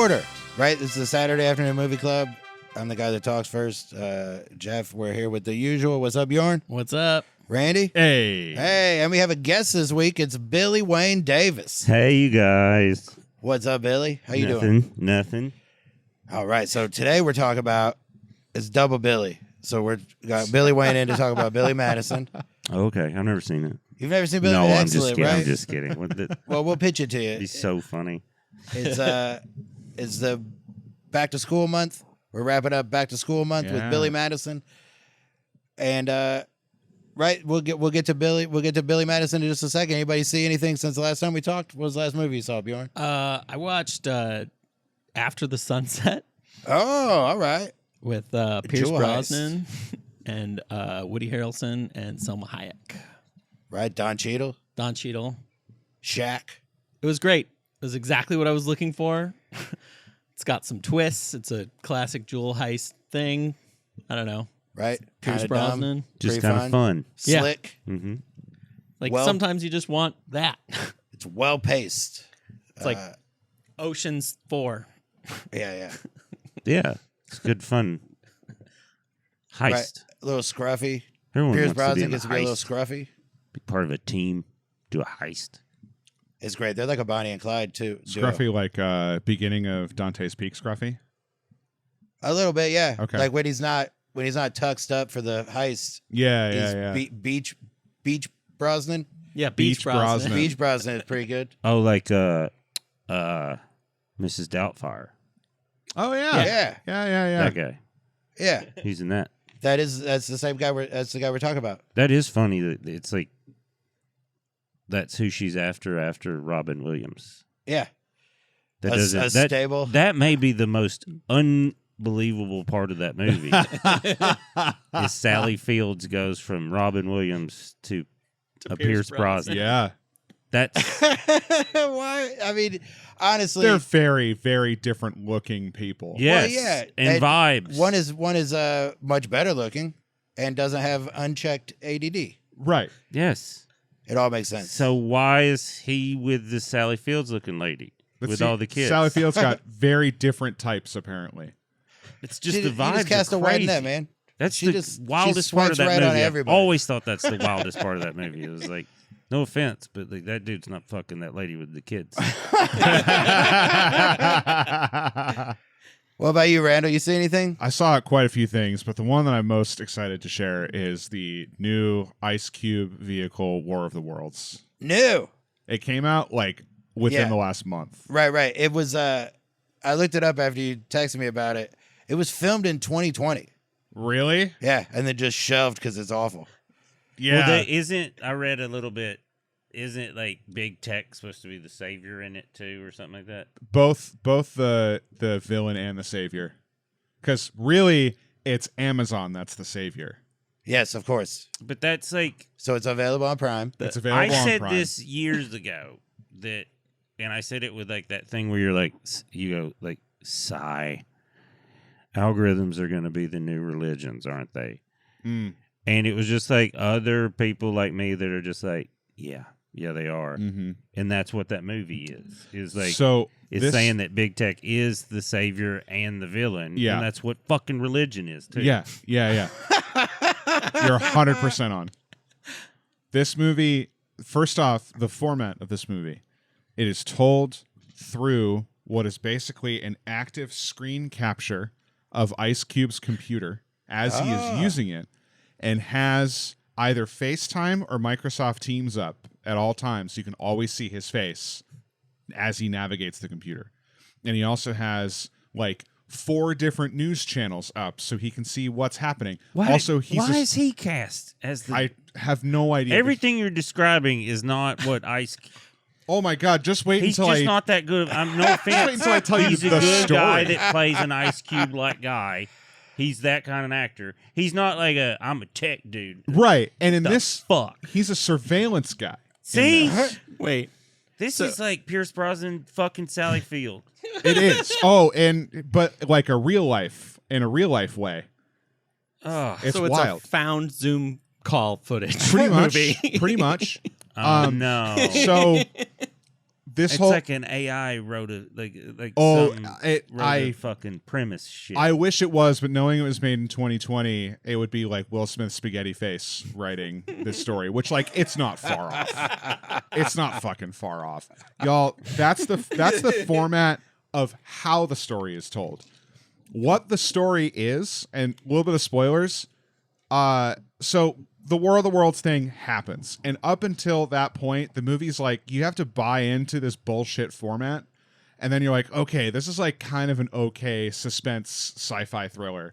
order, right? This is the Saturday Afternoon Movie Club. I'm the guy that talks first. Jeff, we're here with the usual. What's up, Bjorn? What's up? Randy? Hey. Hey, and we have a guest this week. It's Billy Wayne Davis. Hey, you guys. What's up, Billy? How you doing? Nothing. All right, so today we're talking about, it's double Billy. So we're got Billy Wayne in to talk about Billy Madison. Okay, I've never seen it. You've never seen Billy? No, I'm just Excellent, kidding. right? I'm just kidding. Well, we'll pitch it to you. It'd be so funny. It's the back to school month. We're wrapping up back to school month with Billy Madison, and right, we'll get to Billy Madison in just a second. Anybody see anything since the last time we talked? What was the last movie you saw, Bjorn? I watched After the Sunset Oh, all right. with Pierce Jewel Brosnan and Woody Harrelson and Selma Hayek. Right, Don Cheadle, Shaq. It was great. It was exactly what I was looking for. It's got some twists. It's a classic jewel heist thing. I don't know. Right, Pierce Kinda Brosnan. dumb, Just pretty kind of fun. Yeah. slick. Mm-hmm. Like Well- sometimes you just want that. It's well paced. It's like Ocean's 4. Yeah. Yeah, it's good fun. Heist. Right, a little scruffy. Everyone Pierce wants to be Brosnan in gets a to be a little heist. scruffy. Be part of a team. Do a heist. It's great. They're like a Bonnie and Clyde too. Scruffy, like beginning of Dante's Peak Scruffy? A little bit, yeah. Okay. Like when he's not tuxed up for the heist. Yeah. Beach Brosnan. Yeah, Beach Beach Brosnan. Brosnan. Beach Brosnan is pretty good. Oh, like Mrs. Doubtfire. Oh, yeah. Yeah. Yeah. That guy. Yeah. He's in that. That's the same guy. That's the guy we're talking about. That is funny. That it's like that's who she's after Robin Williams. Yeah. That A doesn't stable. That may be the most unbelievable part of that movie. Is Sally Fields goes from Robin Williams to a Pierce Brosnan. Yeah. That's Why? I mean, honestly, They're very, very different looking people. yes, yeah, and vibes. one is much better looking and doesn't have unchecked ADD. Right. yes. It all makes sense. So why is he with this Sally Fields looking lady But with see, all the kids? Sally Fields got very different types, apparently. It's just She the just- vibes. you just cast are a wide crazy. net, man. That's She the just- wildest she part of swipes that right on movie. I've everybody. always thought that's the wildest part of that movie. It was like, no offense, but like, that dude's not fucking that lady with the kids. What about you, Randall? You see anything? I saw quite a few things, but the one that I'm most excited to share is the new Ice Cube vehicle, War of the Worlds. No. It came out like within Yeah. the last month. Right. It was. I looked it up after you texted me about it. It was filmed in 2020. Really? Yeah, and then just shelved because it's awful. Yeah. Well, I read a little bit, isn't like big tech supposed to be the savior in it too or something like that? both the villain and the savior. Because really, it's Amazon that's the savior. Yes, of course. But that's like, So it's available on Prime. It's available I on said Prime. this years ago and I said it with like that thing where you're like, you go like, sigh. Algorithms are going to be the new religions, aren't they? Mm. And it was just like other people like me that are just like, yeah, they are. Mm-hmm. And that's what that movie is like. So it's this- saying that big tech is the savior and the villain. Yeah. And that's what fucking religion is too. Yeah. You're 100% on. This movie, first off, the format of this movie, it is told through what is basically an active screen capture of Ice Cube's computer as he is using it, and has either FaceTime or Microsoft Teams up at all times, so you can always see his face as he navigates the computer. And he also has like 4 different news channels up so he can see what's happening. Why, Also, he's why is he cast as the... I have no idea. Everything you're describing is not what Ice... Oh my God! Just wait He's until just I. not that good. I'm no offense. wait until I tell you He's the a good guy story. that plays an Ice Cube like guy. He's that kind of actor. He's not like I'm a tech dude. Right, and in The this, fuck. he's a surveillance guy. See, Wait. this is like Pierce Brosnan fucking Sally Field. It is. Oh, but like in a real life way. Oh, It's So it's wild. a found Zoom call footage. Pretty much. movie. Pretty much. no. So This It's whole like an AI wrote a Oh, some it- wrote I- a fucking premise shit. I wish it was, but knowing it was made in 2020, it would be like Will Smith's spaghetti face writing this story, which like it's not far off. It's not fucking far off, y'all. That's the format of how the story is told. What the story is, and a little bit of spoilers. So the War of the Worlds thing happens, and up until that point, the movie's like you have to buy into this bullshit format. And then you're like, okay, this is like kind of an okay suspense sci-fi thriller.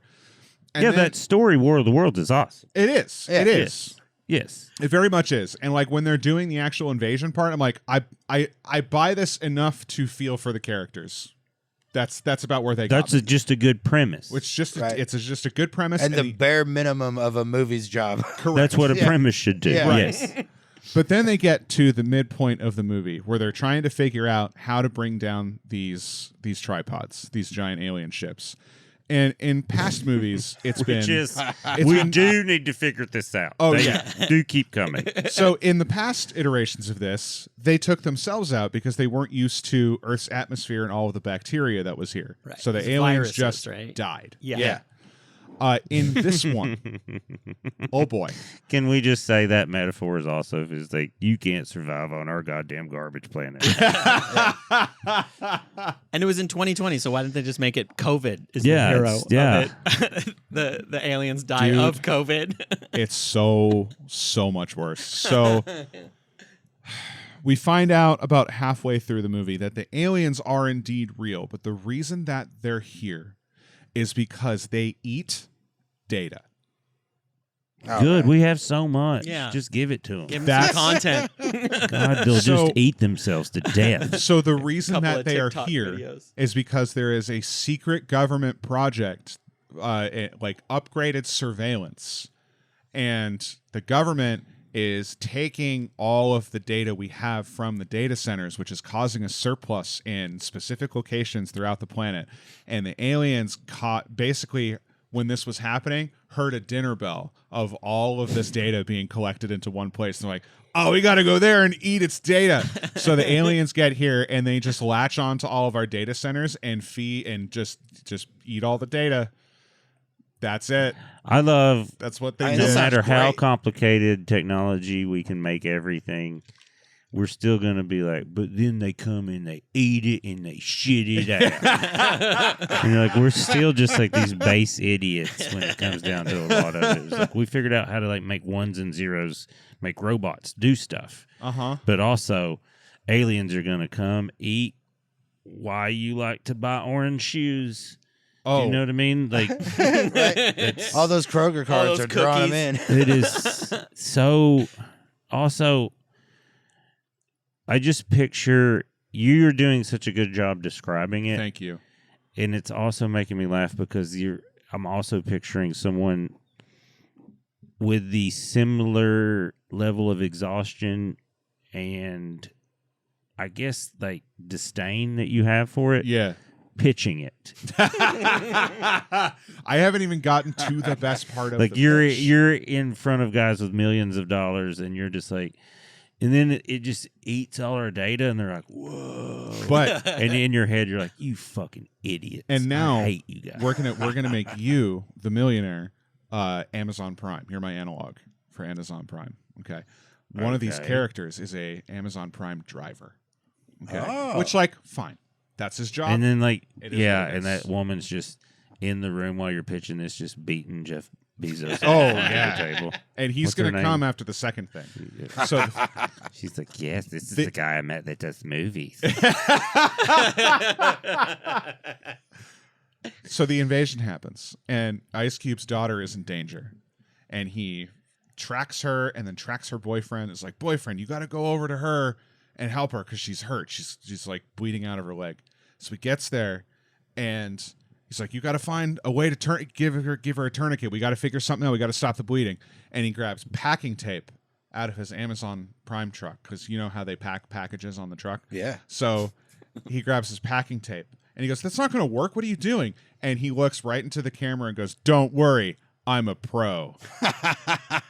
And yeah, then- that story War of the Worlds is awesome. it is. Yeah. It is. Yes. It very much is. And like when they're doing the actual invasion part, I'm like, I buy this enough to feel for the characters. That's about where they That's got me. just a good premise. Which just Right. it's just a good premise. And the the- bare minimum of a movie's job. correct. That's what a Yeah. premise should do. Yeah. Yes. But then they get to the midpoint of the movie where they're trying to figure out how to bring down these tripods, these giant alien ships. And in past movies, it's Which been is, it's we been- do need to figure this out. Oh, They yeah. do keep coming. So in the past iterations of this, they took themselves out because they weren't used to Earth's atmosphere and all of the bacteria that was here. Right. So the It's aliens viruses, just right? died. Yeah. In this one, oh boy, Can we just say that metaphor is also is like you can't survive on our goddamn garbage planet. And it was in 2020, so why didn't they just make it COVID is Yeah, the hero it's- yeah. of it? the aliens die Dude. of COVID. it's so much worse. So we find out about halfway through the movie that the aliens are indeed real, but the reason that they're here is because they eat data. Oh, Good. man. We have so much. Yeah. Just give it to them. Give them That's- some content. God, they'll So- just eat themselves to death. So the reason Couple that of they are TikTok here videos. is because there is a secret government project, like upgraded surveillance, and the government is taking all of the data we have from the data centers, which is causing a surplus in specific locations throughout the planet. And the aliens caught basically when this was happening, heard a dinner bell of all of this data being collected into one place. And they're like, oh, we got to go there and eat its data. So the aliens get here and they just latch on to all of our data centers and feed and just eat all the data. That's it. I love That's what I they know. no do. That matter sounds how great. complicated technology we can make everything, we're still gonna be like, but then they come and they eat it and they shit it out. And you're like, we're still just like these base idiots when it comes down to a lot of it. It's like we figured out how to like make ones and zeros, make robots do stuff. Uh-huh. But also aliens are gonna come eat why you like to buy orange shoes. Oh, You know what I mean? Like Right. All those Kroger cards those are drawing cookies. them in. it is so also I just picture you're doing such a good job describing it, thank you. and it's also making me laugh because I'm also picturing someone with the similar level of exhaustion and I guess like disdain that you have for it, Yeah. pitching it. I haven't even gotten to the best part of Like the you're pitch. you're in front of guys with millions of dollars and you're just like, and then it just eats all our data and they're like, whoa. But And in your head you're like, you fucking idiots. And now I hate you guys. we're gonna make you the millionaire. Amazon Prime. You're my analog for Amazon Prime. Okay. One of these Okay. characters is a Amazon Prime driver. Okay. Oh. Which like fine. That's his job. And then like It is yeah, what it and is. that woman's just in the room while you're pitching this, just beating Jeff Bezos Oh, on yeah. the table. And he's What's her gonna come name? after the second thing. So She's like, yes, this is The- the guy I met that does movies. so the invasion happens, and Ice Cube's daughter is in danger, and he tracks her, and then tracks her boyfriend. It's like, boyfriend, you got to go over to her and help her because she's hurt. She's like bleeding out of her leg. So he gets there, and he's like, you got to find a way to give her a tourniquet. We got to figure something out. We got to stop the bleeding. And he grabs packing tape out of his Amazon Prime truck because you know how they pack packages on the truck. Yeah. So he grabs his packing tape and he goes, that's not going to work. What are you doing? And he looks right into the camera and goes, don't worry. I'm a pro.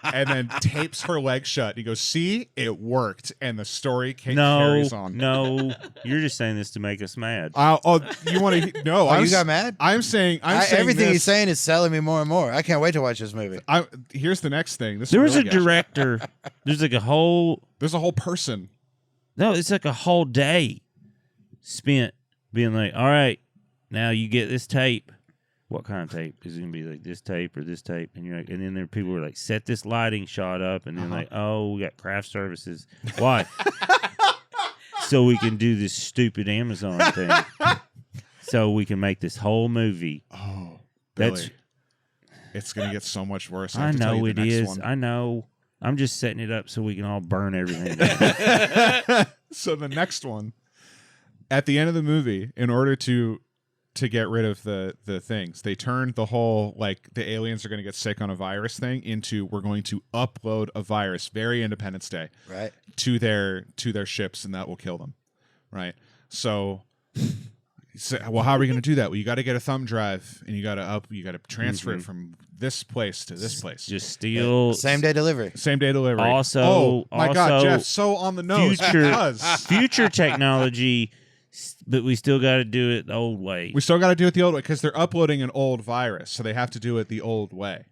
And then tapes her leg shut. And he goes, see, it worked. And the story carries on. No, you're just saying this to make us mad. You want to? No, You got mad? I'm saying everything this. he's saying is selling me more and more. I can't wait to watch this movie. Here's the next thing. There was a director. There's like a whole. There's a whole person. No, it's like a whole day spent being like, all right, now you get this tape. What kind of tape? Is it going to be like this tape or this tape? And you're like, and then there are people who are like, set this lighting shot up. And then like, oh, we got craft services. Why? So we can do this stupid Amazon thing. So we can make this whole movie. Oh, Billy. It's going to get so much worse. I know it is. One. I know. I'm just setting it up so we can all burn everything down. So the next one, at the end of the movie, in order to get rid of the things, they turned the whole, like, the aliens are going to get sick on a virus thing into, we're going to upload a virus, very Independence Day, right, to their ships, and that will kill them, right? So well, how are we going to do that? Well, you got to get a thumb drive, and you got to transfer it from this place to this place. Just steal same day delivery. Also, oh my God, Jeff, so on the nose. Future technology. But we still got to do it the old way. We still got to do it the old way because they're uploading an old virus, so they have to do it the old way.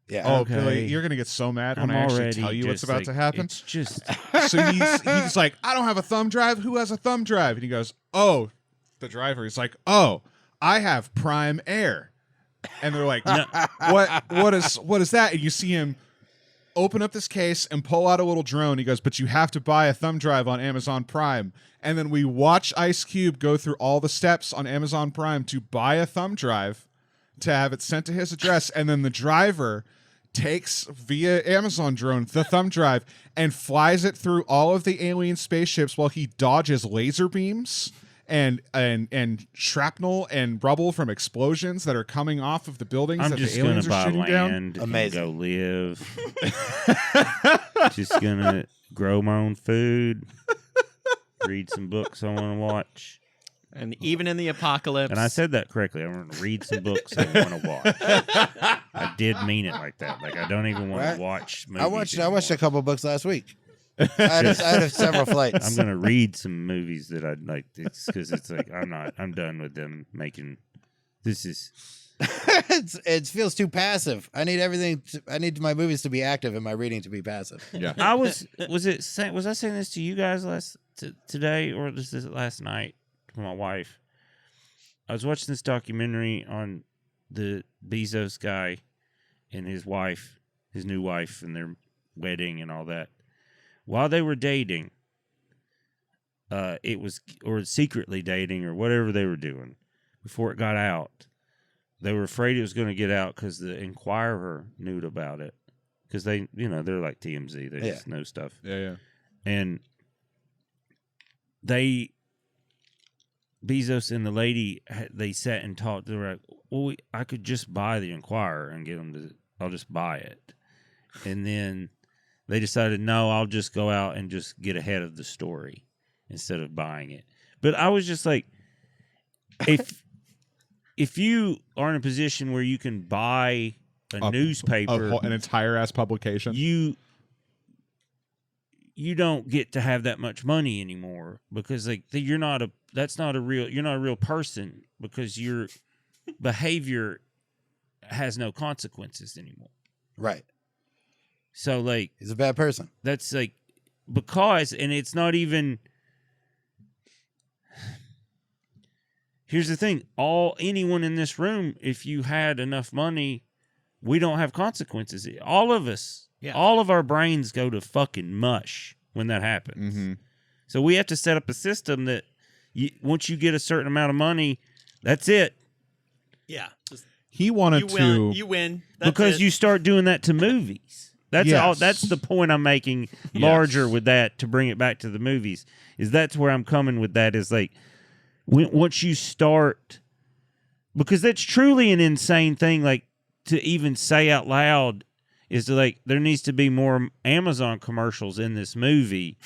Yeah. Oh, okay. Billy, you're gonna get so mad when I actually tell you what's about to happen. It's just so he's like, I don't have a thumb drive. Who has a thumb drive? And he goes, oh, the driver. He's like, oh, I have Prime Air. And they're like, no. What is that? And you see him open up this case and pull out a little drone. He goes, but you have to buy a thumb drive on Amazon Prime. And then we watch Ice Cube go through all the steps on Amazon Prime to buy a thumb drive to have it sent to his address. And then the driver takes via Amazon drone the thumb drive and flies it through all of the alien spaceships while he dodges laser beams and shrapnel and rubble from explosions that are coming off of the buildings that the aliens are shooting down. Amazing. Go live. Just gonna grow my own food. Read some books I want to watch. And even in the apocalypse. And I said that correctly. I want to read some books I want to watch. I did mean it like that. Like, I don't even want to watch movies. I watched a couple books last week. I had several flights. I'm going to read some movies that I'd like. It's because it's like, I'm done with them making. This is. It feels too passive. I need my movies to be active and my reading to be passive. Yeah. was I saying this to you guys today, or was this last night to my wife? I was watching this documentary on the Bezos guy and his wife, his new wife, and their wedding and all that. While they were dating, or secretly dating or whatever they were doing before it got out. They were afraid it was going to get out because the Inquirer knew about it. Because they're like TMZ. They just know stuff. Yeah. And Bezos and the lady, they sat and talked. They were like, well, I could just buy the Inquirer and get them to, I'll just buy it. And then they decided, no, I'll just go out and just get ahead of the story instead of buying it. But I was just like, if you are in a position where you can buy a newspaper, an entire ass publication, you don't get to have that much money anymore because like you're not a real person because your behavior has no consequences anymore. Right. So like he's a bad person. That's like because, and it's not even. Here's the thing: anyone in this room, if you had enough money, we don't have consequences. All of us, all of our brains go to fucking mush when that happens. Mm-hmm. So we have to set up a system that once you get a certain amount of money, that's it. Yeah, he wanted you win because you start doing that to movies. That's all. That's the point I'm making larger with that to bring it back to the movies. Is that's where I'm coming with that is like. Once you start, because that's truly an insane thing, like to even say out loud, is to like there needs to be more Amazon commercials in this movie.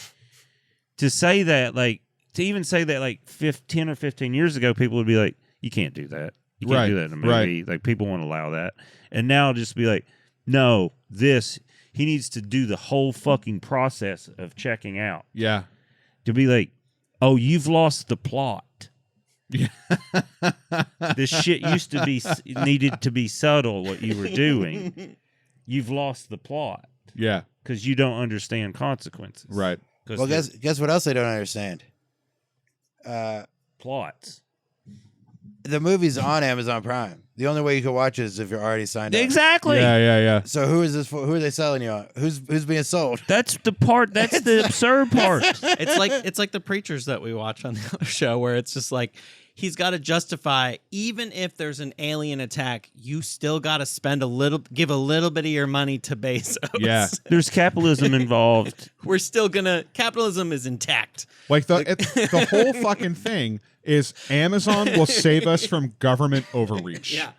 To say that, like to even say that, like 10 or 15 years ago, people would be like, "You can't do that. You can't Right, do that in a movie. Like, people won't allow that. And now just be like, no, he needs to do the whole fucking process of checking out. Yeah. To be like, oh, you've lost the plot. Yeah. This shit used to be needed to be subtle, what you were doing. You've lost the plot. Yeah. Because you don't understand consequences. Right. Well, guess what else they don't understand? Plots. The movie's on Amazon Prime. The only way you can watch it is if you're already signed up. Exactly. Yeah. So who is this for? Who are they selling you on? Who's being sold? That's the part. That's the absurd part. It's like the preachers that we watch on the other show, where it's just like he's got to justify, even if there's an alien attack, you still got to give a little bit of your money to Bezos. Yeah. There's capitalism involved. We're still capitalism is intact. Like the whole fucking thing is Amazon will save us from government overreach. Yeah.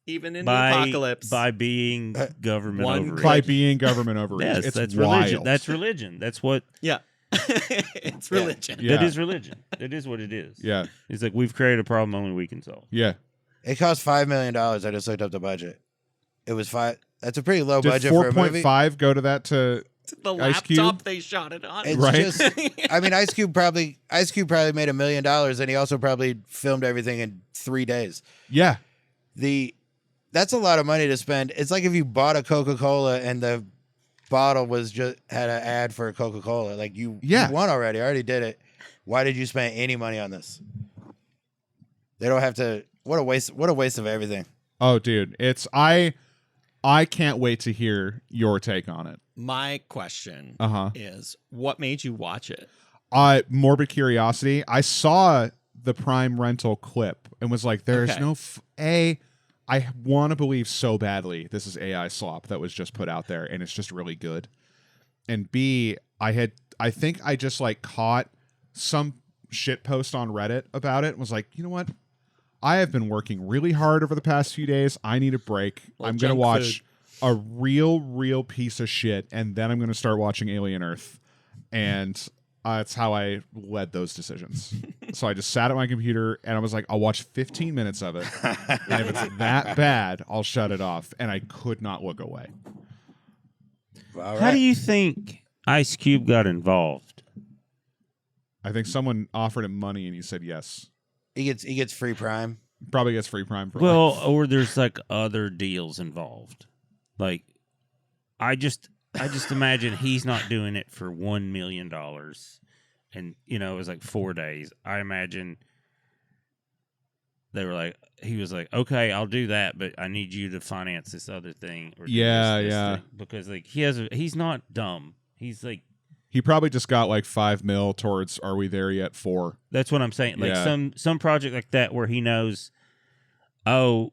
Even in the apocalypse. By being government overreach. By being government overreach. Yes, it's that's wild. religion. That's religion. That's what. Yeah. It's religion. Yeah. That is religion. That is what it is. Yeah. It's like we've created a problem only we can solve. Yeah. It cost $5 million. I just looked up the budget. It was $5. That's a pretty low Did budget for a movie. 4.5 go to that to The Ice Cube? laptop they shot it on. It's Right. just, I mean, Ice Cube probably made $1 million, and he also probably filmed everything in 3 days. Yeah. That's a lot of money to spend. It's like if you bought a Coca-Cola and the bottle was just had an ad for Coca-Cola. Like you won already. I already did it. Why did you spend any money on this? They don't have to. What a waste of everything. Oh, dude. I can't wait to hear your take on it. My question is, what made you watch it? Morbid curiosity. I saw the Prime rental clip and was like, there's no I want to believe so badly this is AI slop that was just put out there and it's just really good. And B, I think I just like caught some shit post on Reddit about it and was like, you know what? I have been working really hard over the past few days. I need a break. I'm going to watch a real piece of shit, and then I'm going to start watching Alien Earth. And that's how I led those decisions. So I just sat at my computer, and I was like, I'll watch 15 minutes of it. And if it's that bad, I'll shut it off. And I could not look away. All right. How do you think Ice Cube got involved? I think someone offered him money, and he said yes. He gets free Prime. Probably gets free Prime for Well, or there's like other deals involved. Like, I just imagine he's not doing it for $1 million, and it was like 4 days. I imagine he was like, okay, I'll do that, but I need you to finance this other thing. Or this thing. Because like he's not dumb. He's like. He probably just got like $5 million towards Are We There Yet 4. That's what I'm saying. Like some project like that where he knows, but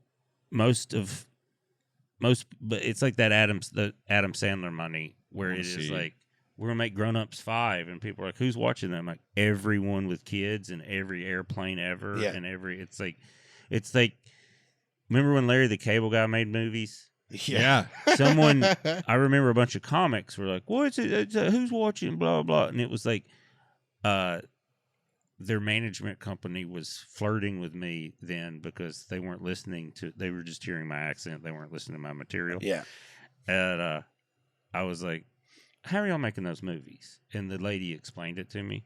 it's like that Adam Sandler money where it is like, we're gonna make Grown Ups 5, and people are like, who's watching them? Like everyone with kids and every airplane ever, and it's like, remember when Larry the Cable Guy made movies? Yeah. Someone, I remember a bunch of comics were like, "What's it? Who's watching?" Blah blah, and it was like, their management company was flirting with me then because they weren't listening to. They were just hearing my accent. They weren't listening to my material. Yeah. And I was like, "How are y'all making those movies?" And the lady explained it to me,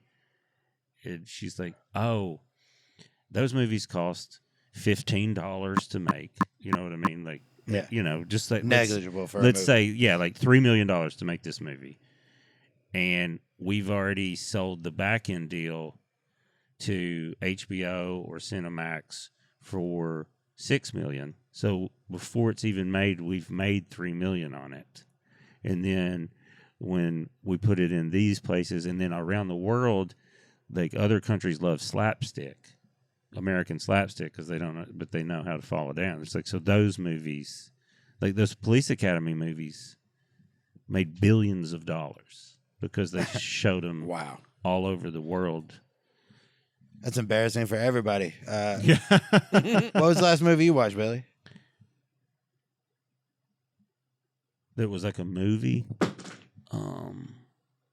and she's like, "Oh, those movies cost $15 to make. You know what I mean? Like." Yeah. Just like negligible for let's a movie. say, like $3 million to make this movie. And we've already sold the back end deal to HBO or Cinemax for $6 million. So before it's even made, we've made $3 million on it. And then when we put it in these places and then around the world, like other countries love slapstick. American slapstick because they don't know, but they know how to fall down. It's like, so those movies, like those Police Academy movies, made billions of dollars because they showed them all over the world. That's embarrassing for everybody. Yeah. What was the last movie you watched, Billy? That was like a movie.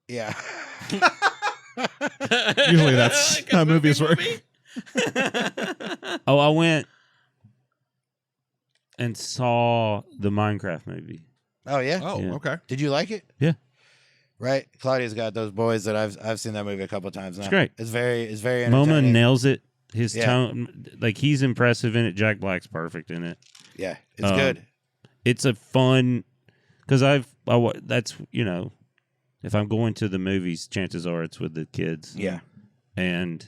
Yeah. Usually that's how movies work. I went and saw the Minecraft movie. Oh yeah. Oh, Yeah. okay. Did you like it? Yeah. Right. Claudia's got those boys that I've seen that movie a couple of times now. It's great. It's very MoMA entertaining. nails it. His Yeah. tone, like he's impressive in it. Jack Black's perfect in it. Yeah, it's good. It's a fun because that's if I'm going to the movies, chances are it's with the kids. Yeah. And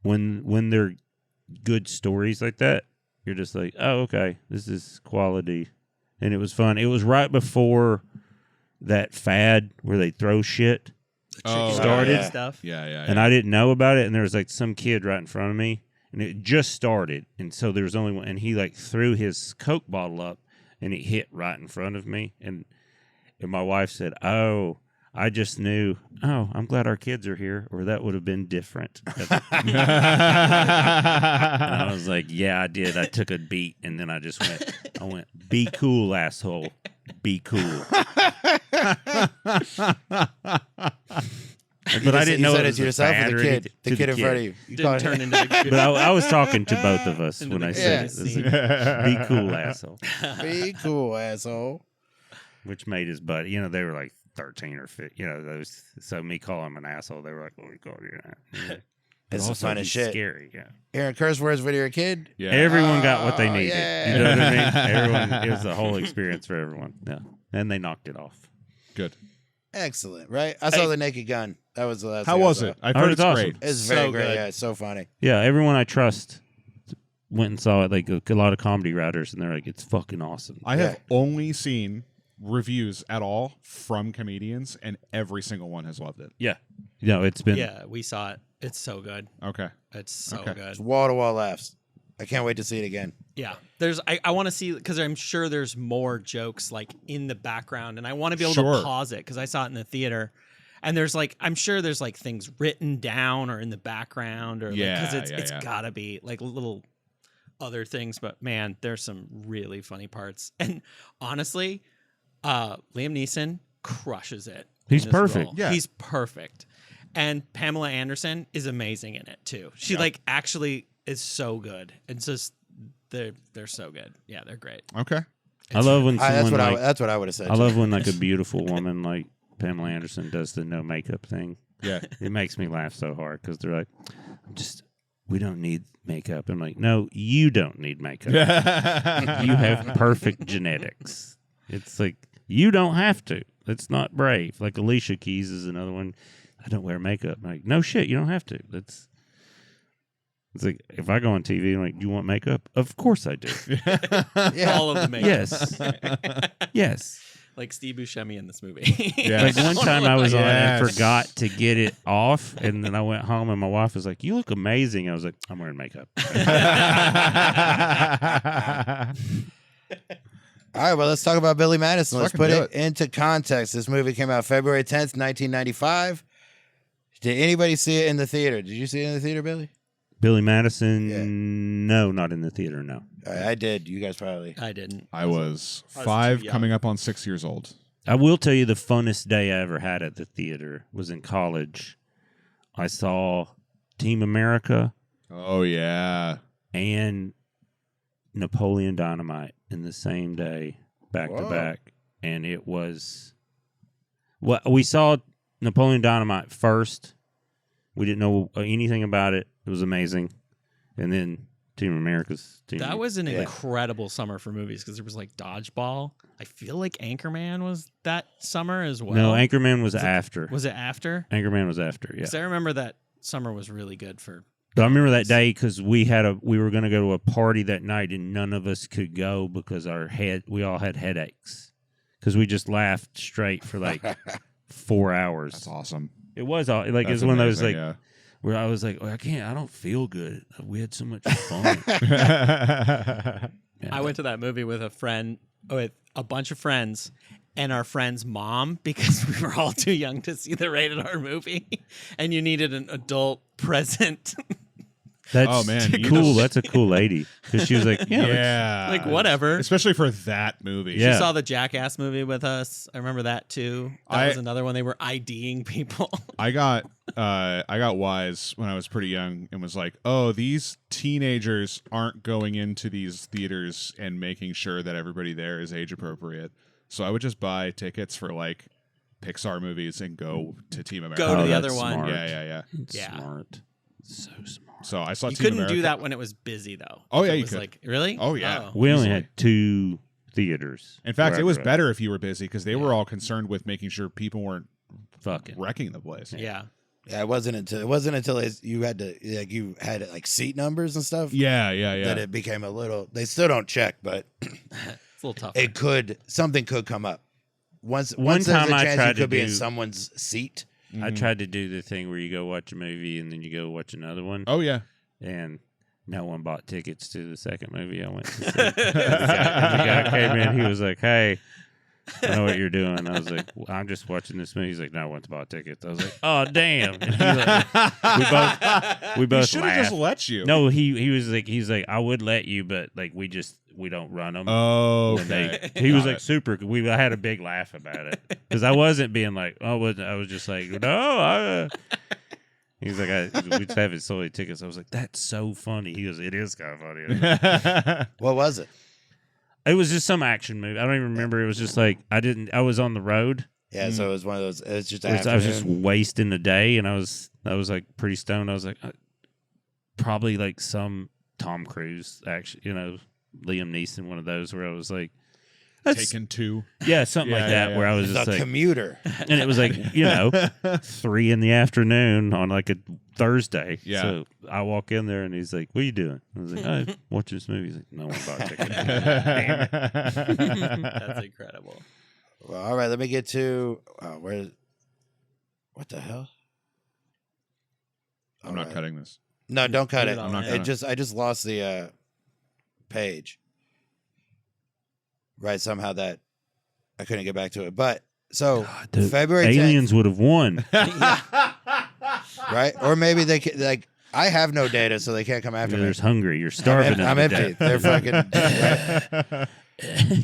when they're good stories like that, you're just like, oh, okay, this is quality. And it was fun. It was right before that fad where they throw shit. Started yeah. stuff. Yeah. And I didn't know about it. And there was like some kid right in front of me, and it just started. And so there was only one, and he like threw his Coke bottle up, and it hit right in front of me. And my wife said, "Oh, I just knew. Oh, I'm glad our kids are here, or that would have been different." And I was like, "Yeah, I did. I took a beat, and then I went, be cool, asshole, be cool." But I didn't know said it it was to yourself bad or or the kid. anything. The To kid in front of you. You Didn't called turn it. into the But I was talking to both of us Into when the I big said scene. it. Be cool, asshole. Be cool, asshole. Which made his buddy, they were like 13 or 15, those. So me calling him an asshole, they were like, "What we call you that?" But It's the also, funnest he's shit. Scary, yeah. Hearing curse words when you're a kid. Yeah. Everyone got what they Oh, needed. yeah. You know what I mean? Everyone. It was the whole experience for everyone. Yeah, and they knocked it off. Good. Excellent, right? I saw The Naked Gun. That was the last. How thing I was saw. it? I've Oh, heard it's it's awesome. great. It's So very great. good. Yeah, it's so funny. Yeah, everyone I trust went and saw it. Like a lot of comedy writers, and they're like, "It's fucking awesome." I have Yeah. only seen reviews at all from comedians, and every single one has loved it. Yeah, it's been. Yeah, we saw it. It's so good. Okay. It's so Okay. good. It's wall to wall laughs. I can't wait to see it again. Yeah, I want to see because I'm sure there's more jokes like in the background, and I want to be able Sure. to pause it because I saw it in the theater, and there's like I'm sure there's like things written down or in the background or Yeah, because yeah, it's yeah. gotta be like little other things, but man, there's some really funny parts, and honestly, Liam Neeson crushes it. He's in this perfect. role. Yeah. He's perfect, and Pamela Anderson is amazing in it too. She like actually is so good. It's just they're so good. Yeah, they're great. Okay. I love when That's someone what like, that's what I would have said. I too. love when like a beautiful woman like Pamela Anderson does the no makeup thing. Yeah. It makes me laugh so hard because they're like, we don't need makeup. I'm like, no, you don't need makeup. You have perfect genetics. It's like, you don't have to. It's not brave. Like Alicia Keys is another one. I don't wear makeup. I'm like, no shit, you don't have to. It's like, if I go on TV, I'm like, you want makeup? Of course I do. Yeah. All of the makeup. Yes. Yes. Like Steve Buscemi in this movie. Yeah. Like one time I was on and Yes. forgot to get it off, and then I went home and my wife was like, "You look amazing." I was like, "I'm wearing makeup." All right, well, let's talk about Billy Madison. Let's Fucking put do it into context. This movie came out February 10th, 1995. Did anybody see it in the theater? Did you see it in the theater, Billy? Billy Madison? Yeah. No, not in the theater. No. I did. You guys probably. I didn't. I was I was 5, too young. coming up on 6 years old. I will tell you the funnest day I ever had at the theater was in college. I saw Team America Oh, yeah. and Napoleon Dynamite in the same day, back to Whoa. back, and it was. Well, we saw Napoleon Dynamite first. We didn't know anything about it. It was amazing, and then Team America's team. That was an Yeah. incredible summer for movies because there was like Dodgeball. I feel like Anchorman was that summer as well. No, Anchorman was after. Was it after? Anchorman was after. Yeah, Because I remember that summer was really good for. but I remember that day because we were going to go to a party that night, and none of us could go because we all had headaches because we just laughed straight for like 4 hours. That's awesome. It was all like That's it's one of those amazing, like where I was like, oh, I don't feel good. We had so much fun. yeah. Yeah. I went to that movie with a bunch of friends and our friend's mom because we were all too young to see the rated R movie, and you needed an adult present. That's Oh, man, you cool. just- That's a cool lady. Because she was like, yeah. Like, whatever. Especially for that movie. Yeah. She saw the Jackass movie with us. I remember that too. That was another one. They were IDing people. I got wise when I was pretty young and was like, oh, these teenagers aren't going into these theaters and making sure that everybody there is age appropriate. So I would just buy tickets for like Pixar movies and go to Team America. Go to the that's other one. smart. Yeah. It's Yeah. smart. So smart. So I saw You Team couldn't America. do that when it was busy though. Oh, yeah, It you was could. Like, really? Oh, yeah. We only Easily. had 2 theaters. In fact, it was wherever. better if you were busy because they were all concerned with making sure people weren't Fucking. wrecking the place. Yeah. Yeah, it wasn't until you had to like seat numbers and stuff. Yeah. That it became a little. They still don't check, but It's a little tough. something could come up. Once One there's time a I chance tried you to could be in do- someone's seat. I tried to do the thing where you go watch a movie and then you go watch another one. Oh, yeah. And no one bought tickets to the second movie I went to see. the guy came in. He was like, "Hey, I know what you're doing." I was like, well, "I'm just watching this movie." He's like, "No, I went to buy tickets." I was like, "Oh, damn!" And he we He both should have just laughed. let you. No, he was like, "I would let you, but like we don't run them." Oh, When okay. he was Got like it. super. I had a big laugh about it because I wasn't being like, I was just like, no. He's like, we just haven't sold any tickets. I was like, that's so funny. He goes, it is kind of funny. What was it? It was just some action movie. I don't even remember. It was just like I was on the road. Yeah, so it was one of those. It was just. I was just wasting the day, and I was like pretty stoned. I was like, probably like some Tom Cruise action, Liam Neeson, one of those where I was like, Taken 2. yeah, something like that, yeah. where I was The just like, commuter. and it was like 3 p.m. on like a Thursday. Yeah. So I walk in there and he's like, "What are you doing?" I was like, "I watch this movie." He's like, "No one bought tickets." Damn it. That's incredible. Well, all right, let me get to where. What the hell? I'm All not right. cutting this. No, don't cut Put it. it on I'm not there. gonna. I just lost the page. Right, somehow that I couldn't get back to it. But so The February 10th, aliens would have won. right? Or maybe they can, like I have no data, so they can't come after me. You're hungry. You're starving. I'm to empty. death. They're fucking.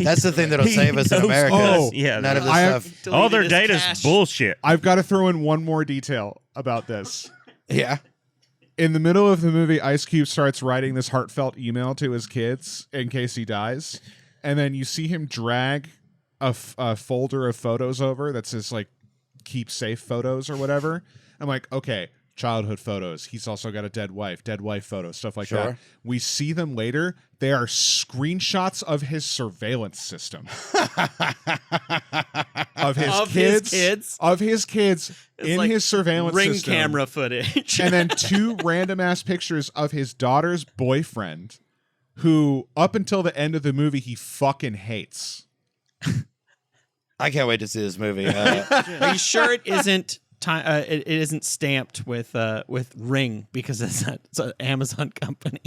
That's the thing that'll save us in America. Oh, yeah. None of this I have- stuff. all their Deleted his data's cache. bullshit. I've got to throw in one more detail about this. Yeah. In the middle of the movie, Ice Cube starts writing this heartfelt email to his kids in case he dies. And then you see him drag a folder of photos over that says, like, keep safe photos or whatever. I'm like, okay, childhood photos. He's also got a dead wife photos, stuff like that. Sure. We see them later. They are screenshots of his surveillance system. Of his kids. Of his kids It's in like his surveillance ring system. camera footage. And then 2 random ass pictures of his daughter's boyfriend, who up until the end of the movie he fucking hates. I can't wait to see this movie. Are you sure it isn't? It isn't stamped with Ring because it's an Amazon company.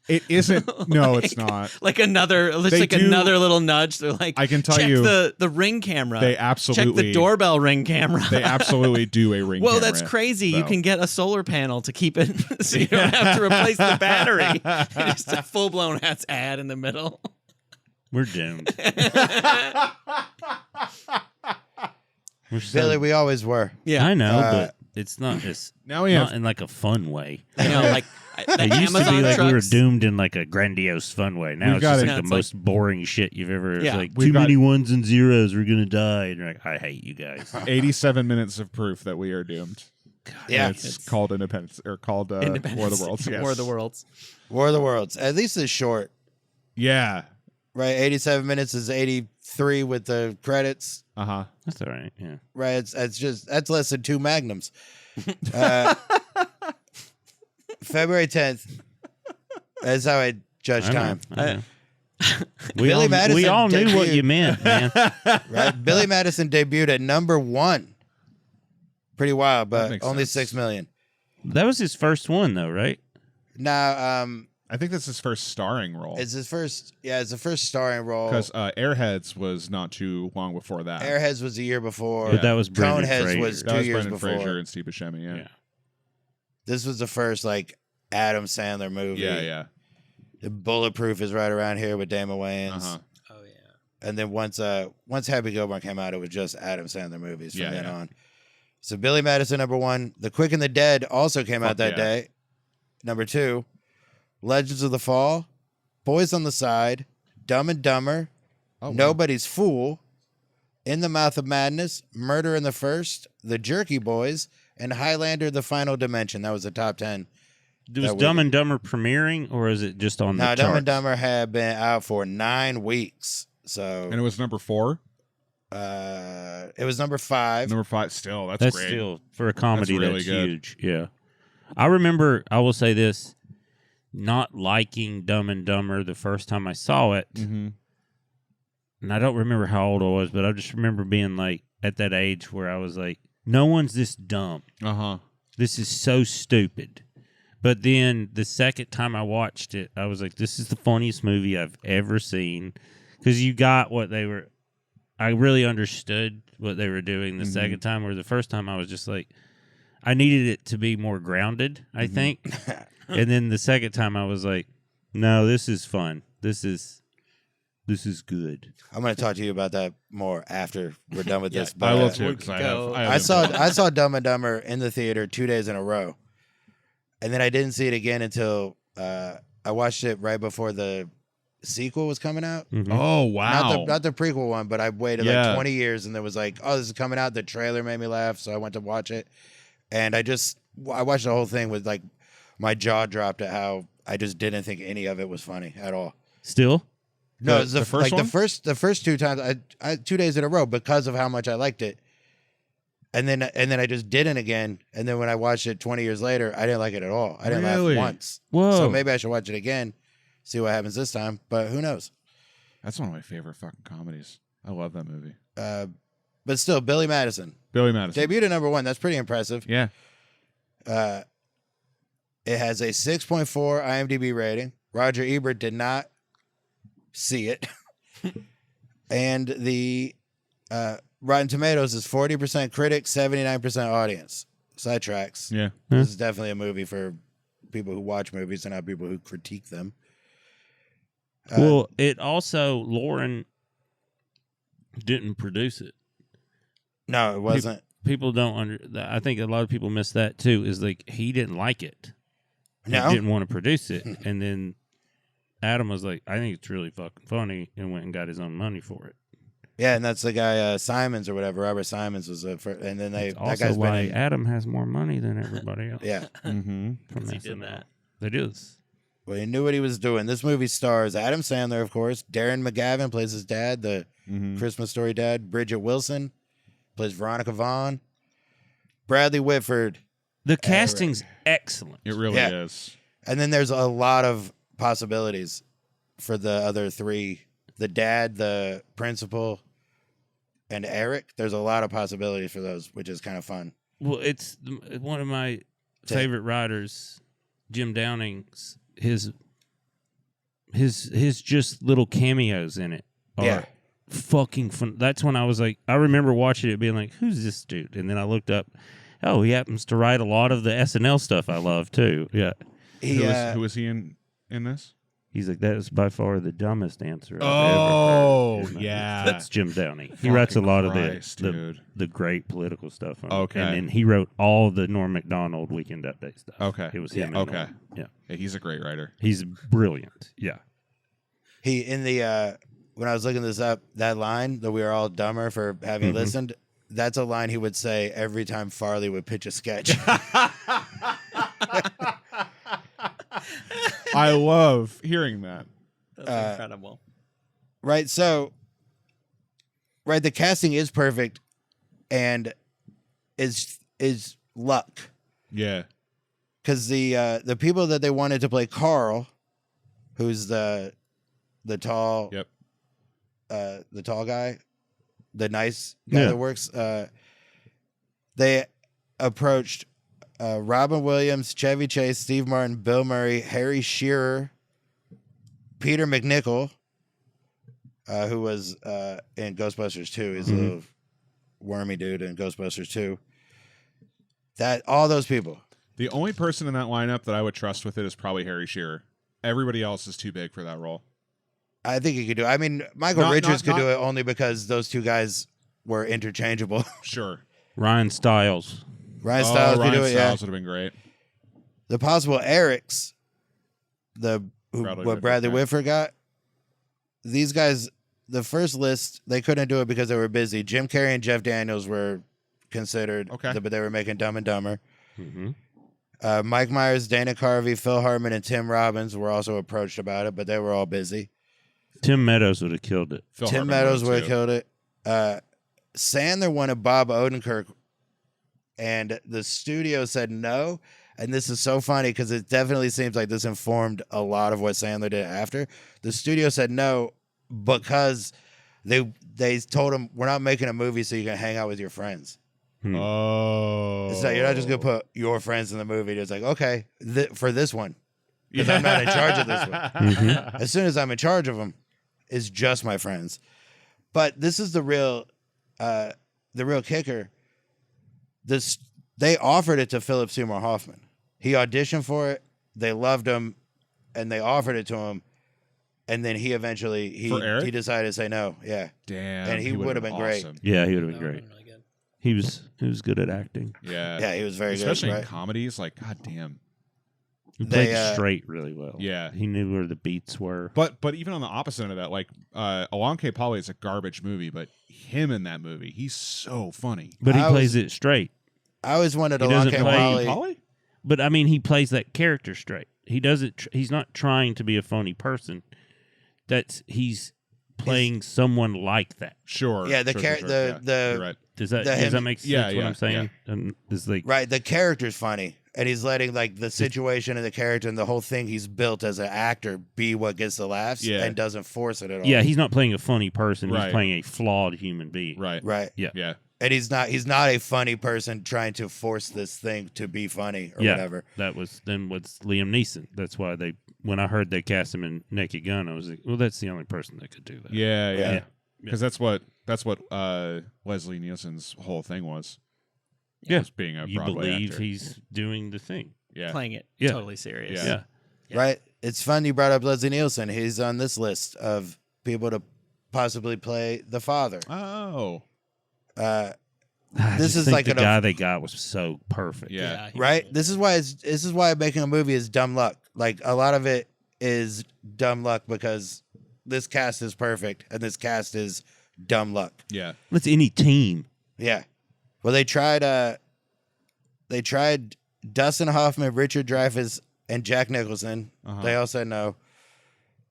It isn't. No, it's not. Like another, it's They like do- another little nudge. They're like, I can tell check you, the Ring camera. They check absolutely the doorbell Ring camera. They absolutely do a ring. Well, camera, that's crazy. You though. can get a solar panel to keep it, so you don't have to replace the battery. Just a full blown ad in the middle. We're doomed. We're so- Billy, we always were. Yeah, I know, Uh, but it's not. It's Now we not have in like a fun way. you know, like the It used to Amazon be like trucks. we were doomed in like a grandiose fun way. Now We've it's got just it. like Yeah, the it's most boring shit you've ever. It's Yeah. like We've too got- many ones and zeros. We're gonna die. And you're like, I hate you guys. 87 minutes of proof that we are doomed. Yeah. It's called Independence or called War Independence. of the Worlds. Yes. War of the Worlds. War of the Worlds. At least it's short, Yeah. right? 87 minutes is 83 with the credits, Uh huh. That's all right. Yeah. right? That's less than 2 Magnums. February 10th. That's how I judge I know, time. I know. Billy Madison we all knew what debuted. you meant, man. Right? Billy Madison debuted at number 1. Pretty wild, That but makes only sense. 6 million. That was his first one, though, right? Now, I think that's his first starring role. it's his first. Yeah, it's the first starring role. Because Airheads was not too long before that. Airheads was a year before. But that was Brendan Coneheads Fraser. was that 2 was years Brendan before. Fraser and Steve Buscemi. Yeah. Yeah. This was the first like Adam Sandler movie. Yeah. The Bulletproof is right around here with Damon Wayans. Uh-huh. Oh yeah. And then once Happy Gilmore came out, it was just Adam Sandler movies from then Yeah. on. So Billy Madison, number 1. The Quick and the Dead also came out that day. Number 2. Legends of the Fall. Boys on the Side. Dumb and Dumber. Oh, wow. Nobody's Fool. In the Mouth of Madness. Murder in the First. The Jerky Boys. And Highlander, The Final Dimension. That was the top 10. Was Dumb and Dumber premiering, or is it just on the charts? Dumb and Dumber had been out for 9 weeks. So And it was number 4? it was number 5. Number 5 still. That's great. Still, for a comedy, That's really that's good. huge. Yeah. I remember, I will say this, not liking Dumb and Dumber the first time I saw it. Mm-hmm. And I don't remember how old I was, but I just remember being like at that age where I was like, no one's this dumb. Uh-huh. This is so stupid. But then the second time I watched it, I was like, this is the funniest movie I've ever seen. Because you got what they were, I really understood what they were doing the second time, where the first time I was just like, I needed it to be more grounded, I think. And then the second time I was like, no, this is fun. This is good. I'm going to talk to you about that more after we're done with this. But I will too, because I saw Dumb and Dumber in the theater 2 days in a row. And then I didn't see it again until I watched it right before the sequel was coming out. Mhm. Oh, wow. Not the prequel one, but I waited Yeah. like 20 years and there was like, oh, this is coming out. The trailer made me laugh, so I went to watch it. And I watched the whole thing with like my jaw dropped at how I just didn't think any of it was funny at all. Still? No, The- it's the first one? the first 2 times I 2 days in a row because of how much I liked it. And then I just didn't again. And then when I watched it 20 years later, I didn't like it at all. I didn't Really? laugh once. Whoa. So maybe I should watch it again, see what happens this time. But who knows? That's one of my favorite fucking comedies. I love that movie. But still, Billy Madison Billy Madison. debuted at number 1. That's pretty impressive. Yeah. It has a 6.4 IMDb rating. Roger Ebert did not see it. And the Rotten Tomatoes is 40% critic, 79% audience. Sidetracks. Yeah. This is definitely a movie for people who watch movies and not people who critique them. Well, it also, Lauren didn't produce it. No, it wasn't. People don't I think a lot of people miss that too, is like he didn't like it. No? He didn't want to produce it. And then Adam was like, I think it's really fucking funny, and went and got his own money for it. Yeah, and that's the guy Simons or whatever. Robert Simons was the first, and then That's that also guy's why been in, Adam has more money than everybody else. yeah. Mm-hmm. From He did SNL. that. That is. Well, he knew what he was doing. This movie stars Adam Sandler, of course. Darren McGavin plays his dad, the Mm-hmm. Christmas Story dad. Bridget Wilson plays Veronica Vaughn. Bradley Whitford. The casting's excellent. It really Yeah. is. And then there's a lot of possibilities for the other 3. The dad, the principal, and Eric. There's a lot of possibilities for those, which is kind of fun. Well, it's one of my favorite writers, Jim Downing's. His just little cameos in it are Yeah. fucking fun. That's when I was like, I remember watching it being like, who's this dude? And then I looked up, oh, he happens to write a lot of the SNL stuff I love too. Yeah. Who was he in this? He's like, that is by far the dumbest answer I've Oh, ever heard. yeah. That's Jim Downey. He writes a lot Christ, of dude. the great political stuff. Okay. And then he wrote all the Norm Macdonald Weekend Update stuff. Okay. It was him. Yeah. and Okay. Norm. Yeah. Yeah, he's a great writer. He's brilliant. Yeah. He in the when I was looking this up, that line that we are all dumber for having Mhm. listened, that's a line he would say every time Farley would pitch a sketch. I love hearing that. That's incredible. Right, so the casting is perfect and is luck. Yeah. Because the people that they wanted to play Carl, who's the tall Yep. the tall guy, the nice guy Yeah. that works, they approached Robin Williams, Chevy Chase, Steve Martin, Bill Murray, Harry Shearer, Peter McNichol, who was in Ghostbusters 2. He's a little wormy dude in Ghostbusters 2. All those people. The only person in that lineup that I would trust with it is probably Harry Shearer. Everybody else is too big for that role. I think he could do it. I mean, Michael Richards could do it only because those two guys were interchangeable. Sure. Ryan Stiles. Ryan Stiles could do it, Stiles would have been great. The possible Erics, Bradley Whitford got, these guys, the first list, they couldn't do it because they were busy. Jim Carrey and Jeff Daniels were considered, but they were making Dumb and Dumber. Mm-hmm. Mike Myers, Dana Carvey, Phil Hartman, and Tim Robbins were also approached about it, but they were all busy. Tim Meadows would have killed it. Tim Meadows would have killed it. Sandler wanted Bob Odenkirk, and the studio said no. And this is so funny because it definitely seems like this informed a lot of what Sandler did after. The studio said no because they told him, we're not making a movie so you can hang out with your friends. Oh. It's like, you're not just going to put your friends in the movie. It's like, okay, for this one. Because I'm not in charge of this one. Mm-hmm. As soon as I'm in charge of them, it's just my friends. But this is the real kicker. They offered it to Philip Seymour Hoffman. He auditioned for it. They loved him, and they offered it to him. And then he eventually he decided to say no. Yeah, damn. And he would have been great. Yeah, he would have been great. Really good. He was good at acting. Yeah, yeah, he was very good, especially in comedies. Like, god damn, he played straight really well. Yeah, he knew where the beats were. But even on the opposite of that, like Along Came Polly is a garbage movie, but him in that movie, he's so funny. But he plays it straight. I always wanted Along Came Polly. But I mean, he plays that character straight. He doesn't. He's not trying to be a phony person. He's playing someone like that. Sure. Yeah. Right. Does that make sense? What I'm saying? Yeah. Right. The character's funny, and he's letting like the situation and the character and the whole thing he's built as an actor be what gets the laughs and doesn't force it at all. Yeah. He's not playing a funny person. He's playing a flawed human being. Right. Right. Yeah. Yeah. And he's not a funny person trying to force this thing to be funny or whatever. That was then with Liam Neeson. That's why when I heard they cast him in Naked Gun, I was like, well, that's the only person that could do that. Yeah. Because that's what Leslie Nielsen's whole thing was. Yeah. Was being a you Broadway believe actor. He's doing the thing. Yeah. Playing it totally serious. Yeah. Right. It's fun you brought up Leslie Nielsen. He's on this list of people to possibly play the father. Oh. This is like the guy they got was so perfect. Yeah. Right. This is why making a movie is dumb luck. Like a lot of it is dumb luck because this cast is perfect and this cast is dumb luck. Yeah. It's any team. Yeah. Well, they tried Dustin Hoffman, Richard Dreyfuss, and Jack Nicholson. They all said no.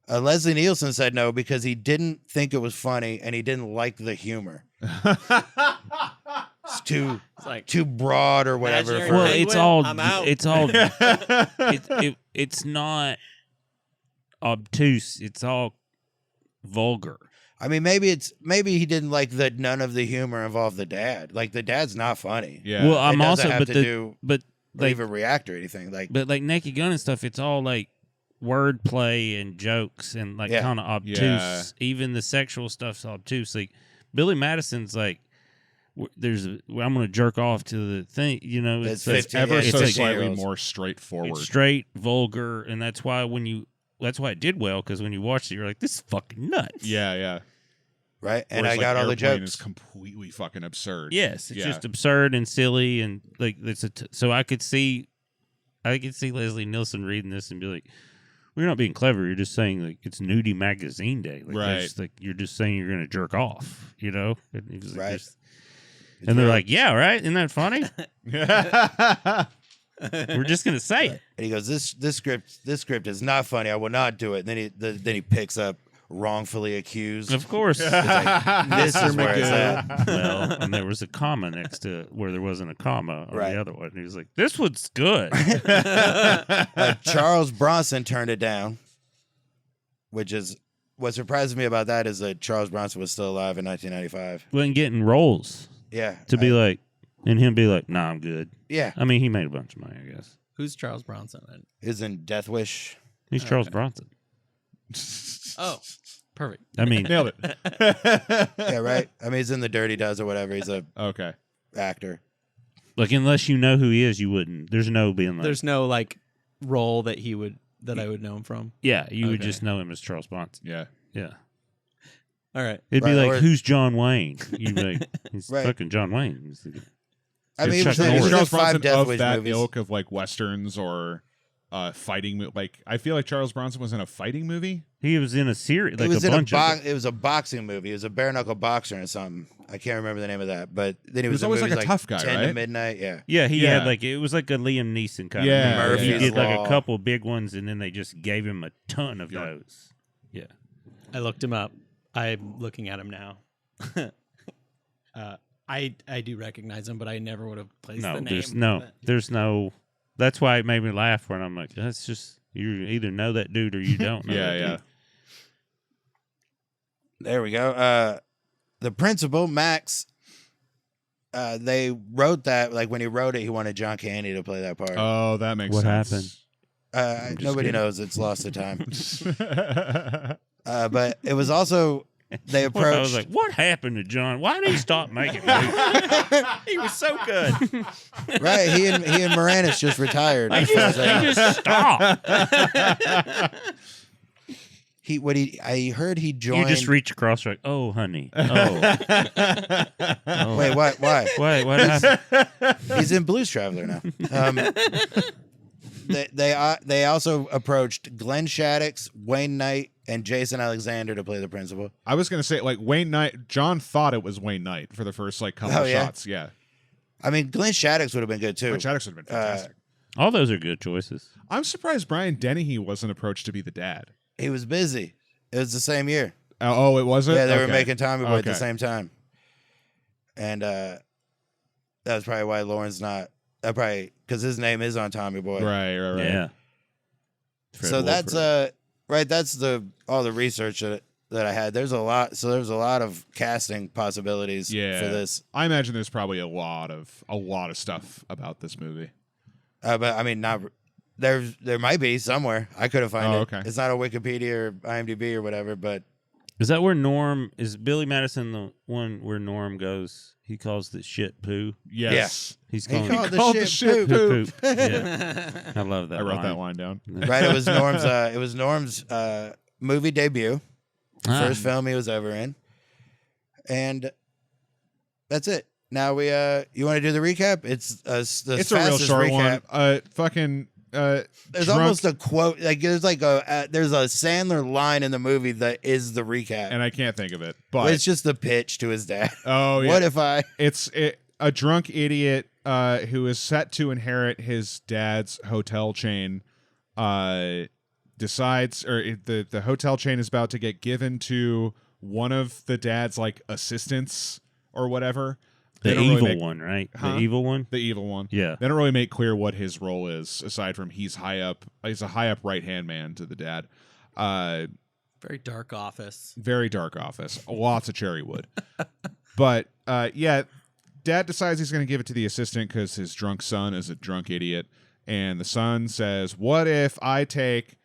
Leslie Nielsen said no because he didn't think it was funny and he didn't like the humor. It's too broad or whatever. Well, it's all. I'm out. It's all. It's not obtuse. It's all vulgar. I mean, maybe he didn't like that none of the humor involved the dad. Like the dad's not funny. Yeah. Well, I'm it also have to do but or even react or anything. Like, but like Naked Gun and stuff, it's all like wordplay and jokes and like kind of obtuse. Yeah. Even the sexual stuff's obtuse. Like Billy Madison's like, I'm gonna jerk off to the thing. You know, it's ever it's so like slightly girls. more straightforward. It's straight, vulgar, and that's why it did well because when you watched it, you're like, this is fucking nuts. Yeah. Right, and Whereas, I got all the Airplane jokes. is completely fucking absurd. Yes, it's just absurd and silly, and like so I could see Leslie Nielsen reading this and be like, well, "You're not being clever. You're just saying like it's nudie magazine day, like, right? Like you're just saying you're gonna jerk off, you know?" And he was like, Right. And they're like, "Yeah, right. Isn't that funny? We're just gonna say it." And he goes, "This script is not funny. I will not do it." And then he picks up Wrongfully Accused. Of course. It's like, this is where it's at. Well, and there was a comma next to where there wasn't a comma on Right. the other one. And he was like, "This one's good." Charles Bronson turned it down, which is what surprises me about that is that Charles Bronson was still alive in 1995. Wasn't getting roles Yeah, to be like, and him be like, "Nah, I'm good." yeah. I mean, he made a bunch of money, I guess. Who's Charles Bronson? Is in Death Wish. He's Charles Bronson. Oh, perfect. I mean, Nailed it. Yeah, right. I mean, he's in The Dirty Dozen or whatever. He's a Okay. actor. Like, unless you know who he is, you wouldn't. There's no being like. There's no like role that I would know him from. Yeah, you would Okay. just know him as Charles Bronson. Yeah. Yeah. All right. It'd be Right, like, or- who's John Wayne? You'd be like, he's Right. fucking John Wayne. He's like, I mean, he was, Chuck he was Norris. in Charles 5 Bronson Death of Wish that movies. ilk of like westerns or fighting. Like, I feel like Charles Bronson was in a fighting movie. he was in a series, like It was a in bunch of. it was a boxing movie. It was a bare knuckle boxer or something. I can't remember the name of that. But then he was was in always movies like a tough guy, 10 to right? Midnight. Yeah. Yeah, he Yeah. had like it was like a Liam Neeson kind Yeah, of movie. He Murphy's did like Law. a couple big ones, and then they just gave him a ton of those. Yeah, I looked him up. I'm looking at him now. I do recognize him, but I never would have placed no, the name. there's no. That's why it made me laugh when I'm like, that's just you either know that dude or you don't know. that Yeah. dude. There we go. The principal, Max, they wrote that, like when he wrote it, he wanted John Candy to play that part. Oh, that makes What sense. happened? just Nobody kidding. knows. It's lost to time. But it was also, they What if I approached. was like, what happened to John? Why did he stop making movies? He was so good. Right, he and Moranis just retired. He just stopped. I heard he joined. You just reach across, like, oh, honey. Oh. Oh. Wait, what? Why? What happened? He's in Blues Traveler now. They also approached Glenn Shaddix, Wayne Knight, and Jason Alexander to play the principal. I was gonna say like Wayne Knight. John thought it was Wayne Knight for the first like couple Oh, yeah? shots. Yeah, I mean, Glenn Shaddix would have been good too. Glenn Shaddix would have been fantastic. All those are good choices. I'm surprised Brian Dennehy wasn't approached to be the dad. He was busy. It was the same year. Oh, it wasn't. Yeah, they were Okay. making Tommy Boy at the Okay. same time, and that was probably why Lauren's not. That probably because his name is on Tommy Boy. Right. Yeah. So that's right. That's all the research that I had. There's a lot. So there's a lot of casting possibilities for this. I imagine there's probably a lot of stuff about this movie. But I mean, not there might be somewhere. I couldn't find it. Okay. It's not on Wikipedia or IMDb or whatever. But Is that where is Billy Madison the one where Norm goes? He calls the shit poo. Yes. He's he calling called it the shit poop. poop. Yeah. I love that. I wrote line. that line down. Right. It was Norm's. It was Norm's movie debut. Ah. First film he was ever in, and that's it. Now we you want to do the recap? It's the It's a real fastest short recap. one. There's almost a quote. Like there's like there's a Sandler line in the movie that is the recap, and I can't think of it, but but it's just the pitch to his dad. oh yeah, What if I? it's a drunk idiot who is set to inherit his dad's hotel chain. Decides, or the hotel chain is about to get given to one of the dad's like assistants or whatever. They The don't really evil make- one, right? Huh? The evil one. The evil one. Yeah. They don't really make clear what his role is, aside from he's high up. He's a high up right hand man to the dad. Very dark office. Very dark office. Lots of cherry wood. But yeah, dad decides he's going to give it to the assistant because his drunk son is a drunk idiot. And the son says, what if I take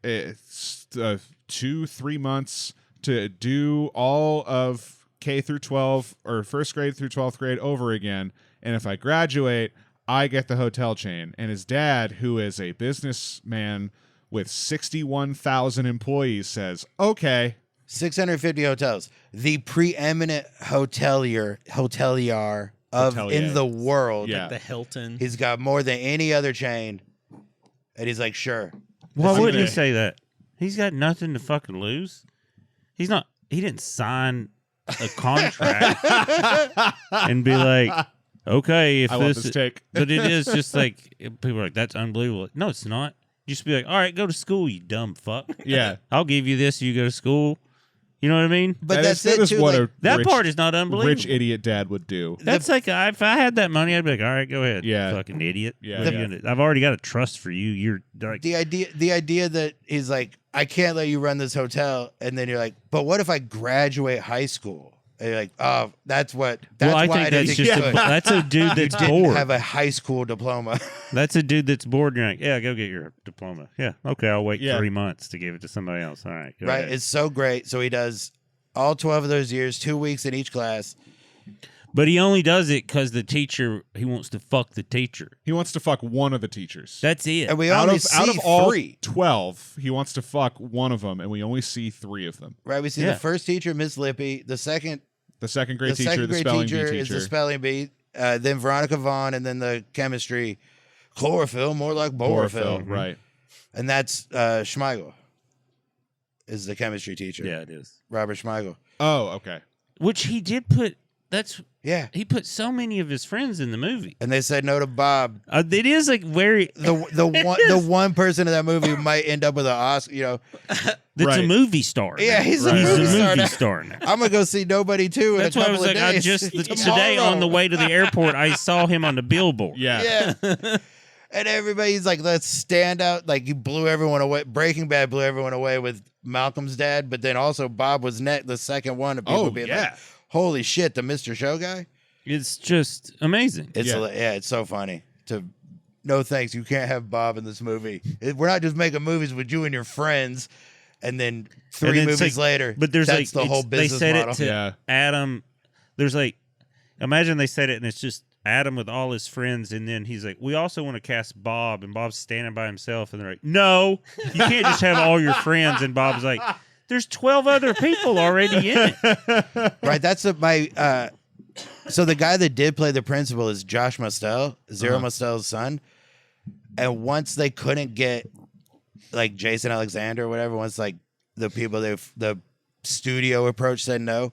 2-3 months to do all of K through 12 or first grade through 12th grade over again, and if I graduate, I get the hotel chain. And his dad, who is a businessman with 61,000 employees, says, okay. 650 hotels. The preeminent hotelier in the world. Yeah. The Hilton. He's got more than any other chain. And he's like, sure. Why It's wouldn't he even- say that? He's got nothing to fucking lose. He didn't sign a contract and be like, okay, if I want this, this take. but it is just like people are like, that's unbelievable. No, it's not. Just be like, all right, go to school, you dumb fuck. Yeah. I'll give you this. You go to school. You know what I mean? But That that's is it, too. what Like, a That rich, part is not unbelievable. rich idiot dad would do. That's like if I had that money, I'd be like, all right, go ahead. Yeah. Fucking idiot. Yeah, What are you yeah. gonna do? I've already got a trust for you. You're like, the idea that he's like, I can't let you run this hotel. And then you're like, but what if I graduate high school? And you're like, oh, that's why I I think didn't that's think just you could. that's a dude You that's didn't bored. have a high school diploma. That's a dude that's bored. And you're like, yeah, go get your diploma. Yeah, okay, I'll wait Yeah. 3 months to give it to somebody else. All right, go Right? ahead. It's so great. So he does all 12 of those years, 2 weeks in each class. But he only does it because he wants to fuck the teacher. He wants to fuck one of the teachers. That's it. And we out only of see all 3. 12, he wants to fuck one of them, and we only see 3 of them. Right, we see the first teacher, Miss Lippy. The second grade teacher, the spelling bee teacher. is the spelling bee. Then Veronica Vaughn, and then the chemistry. Chlorophyll, more like borophyll. Right. And that's Schmeigel is the chemistry teacher. Yeah, it is. Robert Schmeigel. Oh, okay. Which he did put. Yeah. He put so many of his friends in the movie. And they said no to Bob. It is like very the one person in that movie who might end up with an Oscar, That's Right. a movie star. Yeah, now. he's a movie star now. star now. I'm gonna go see Nobody 2 in That's a why I couple was of like, days. today on the way to the airport, I saw him on the billboard. Yeah. Yeah. And everybody's like, let's stand out. Like, you blew everyone away. Breaking Bad blew everyone away with Malcolm's dad, but then also Bob was the second one of people being like, holy shit, the Mr. Show guy. It's just amazing. It's so funny. No thanks, you can't have Bob in this movie. We're not just making movies with you and your friends, and then 3 movies later. But that's the whole business they said model. It to Adam. There's imagine they said it, and it's just Adam with all his friends, and then he's like, we also want to cast Bob, and Bob's standing by himself, and they're like, no, you can't just have all your friends, and Bob's like, there's 12 other people already in it. Right, that's so the guy that did play the principal is Josh Mostel, Zero Mostel's son. And once they couldn't get like Jason Alexander or whatever, once like the people the studio approach said no,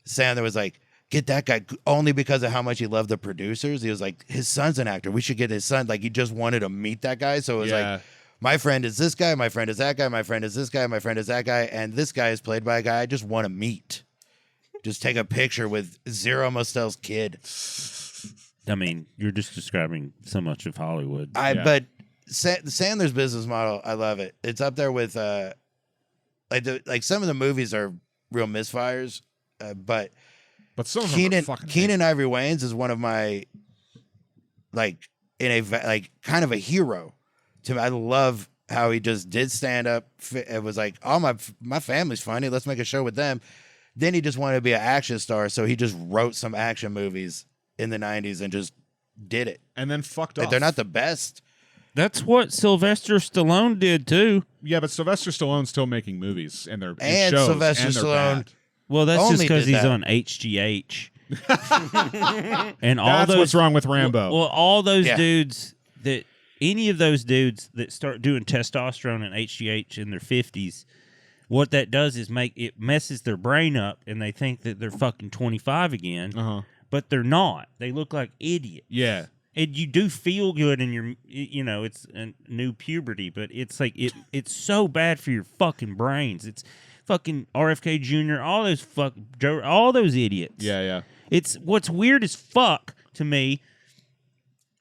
Sandler was like, get that guy, only because of how much he loved the producers. He was like, his son's an actor. We should get his son. Like, he just wanted to meet that guy. So it was like, my friend is this guy, my friend is that guy, my friend is this guy, my friend is that guy, and this guy is played by a guy I just want to meet. Just take a picture with Zero Mostel's kid. I mean, you're just describing so much of Hollywood. But Sandler's business model, I love it. It's up there with like some of the movies are real misfires, but some of them are fucking Keenan Ivory Wayans is one of my kind of a hero to me. I love how he just did stand up. It was like, oh, my family's funny. Let's make a show with them. Then he just wanted to be an action star, so he just wrote some action movies in the 90s and just did it. And then fucked off. They're not the best. That's what Sylvester Stallone did too. Yeah, but Sylvester Stallone's still making movies and they're and shows, Sylvester and they're Stallone. bad. Well, that's Only just because did he's that. on HGH. And all That's those, what's wrong with Rambo. Well, all those Yeah. dudes any of those dudes that start doing testosterone and HGH in their 50s, what that does is it messes their brain up, and they think that they're fucking 25 again, but they're not. They look like idiots. Yeah. And you do feel good in your, it's a new puberty, but it's like it's so bad for your fucking brains. It's fucking RFK Jr., all those idiots. Yeah. It's what's weird as fuck to me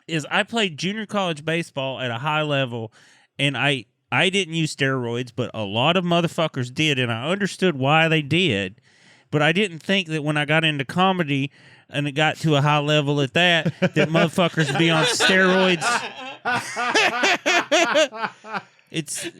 is I played junior college baseball at a high level, and I didn't use steroids, but a lot of motherfuckers did, and I understood why they did. But I didn't think that when I got into comedy and it got to a high level at that motherfuckers be on steroids. It's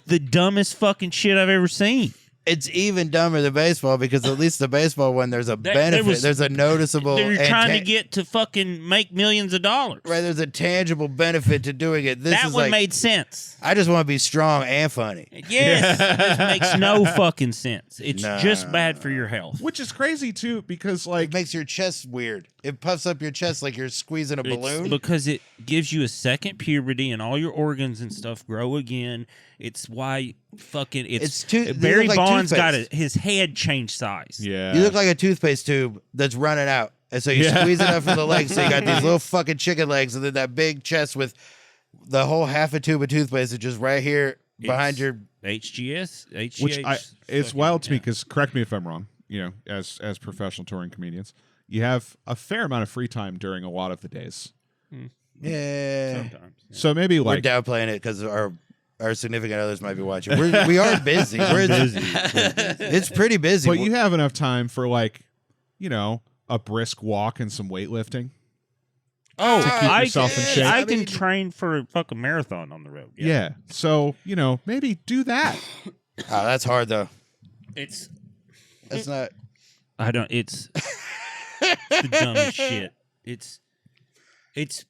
the dumbest fucking shit I've ever seen. It's even dumber than baseball because at least the baseball one, there's a benefit. There's a noticeable. They're trying to get to fucking make millions of dollars. Right, there's a tangible benefit to doing it. That one made sense. I just want to be strong and funny. Yes, this makes no fucking sense. It's just bad for your health. Which is crazy too, because It makes your chest weird. It puffs up your chest like you're squeezing a balloon. Because it gives you a second puberty and all your organs and stuff grow again. It's why fucking Barry Bonds got his head changed size. Yeah. You look like a toothpaste tube that's running out. And so you squeeze it up from the legs. So you got these little fucking chicken legs and then that big chest with the whole half a tube of toothpaste is just right here behind your HGH. Which it's wild to me because, correct me if I'm wrong, as professional touring comedians, you have a fair amount of free time during a lot of the days. Yeah. Sometimes. Yeah. So maybe We're like downplaying it because our significant others might be watching. We are busy. We're busy. It's pretty busy. But you have enough time for a brisk walk and some weightlifting. Oh, to keep yourself in shape. I can train for a fucking marathon on the road. Yeah. So, maybe do that. That's hard though. It's That's not. I don't. It's It's the dumbest shit. It's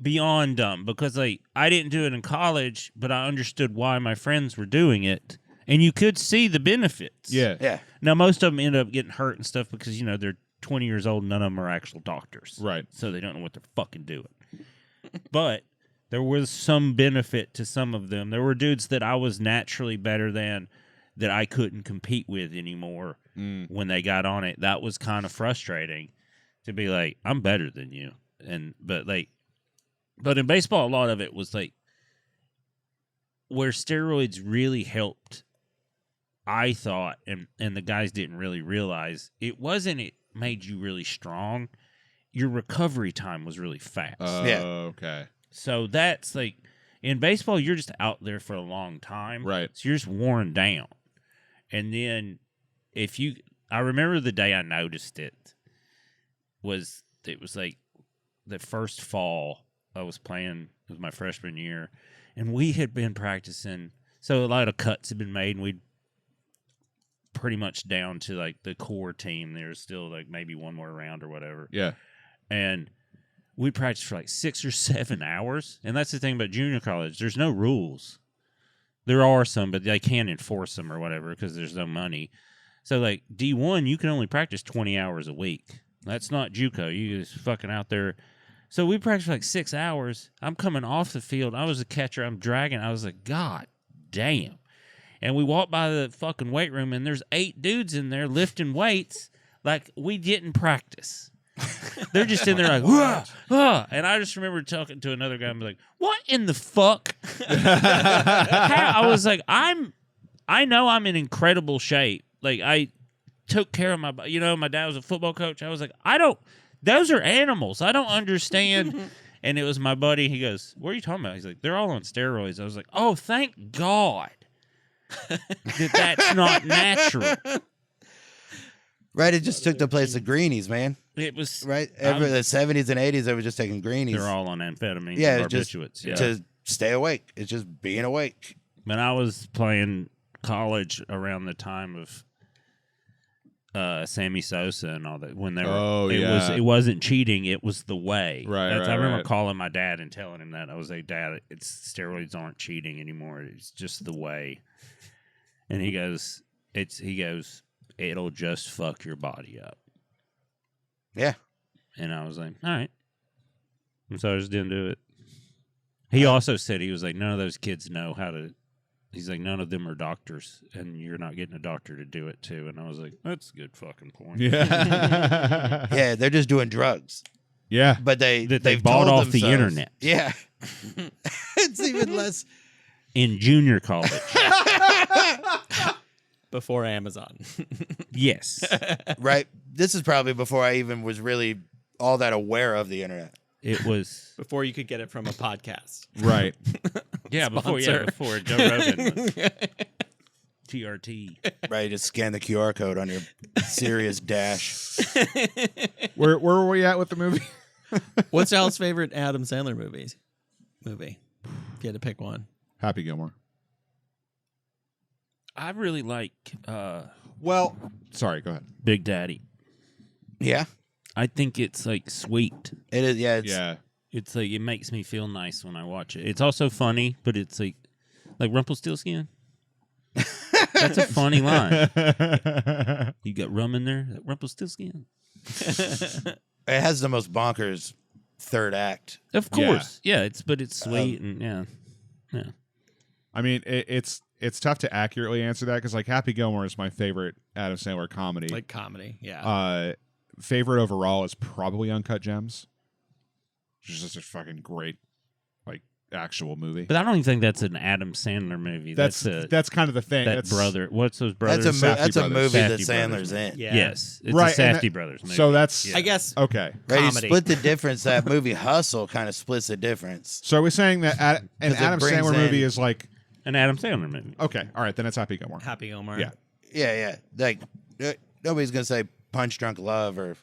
beyond dumb because like I didn't do it in college, but I understood why my friends were doing it, and you could see the benefits. Yeah. Yeah. Now most of them end up getting hurt and stuff because they're 20 years old. None of them are actual doctors, Right. So they don't know what they're fucking doing. But there was some benefit to some of them. There were dudes that I was naturally better than that I couldn't compete with anymore when they got on it. That was kind of frustrating to be like, I'm better than you. But in baseball, a lot of it was like where steroids really helped, I thought, and the guys didn't really realize, it made you really strong. Your recovery time was really fast. Yeah. Okay. So that's like, in baseball, you're just out there for a long time. Right. So you're just worn down. And then I remember the day I noticed it was like the first fall I was playing. It was my freshman year. And we had been practicing. So a lot of cuts had been made, and we'd pretty much down to like the core team. There's still like maybe one more round or whatever. Yeah. And we practiced for like 6 or 7 hours. And that's the thing about junior college. There's no rules. There are some, but they can't enforce them or whatever because there's no money. So like D1, you can only practice 20 hours a week. That's not JUCO. You just fucking out there. So we practiced for like 6 hours. I'm coming off the field. I was a catcher. I'm dragging. I was like, God damn. And we walked by the fucking weight room, and there's 8 dudes in there lifting weights like we didn't practice. They're just in there like, wah, wah. And I just remember talking to another guy and be like, what in the fuck? I was like, I know I'm in incredible shape. Like, I took care of my dad was a football coach. I was like, those are animals. I don't understand. And it was my buddy. He goes, what are you talking about? He's like, they're all on steroids. I was like, oh, thank God that's not natural. Right, it just took the place of greenies, man. It was Right, the 70s and 80s, they were just taking greenies. They're all on amphetamines. Yeah, and just barbiturates. Yeah. to stay awake. It's just being awake. When I was playing college around the time of Sammy Sosa and all that, when they were, it wasn't cheating, it was the way. Right, I remember right. calling my dad and telling him that. I was like, Dad, steroids aren't cheating anymore. It's just the way. And he goes, it'll just fuck your body up. Yeah. And I was like, all right. And so I just didn't do it. He also said, he was like, none of those kids know how to. He's like, none of them are doctors, and you're not getting a doctor to do it too. And I was like, that's a good fucking point. Yeah. Yeah, they're just doing drugs. Yeah. But They they've bought told off the themselves- internet. Yeah. It's even less. In junior college. Before Amazon. Yes. Right. This is probably before I even was really all that aware of the internet. It was. Before you could get it from a podcast. Right. Before Sponsor. Joe Rogan was TRT. Right. Just scan the QR code on your Sirius Dash. Where were we at with the movie? What's Al's favorite Adam Sandler movie? If you had to pick one. Happy Gilmore. I really like Well, sorry, go ahead. Big Daddy. Yeah. I think it's like sweet. It is. Yeah. It's, Yeah. It's like it makes me feel nice when I watch it. It's also funny, but it's like Rumpelstiltskin. That's a funny line. You got rum in there, Rumpelstiltskin. It has the most bonkers third act. Of course, yeah. It's sweet and yeah. I mean, it's tough to accurately answer that because like Happy Gilmore is my favorite Adam Sandler comedy. Like comedy, yeah. Favorite overall is probably Uncut Gems, which is just a fucking great like actual movie. But I don't even think that's an Adam Sandler movie. That's kind of the thing. That's brother. What's those brothers? That's a movie that Safdie Sandler's brothers. in. Yeah. Yes, it's Right, a and Safdie brothers movie. So that's I guess okay. Right, you Comedy. split the difference. That movie Hustle kind of splits the difference. So are we saying that an 'Cause it Adam brings Sandler in- movie is like an Adam Sandler movie. okay, all right, then it's Happy Gilmore. Happy Gilmore. Yeah. Yeah. Like nobody's gonna say Punch Drunk Love or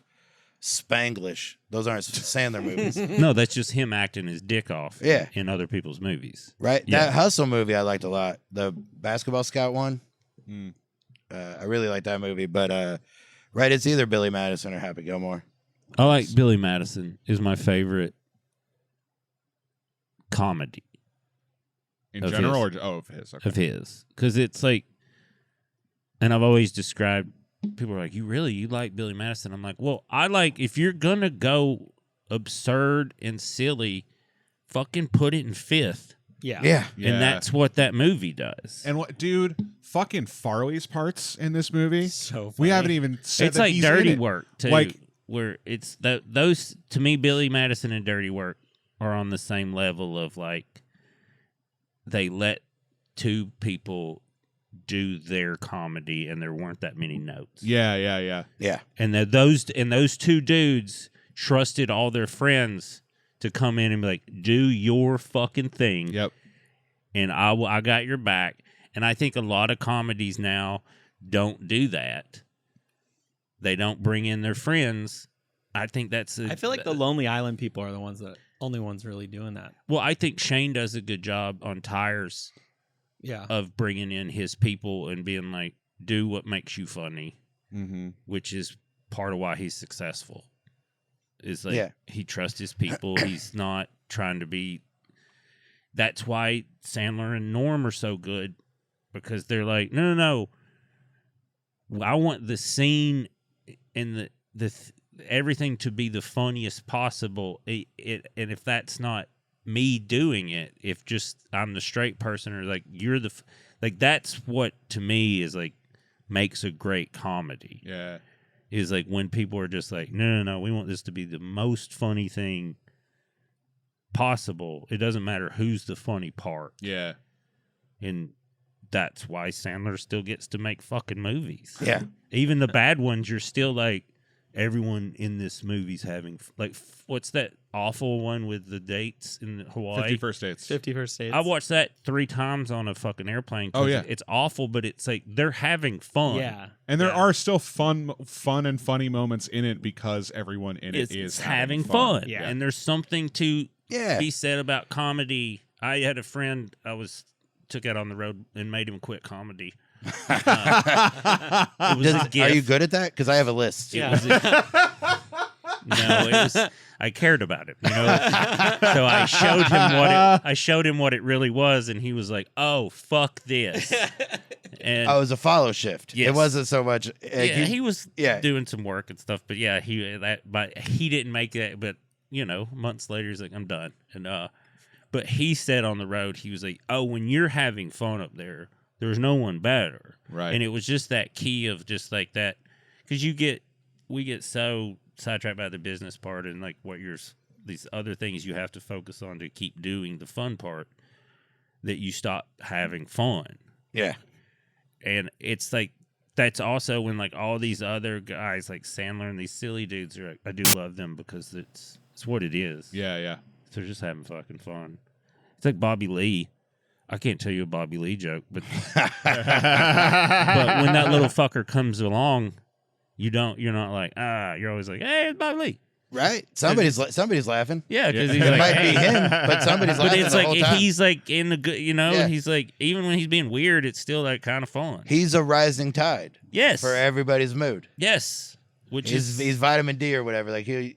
Spanglish. Those aren't Sandler movies, No, that's just him acting his dick off. Yeah. in other people's movies. right? Yeah. That Hustle movie I liked a lot. The Basketball Scout one. Mm. I really like that movie, but right, it's either Billy Madison or Happy Gilmore. I like Billy Madison is my favorite comedy In of general, his. of his. Okay. of his, because it's like, and I've always described, people are like, you like Billy Madison? I'm like, well, I like, if you're gonna go absurd and silly, fucking put it in fifth. Yeah. Yeah. And that's what that movie does. And what, dude? Fucking Farley's parts in this movie. So funny. We haven't even said It's that like he's Dirty in it. Work too, Like- where it's those, to me, Billy Madison and Dirty Work are on the same level of like, they let two people do their comedy and there weren't that many notes. Yeah. Yeah. And those two dudes trusted all their friends to come in and be like, do your fucking thing. Yep. And I got your back. And I think a lot of comedies now don't do that. They don't bring in their friends. I think that's I feel like the Lonely Island people are the only ones really doing that. Well, I think Shane does a good job on Tires Yeah. of bringing in his people and being like, do what makes you funny, Mm-hmm. which is part of why he's successful. Is like, Yeah. he trusts his people. He's not trying to be. That's why Sandler and Norm are so good, because they're like, no. I want the scene and the everything to be the funniest possible. And if that's not me doing it, if just I'm the straight person, or like you're like, that's what to me is like makes a great comedy. Yeah. Is like when people are just like, no, we want this to be the most funny thing possible. It doesn't matter who's the funny part. Yeah. And that's why Sandler still gets to make fucking movies. Yeah. Even the bad ones, you're still like, everyone in this movie's having, like, what's that awful one with the dates in Hawaii? 50 First Dates. 50 First Dates. I watched that 3 times on a fucking airplane. 'Cause Oh, yeah. It's awful, but it's like they're having fun. Yeah. And there Yeah. are still fun and funny moments in it because everyone in it is It's having fun. Yeah. And there's something to Yeah. be said about comedy. I had a friend took out on the road and made him quit comedy. It was a Are gift. you good at that? Because I have a list. It was no, it was. I cared about it, you know. So I showed him what it really was, and he was like, "Oh, fuck this." And Oh, it was a follow shift. Yes. It wasn't so much. he was Yeah. doing some work and stuff, but yeah, but he didn't make that. But you know, months later, he's like, "I'm done." And but he said on the road, he was like, "Oh, when you're having fun up there, there's no one better." Right. And it was just that key of just like that, because we get so sidetracked by the business part and like these other things you have to focus on to keep doing the fun part, that you stop having fun. Yeah. And it's like, that's also when like all these other guys like Sandler and these silly dudes are like, I do love them because it's what it is. Yeah. They're just having fucking fun. It's like Bobby Lee. I can't tell you a Bobby Lee joke, but but when that little fucker comes along, you're not like, you're always like, hey, it's Bobby Lee. Right? Somebody's laughing. Yeah, because Yeah. he's It like, might hey. be him, but somebody's But laughing it's the like whole time. he's like in the good, you know. Yeah. He's like, even when he's being weird, it's still like kind of fun. He's a rising tide Yes, for everybody's mood. yes, which He's is vitamin D or whatever. Like he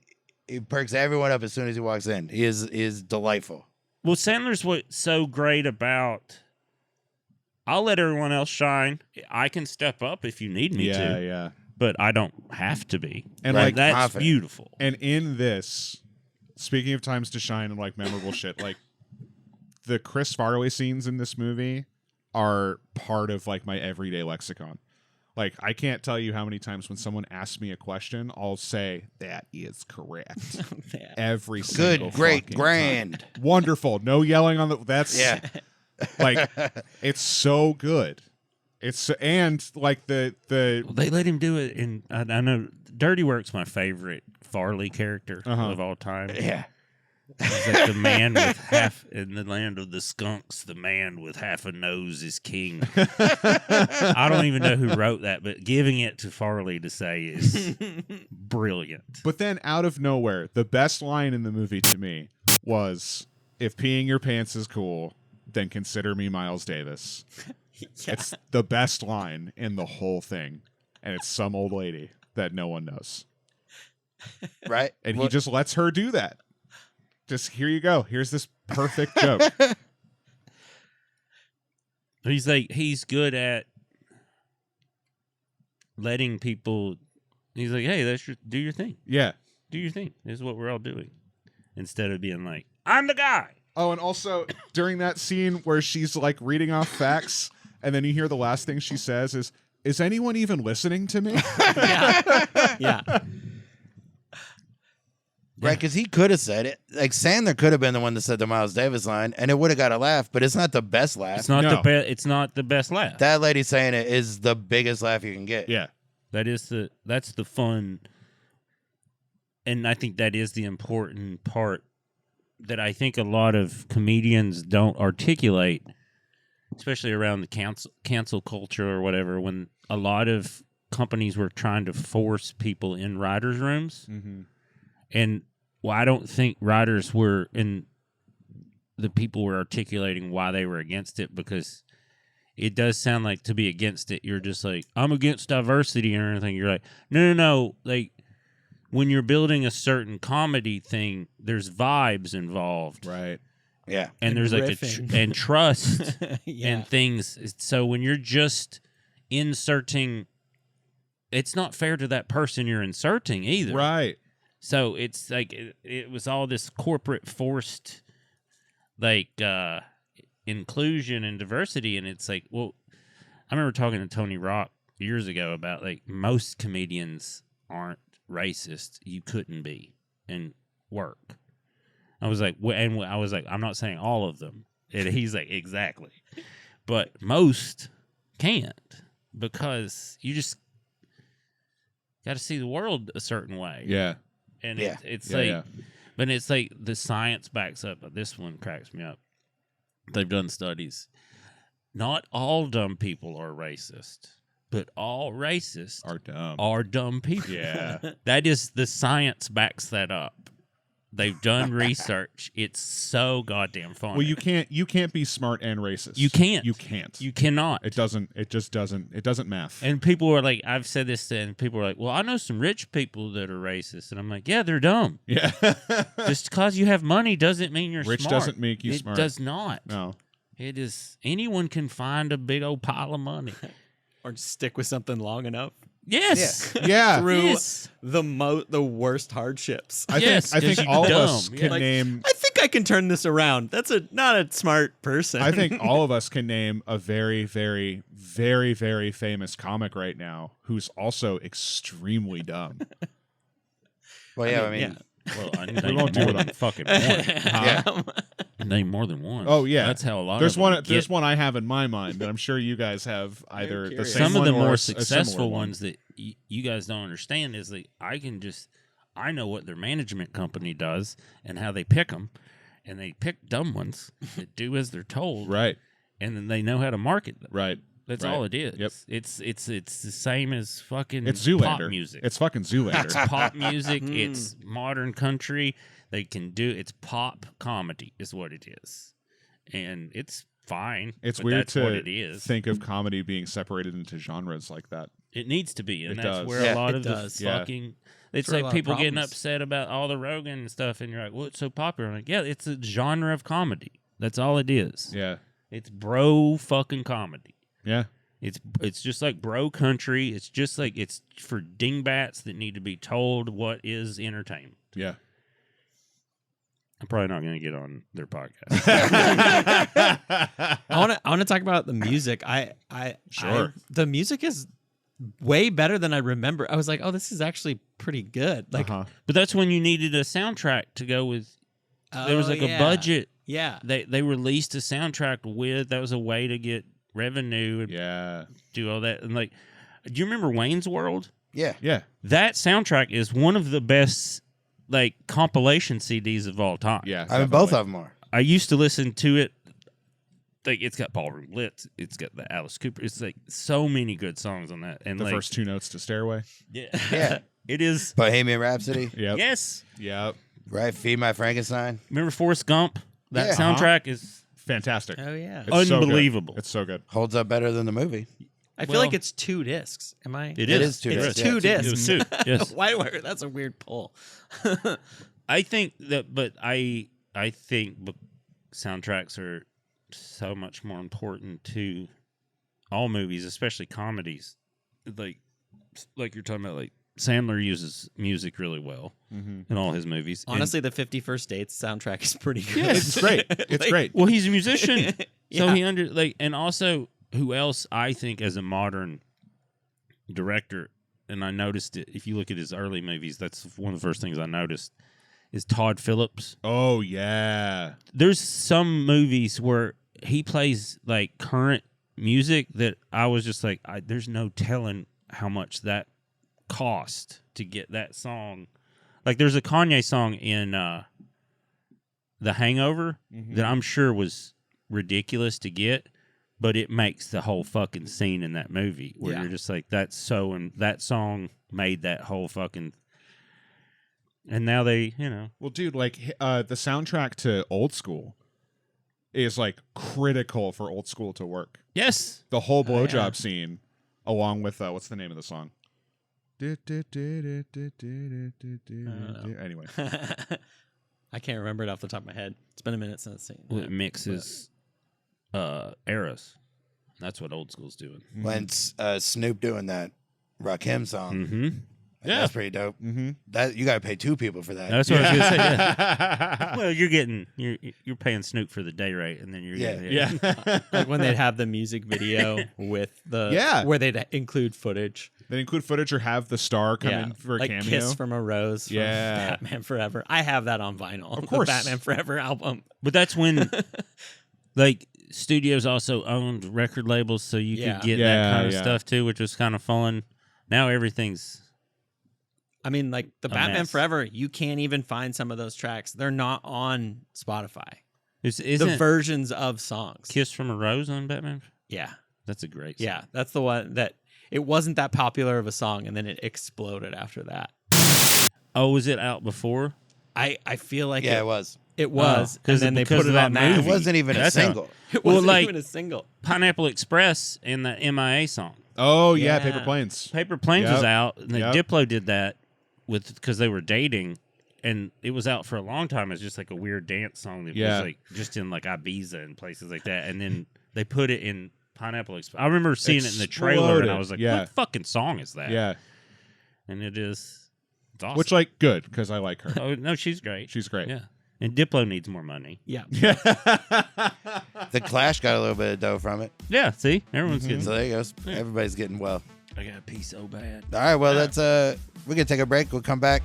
perks everyone up as soon as he walks in. He is delightful. well. Sandler's what's so great about. I'll let everyone else shine. I can step up if you need me to, Yeah. but I don't have to be. And Right. like That's confident. beautiful. And in this, speaking of times to shine and like memorable shit, like the Chris Farley scenes in this movie are part of like my everyday lexicon. Like I can't tell you how many times when someone asks me a question, I'll say that is correct. Every single Good, great, fucking grand. time. Wonderful. No yelling on the. That's Yeah. like it's so good. It's and like the They let him do it, and I know Dirty Work's my favorite Farley character of all time. Yeah. He's like the man with half in the land of the skunks. The man with half a nose is king. I don't even know who wrote that, but giving it to Farley to say is brilliant. But then out of nowhere, the best line in the movie to me was, "If peeing your pants is cool, then consider me Miles Davis." It's the best line in the whole thing, and it's some old lady that no one knows. right? And he just lets her do that. Just here you go. Here's this perfect joke. He's like, he's good at letting people. He's like, hey, do your thing. Yeah. Do your thing. This is what we're all doing. Instead of being like, I'm the guy. Oh, and also during that scene where she's like reading off facts, and then you hear the last thing she says is anyone even listening to me? Yeah. Right, because he could have said it. Like Sandler could have been the one that said the Miles Davis line, and it would have got a laugh. But it's not the best laugh. It's not No. It's not the best laugh. That lady saying it is the biggest laugh you can get. Yeah. That's the fun, and I think that is the important part that I think a lot of comedians don't articulate, especially around the cancel culture or whatever. When a lot of companies were trying to force people in writers' rooms, and I don't think writers were in. The people were articulating why they were against it, because it does sound like to be against it, you're just like, I'm against diversity or anything. You're like, no. Like, when you're building a certain comedy thing, there's vibes involved. Right. Yeah. And there's like and trust Yeah. and things. So when you're just inserting, it's not fair to that person you're inserting either. Right. So it's like, it was all this corporate forced, like, inclusion and diversity, and it's like, well, I remember talking to Tony Rock years ago about like most comedians aren't racist. You couldn't be and work. I was like, I'm not saying all of them. And he's like, exactly, but most can't, because you just got to see the world a certain way. Yeah. And Yeah. it's Yeah, like, yeah. but it's like the science backs up. This one cracks me up. They've done studies. Not all dumb people are racist, but all racists Are dumb. dumb people. Yeah. That is, the science backs that up. They've done research. It's so goddamn funny. Well, you can't be smart and racist. You can't. You can't. You cannot. It just doesn't math. And people are like, I've said this, and people are like, well, I know some rich people that are racist. And I'm like, yeah, they're dumb. Yeah. Just because you have money doesn't mean you're Rich smart. doesn't make you it smart. It does not. No. It is, anyone can find a big old pile of money. Or just stick with something long enough Yes. Yeah. through Yes. the worst hardships. I Yes, think 'cause all of you're us dumb. can Yeah. Like, name. I think I can turn this around. That's not a smart person. I think all of us can name a very, very, very, very famous comic right now who's also extremely dumb. Well, yeah, I mean, yeah. Well, I We won't do it on fucking one. Yeah. Name more than one. Oh yeah, That's how a lot there's of one. them There's get. one I have in my mind, but I'm sure you guys have either the curious. same Some of one the or more a similar successful one. ones that you guys don't understand is that I know what their management company does and how they pick them, and they pick dumb ones that do as they're told, Right. and then they know how to market them. Right. That's Right. all it is. Yep. It's the same as fucking It's pop Zoolander. music. It's fucking Zoolander. It's pop music. It's modern country. They can do it's pop comedy is what it is, and it's fine. It's but weird that's what to it is. think of comedy being separated into genres like that. It needs to be, and It that's does. where Yeah, a lot it of does. the Yeah. fucking. It's where a like lot of people getting problems- upset about all the Rogan and stuff, and you're like, "Well, it's so popular." I'm like, yeah, it's a genre of comedy. That's all it is. Yeah. It's bro fucking comedy. Yeah. It's just like bro country. It's just like it's for dingbats that need to be told what is entertainment. Yeah. I'm probably not going to get on their podcast. I want to talk about the music. Sure. The music is way better than I remember. I was like, oh, this is actually pretty good. Like, Uh-huh. But that's when you needed a soundtrack to go with. There was like a budget. Yeah. They released a soundtrack with. That was a way to get revenue and Yeah. do all that. And like, do you remember Wayne's World? yeah. Yeah. That soundtrack is one of the best like compilation CDs of all time. Yeah. I mean, both of them are. I used to listen to it. Like it's got Ballroom Blitz, it's got the Alice Cooper. It's like so many good songs on that. And The like, first two notes to Stairway. yeah, Yeah. it is. Bohemian Rhapsody, Yep. Yes, Yep. right? Feed My Frankenstein. remember Forrest Gump? That Yeah. soundtrack is Fantastic. Oh yeah. It's so good. unbelievable. It's so good. Holds up better than the movie. I feel like it's 2 discs. Am I? It is 2 It's discs. 2 Yeah, discs. It was 2. Yes. Why? That's a weird pull. I think that, but I think soundtracks are so much more important to all movies, especially comedies. Like you're talking about, like Sandler uses music really well in all his movies. Honestly, the 51st Dates soundtrack is pretty good. Yeah, it's great. It's great. Well, he's a musician, so Yeah. he and also who else I think as a modern director, and I noticed it. If you look at his early movies, that's one of the first things I noticed is Todd Phillips. Oh yeah. There's some movies where he plays like current music that I was just like, there's no telling how much that cost to get that song. Like there's a Kanye song in The Hangover that I'm sure was ridiculous to get, but it makes the whole fucking scene in that movie where you're just like, that's so, and that song made that whole fucking. And now they, Well, dude, like the soundtrack to Old School is like critical for Old School to work. yes, The whole blowjob scene, along with what's the name of the song? Anyway, I can't remember it off the top of my head. It's been a minute since I've seen well, it. it mixes eras. That's what Old School's doing. When Snoop doing that Rakim song, Mm-hmm. that's pretty dope. mm-hmm. That you got to pay 2 people for that. That's what I was gonna say. Yeah. Well, you're paying Snoop for the day rate, and then you're getting yeah. Like when they'd have the music video with the where they'd include footage. They include footage or have the star come in for a like cameo. Kiss from a Rose from Yeah. Batman Forever. I have that on vinyl. Of course. The Batman Forever album. But that's when, like, studios also owned record labels, so you could get that kind of stuff too, which was kind of fun. Now everything's. I mean, like the A Batman mess. Forever, you can't even find some of those tracks. They're not on Spotify. Isn't The versions of songs. Kiss from a Rose on Batman? Yeah. That's a great song. Yeah. That's the one that it wasn't that popular of a song, and then it exploded after that. Oh, was it out before? I feel like Yeah, it was. it was, and 'cause then they because put of it on that that. It movie. wasn't even a That's single. It Well, wasn't like- even a single. Pineapple Express and the MIA song. Oh yeah, Yeah. Paper Planes. Paper Planes Yep. was out, and then Yep. Diplo did that because they were dating, and it was out for a long time as just like a weird dance song that Yeah. was like just in like Ibiza and places like that, and then they put it in Pineapple Express. I remember seeing it in the trailer, and I was like, Yeah. "What fucking song is that?" Yeah, and it's awesome. which like good because I like her. oh no, she's great. She's great. Yeah, and Diplo needs more money. Yeah. The Clash got a little bit of dough from it. Yeah, see, everyone's getting. So there you go. Everybody's getting well. I got a piece so bad. All right, well, let's we're going to take a break. We'll come back.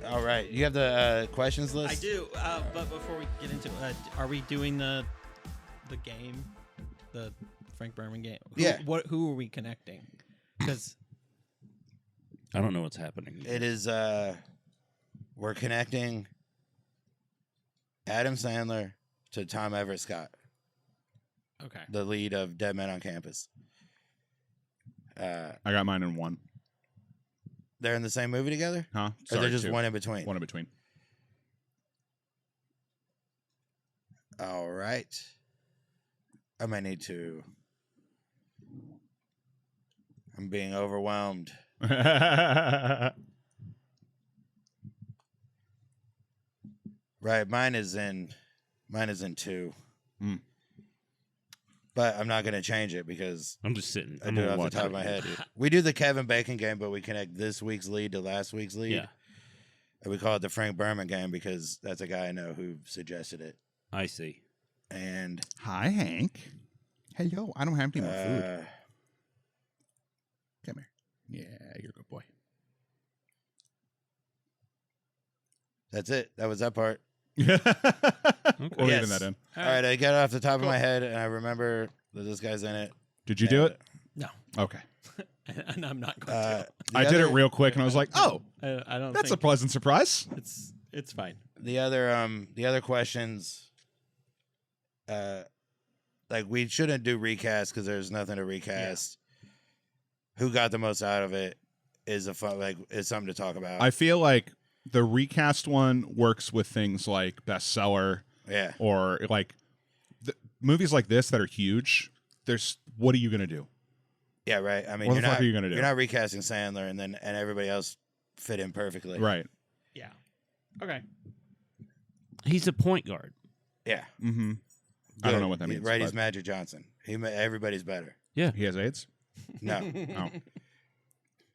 All right. You have the questions list? I do, but before we get into it, are we doing the game, the Frank Berman game? Yeah. Who are we connecting? Because I don't know what's happening. It is we're connecting Adam Sandler to Tom Everett Scott, okay, the lead of Dead Men on Campus. I got mine in one. They're in the same movie together? Huh? Or Sorry, they're just two. one in between? One in between. All right. I might need to. I'm being overwhelmed. Right, mine is in 2. Mm. But I'm not going to change it because I'm just sitting. I I'm do it gonna off the watch top it. of my head. We do the Kevin Bacon game, but we connect this week's lead to last week's lead. Yeah, And we call it the Frank Berman game because that's a guy I know who suggested it. I see. And Hi, Hank. Hello. I don't have any more food. Come here. Yeah, you're a good boy. that's it. That was that part. We're leaving Yes. that in. All right, I got it off the top of my head, and I remember that this guy's in it. Did you do it? no, Okay. and I'm not going The I did it other- real quick, and I was like, "Oh, to. I don't. that's a think pleasant surprise." it's fine. The other questions, like we shouldn't do recast because there's nothing to recast. Who got the most out of it is is something to talk about. I feel like The recast one works with things like bestseller, Yeah. or like movies like this that are huge. What are you gonna do? Yeah, right. I mean, What the fuck are you gonna do? You're not recasting Sandler and everybody else fit in perfectly. Right. Yeah. Okay. He's a point guard. Yeah. Mm-hmm. I don't know what that means. Right, he's but Magic Johnson. Everybody's better. he has AIDS. No. Oh.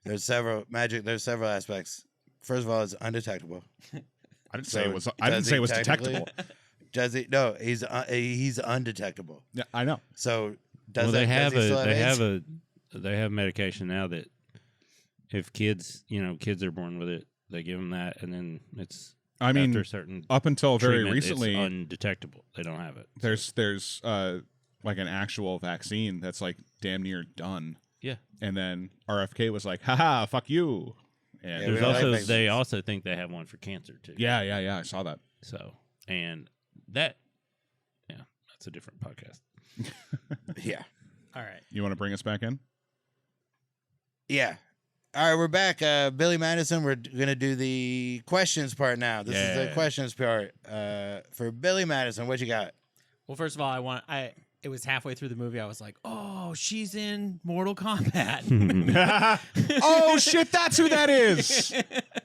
There's several aspects. First of all, it's undetectable. I didn't So say it was. I didn't does say he it was technically- detectable. Does he? No, he's undetectable. Yeah, I know. So does Well, that, they have does he still a AIDS? they have medication now that if kids are born with it, they give them that, and then it's I mean, after a certain up until very treatment, recently, it's undetectable. They don't have it. there's like an actual vaccine that's like damn near done. Yeah. And then RFK was like, haha, fuck you. And Yeah, There's we don't also like they also think they have one for cancer too. yeah, I saw that. So and that that's a different podcast. Yeah. All right. You want to bring us back in? Yeah. All right, we're back. Billy Madison, we're going to do the questions part now. This is the Yeah. questions part. For Billy Madison, what you got? Well, first of all, it was halfway through the movie. I was like, oh, she's in Mortal Kombat. Oh, shit, that's who that is.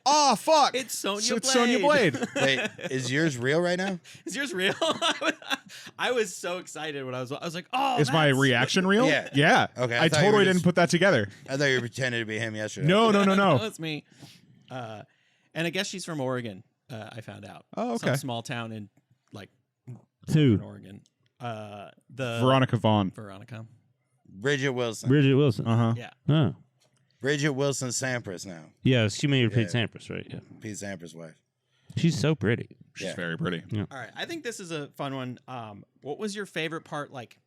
Oh, fuck. It's Sonya It's Sonya Blade. Wait, is yours real right now? Is yours real? I was so excited when I was like, oh, Is my that's- reaction real? Yeah. Yeah. Okay, I I thought you totally were didn't just- put that together. I thought you were pretending to be him yesterday. No. That's me. And I guess she's from Oregon. I found out. Oh, Some okay. small town in like Two. Oregon. The Veronica Vaughn. Veronica. Bridget Wilson. Bridget Wilson. Uh-huh. Yeah. Oh. Bridget Wilson Sampras now. Yeah, she married Pete Yeah. Sampras, right? Yeah. Pete Sampras' wife. She's so pretty. She's Yeah. very pretty. All right. I think this is a fun one. What was your favorite part like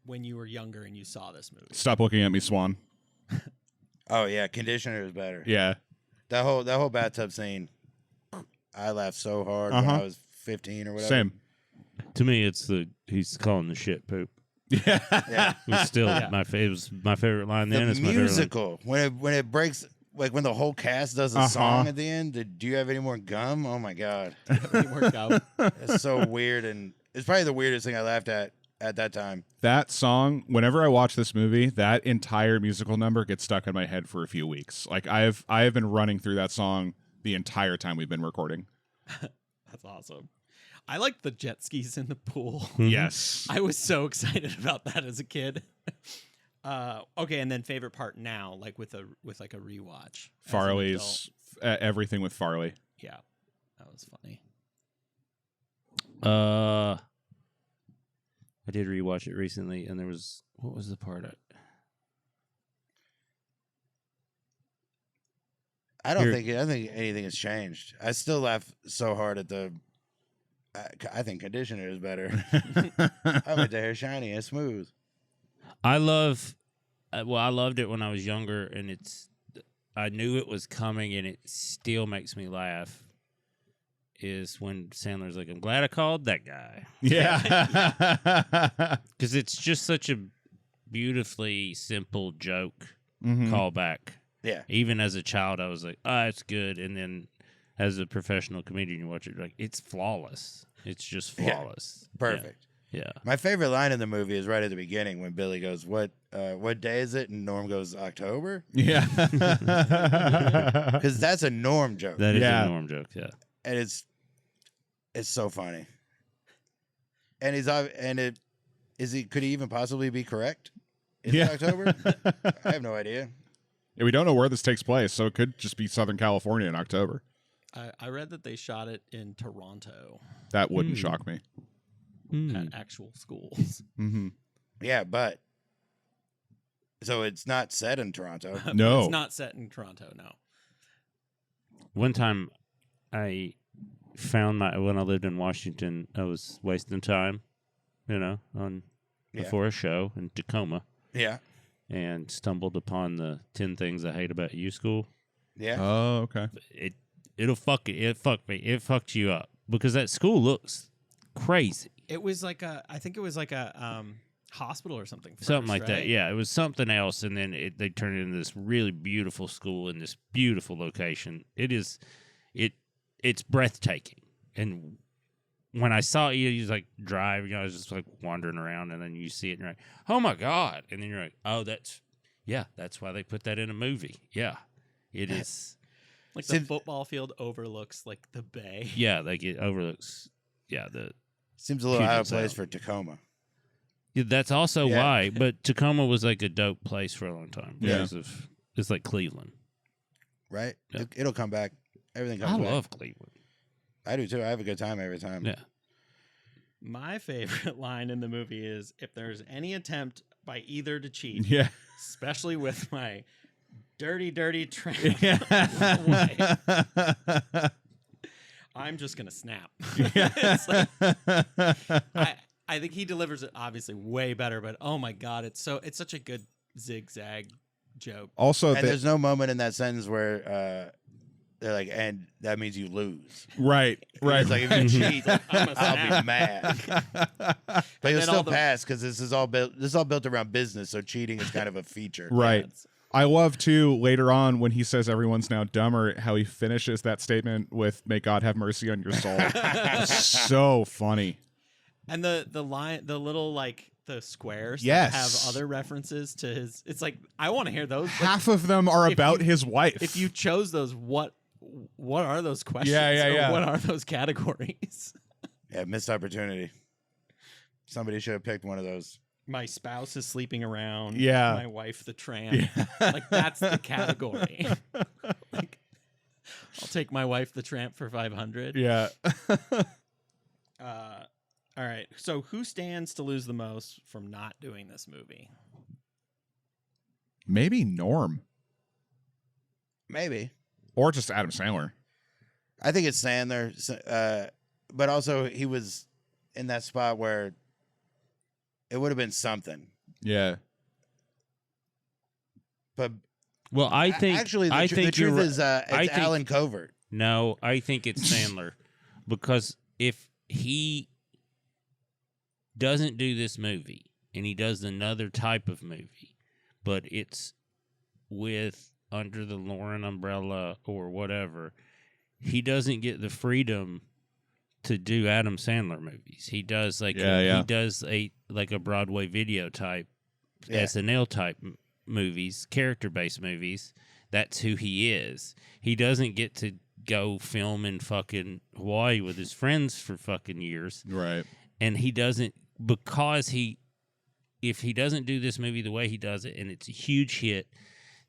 when you were younger and you saw this movie? Stop looking at me, Swan. Oh yeah, Conditioner is better. Yeah. That whole bathtub scene. I laughed so hard when Uh-huh. I was 15 or whatever. Same. To me, it's he's calling the shit poop. Yeah. Yeah. It was still Yeah. it was my favorite line then. The It's my favorite line. musical when it breaks, like when the whole cast does a Uh-huh. song at the end. Do you have any more gum? Oh my god, It worked out. it's so weird, and it's probably the weirdest thing I laughed at that time. That song, whenever I watch this movie, that entire musical number gets stuck in my head for a few weeks. Like I have been running through that song the entire time we've been recording. That's awesome. I liked the jet skis in the pool. Yes. I was so excited about that as a kid. Okay, and then favorite part now, like with like a rewatch. as an Farley's everything with Farley. adult. Yeah, that was funny. I did rewatch it recently, and what was the part? I don't Here- think anything has changed. I still laugh so hard at the. I think Conditioner is better. I like the hair shiny and smooth. I loved it when I was younger, and I knew it was coming, and it still makes me laugh. Is when Sandler's like, "I'm glad I called that guy," Yeah. because it's just such a beautifully simple joke Mhm. callback. Yeah, Even as a child, I was like, it's good. And then as a professional comedian, you watch it, you're like, it's flawless. It's just Yeah. flawless. perfect. Yeah. My favorite line in the movie is right at the beginning when Billy goes, "What day is it?" and Norm goes, "October," Yeah. because that's a Norm joke, That is Yeah. a Norm joke. Yeah. and it's so funny. And could he even possibly be correct? Is it Yeah. October? I have no idea. Yeah, we don't know where this takes place, so it could just be Southern California in October. I read that they shot it in Toronto That wouldn't shock me. at actual schools. Mm-hmm. Yeah, but so it's not set in Toronto. No. It's not set in Toronto, no. One time I found when I lived in Washington, I was wasting time, Yeah. before a show in Tacoma, Yeah, and stumbled upon the 10 Things I Hate About You school. yeah. Oh, okay. It fucked me. It fucked you up because that school looks crazy. It was like I think it was like a hospital or something. Something first, like that. right? Yeah, it was something else, and then they turned it into this really beautiful school in this beautiful location. it's breathtaking. And when I saw it, he's like driving, I was just like wandering around, and then you see it, and you're like, oh my God. And then you're like, oh, that's why they put that in a movie. Yeah, it is. Like the football field overlooks like the bay. Yeah, like it overlooks, the. Seems a little out of Puget place Sound. for Tacoma. Yeah, that's also Yeah. why, but Tacoma was like a dope place for a long time. Yeah. Because of, it's like Cleveland. Right? Yeah. It'll come back. Everything comes I back. love Cleveland. I do too. I have a good time every time. Yeah. My favorite line in the movie is if there's any attempt by either to cheat, Yeah. especially with my dirty tramp, I'm just gonna snap. It's like, I think he delivers it obviously way better, but oh my God, it's such a good zigzag joke. Also, And there's no moment in that sentence where they're like, and that means you lose. right. It's like, if you cheat, I'm a I'll be snap. mad. But you'll then still all the- pass because this is all built around business. So cheating is kind of a feature. Right. it's- I love too later on when he says everyone's now dumber, how he finishes that statement with "May God have mercy on your soul." So funny. And the line, the little like the squares Yes. that have other references to his. It's like I want to hear those. Like, Half of them are if about you- his wife. if you chose those, what are those questions? Yeah, Or yeah. what are those categories? Yeah, missed opportunity. Somebody should have picked one of those. My spouse is sleeping around. Yeah. My wife, the tramp. Like that's the category. Like, I'll take my wife, the tramp, for 500. yeah. All right. So who stands to lose the most from not doing this movie? Maybe Norm Maybe. or just Adam Sandler. I think it's Sandler. But also he was in that spot where it would have been something. Yeah. But Well, I think actually, I the think truth you're is I it's think- Alan Covert. No, I think it's Sandler because if he doesn't do this movie and he does another type of movie, but it's with under the Lauren umbrella or whatever, he doesn't get the freedom to do Adam Sandler movies. He does like Yeah. he does a Broadway video type, Yeah. SNL type movies, character based movies. That's who he is. He doesn't get to go film in fucking Hawaii with his friends for fucking years. Right. And he doesn't, because if he doesn't do this movie the way he does it and it's a huge hit,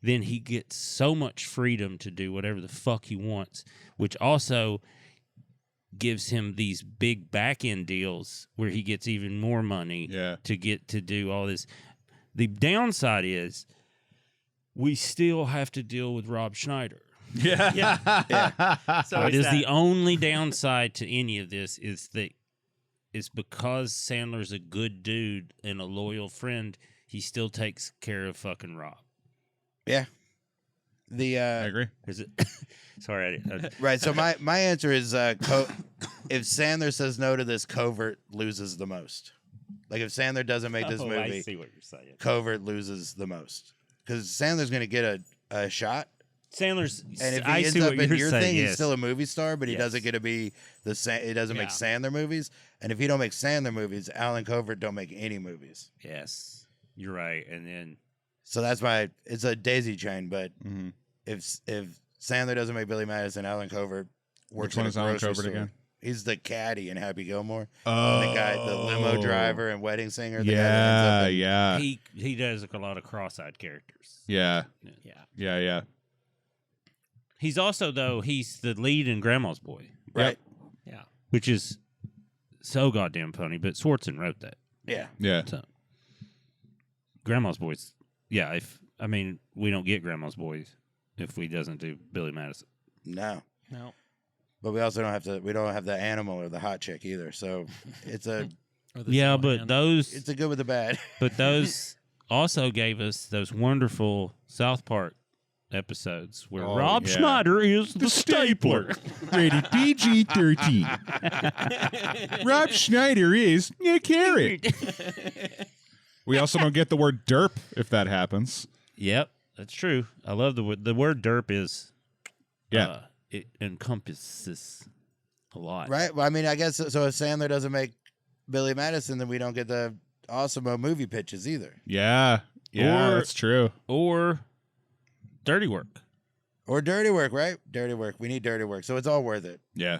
then he gets so much freedom to do whatever the fuck he wants, which also gives him these big back end deals where he gets even more money Yeah. to get to do all this. The downside is we still have to deal with Rob Schneider. Yeah. So It is that, the only downside to any of this is that it's because Sandler's a good dude and a loyal friend, he still takes care of fucking Rob. Yeah. The I agree. Is it? Sorry, I right. So my answer is if Sandler says no to this, Covert loses the most. Like if Sandler doesn't make this I movie, see what you're saying. Covert loses the most because Sandler's going to get a shot. Sandler's. And if he I ends see up what in you're your saying. thing, Yes. he's still a movie star, but he Yes. doesn't get to be he doesn't make Yeah. Sandler movies. And if he don't make Sandler movies, Alan Covert don't make any movies. Yes, you're right. And then So that's it's a daisy chain. But if Sandler doesn't make Billy Madison, Alan Covert works Which one at a is Alan grocery Covert store. again? He's the caddy in Happy Gilmore. Oh. The guy, the limo driver and wedding singer. The guy that Yeah. ends up Yeah. he does like a lot of cross-eyed characters. Yeah. yeah. Yeah. Yeah. He's also he's the lead in Grandma's Boy, right. Yeah. which is so goddamn funny. But Swartzen wrote that. Yeah. Yeah. So, Grandma's Boys. Yeah, we don't get Grandma's Boys if we doesn't do Billy Madison. No. No. But we also don't have the animal or the hot chick either. So it's a Or the Yeah, single but hand. it's a good with the bad. but those also gave us those wonderful South Park episodes where Oh, Rob yeah. Schneider is the stapler. Rated PG-13. Rob Schneider is a carrot. We also don't get the word derp if that happens. Yep, that's true. I love the word derp is Yeah. it encompasses a lot. Right. Well, I mean, I guess so. If Sandler doesn't make Billy Madison, then we don't get the awesome movie pitches either. Yeah. Yeah, Or- that's true. Or Dirty Work. Or Dirty Work, right? Dirty Work. We need Dirty Work, so it's all worth it. Yeah.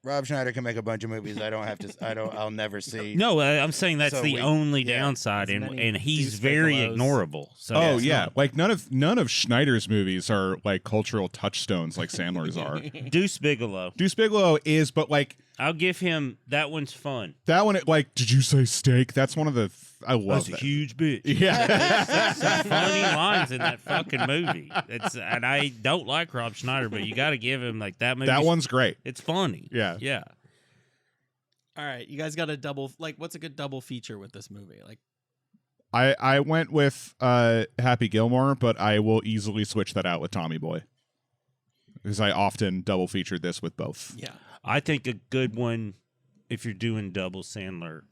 Rob Schneider can make a bunch of movies. I'll never see. No, I'm saying that's So the we- only yeah. downside, As and many he's Deuce very Bigalows. ignorable. So Oh it's yeah, not- like none of Schneider's movies are like cultural touchstones like Sandler's are. Deuce Bigalow. Deuce Bigalow is, but like I'll give him that one's fun. that one. Like, did you say steak? That's one of the. I love That's a that. huge bitch. Yeah. Some funny lines in that fucking movie. And I don't like Rob Schneider, but you got to give him like that movie. That one's great. It's funny. Yeah. Yeah. All right, you guys got a double. Like, what's a good double feature with this movie? Like, I went with Happy Gilmore, but I will easily switch that out with Tommy Boy because I often double featured this with both. yeah, I think a good one, if you're doing double Sandler,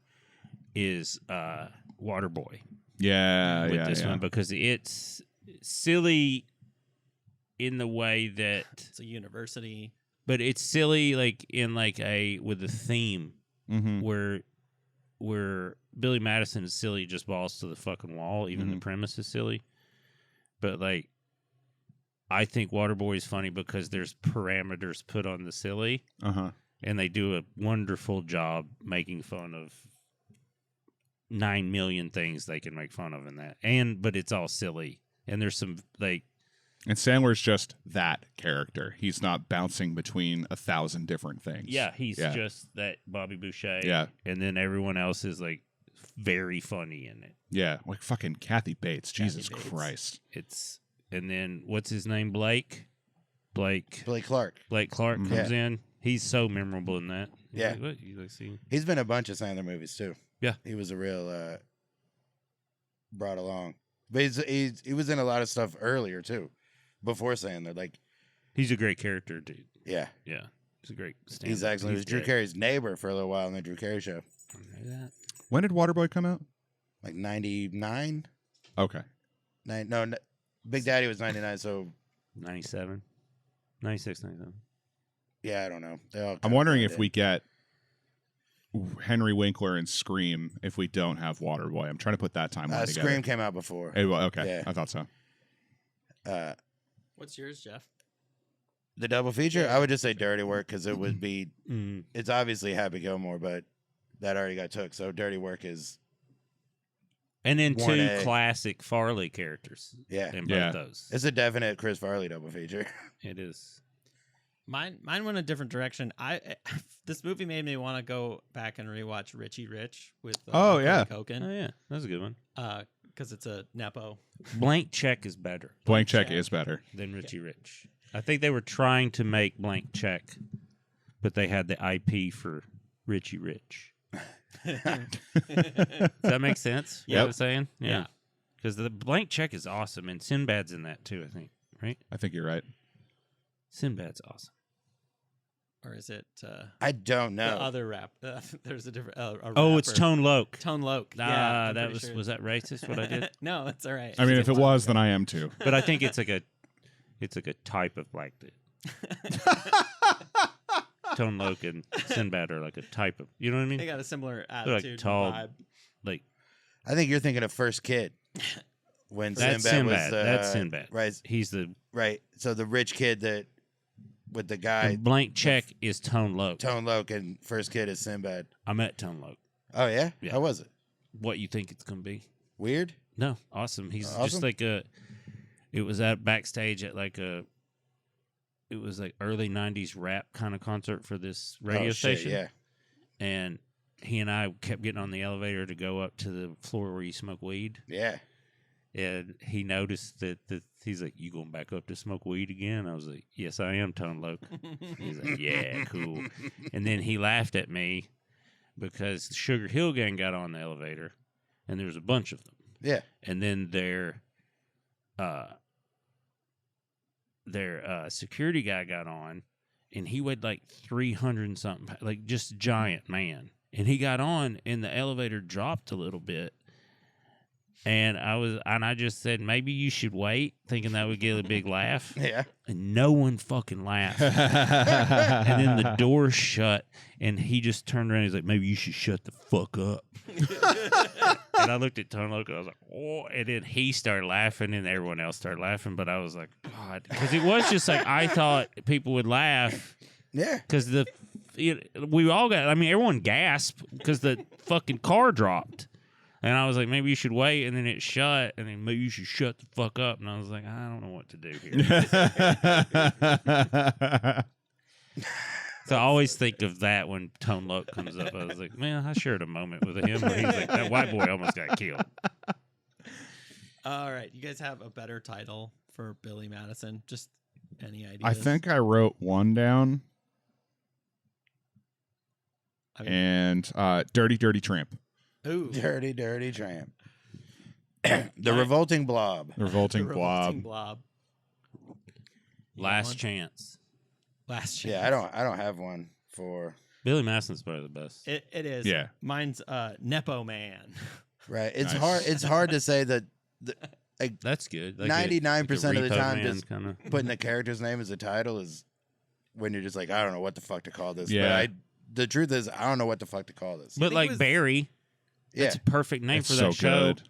is Waterboy Yeah, with yeah, this yeah. one because it's silly in the way that, it's a university. but it's silly like in like a with a theme Mm-hmm. where Billy Madison is silly, just balls to the fucking wall. Even the Mhm. premise is silly, but like I think Waterboy is funny because there's parameters put on the silly, Uh-huh. and they do a wonderful job making fun of 9 million things they can make fun of in that. But it's all silly. And there's some like And Sandler's just that character. He's not bouncing between 1,000 different things. he's just that Bobby Boucher. Yeah. And then everyone else is like very funny in it. Yeah, like fucking Kathy Bates. Jesus Bates. Christ. And then what's his name? Blake Blake Clark. Clark Mhm. comes in. He's so memorable in that. You're Yeah. like, what? You like see? He's been in a bunch of Sandler movies too. Yeah. He was a real brought along. But he was in a lot of stuff earlier too, before Sandler. Like, He's a great character, dude. yeah, Yeah. He's a great stand-up. he's excellent. He was Drew great. Carey's neighbor for a little while in the Drew Carey show, When did Waterboy come out? like 99. Okay. Big Daddy was 99. So 97, 96, 97. yeah, I don't know. They all I'm kinda wondering blend if in. we get Henry Winkler and Scream if we don't have Waterboy. I'm trying to put that timeline together. Scream came out before. Hey, well, okay. Yeah. I thought so. What's yours, Jeff? The double feature, I would just say Dirty Work because it would be. Mm. It's obviously Happy Gilmore, but that already got took. So Dirty Work is And then 1A. two classic Farley characters yeah. in Yeah. both those. It's a definite Chris Farley double feature. It is. Mine went a different direction. This movie made me want to go back and rewatch Richie Rich with Oh, yeah. Culkin. Oh, yeah. That's a good one. Because it's a nepo. Blank Check is better Blank Check Check. is better. than Richie Rich. I think they were trying to make Blank Check, but they had the IP for Richie Rich. Does that make sense? You know Yep. what I'm saying? Yeah. Because the Blank Check is awesome, and Sinbad's in that too, I think. Right? I think you're right. Sinbad's awesome. Or is it I don't the know. other rap? There's a different. A Oh, it's rapper. Tone Loc. Tone Loc. Ah, Yeah, I'm that pretty was sure. was that racist? What I did? No, that's all right. I mean, if it was, then I am too. But I think it's like a type of black dude. Tone Loc and Sinbad are like a type of. You know what I They mean? got a similar like attitude, tall- vibe. Like I think you're thinking of First Kid. When that's Sinbad was Sinbad. That's Sinbad. right. He's the Right. So the rich kid that with the guy Blank Check is Tone Loc. Tone Loc and First Kid is Sinbad. I met Tone Loc. Oh yeah? Yeah. How was it? What you think it's gonna be? Weird? No, awesome. He's Awesome? just like a. It was at backstage at like a. It was like early '90s rap kind of concert for this radio Oh, shit, station. yeah. And he and I kept getting on the elevator to go up to the floor where you smoke weed. Yeah. And he noticed that he's like, "You going back up to smoke weed again?" I was like, "Yes, I am, Tone Loc." He's like, "Yeah, cool." And then he laughed at me because the Sugar Hill Gang got on the elevator, and there was a bunch of them. Yeah. And then their security guy got on, and he weighed like 300 and something, like just a giant man. And he got on, and the elevator dropped a little bit. And I just said, maybe you should wait, thinking that would get a big laugh. Yeah. And no one fucking laughed. And then the door shut, and he just turned around. He's like, maybe you should shut the fuck up. And I looked at Tone Loco. I was like, oh. And then he started laughing, and everyone else started laughing. But I was like, God. Because it was just like, I thought people would laugh. Yeah. Because we all got, I mean, everyone gasped because the fucking car dropped. And I was like, maybe you should wait. And then it shut. And then maybe you should shut the fuck up. And I was like, I don't know what to do here. So I always think of that when Tone Loc comes up. I was like, man, I shared a moment with him where he's like, that white boy almost got killed. All right. You guys have a better title for Billy Madison? Just any ideas? I think I wrote one down. I mean, And Dirty, Dirty Tramp. ooh. Dirty, dirty tramp. The revolting blob. Revolting The Blob. Revolting Blob. Last chance. Last chance. Yeah, I don't have one for Billy Madison's probably the best. It is. Yeah. Mine's Nepo Man. right. It's Nice. hard. It's hard to say that. That's good. 99% of the time, just just putting the character's name as a title is when you're just like, I don't know what the fuck to call this. Yeah. But the truth is, I don't know what the fuck to call this. But think it like was- Barry, Yeah. that's a perfect name It's for so that show. good.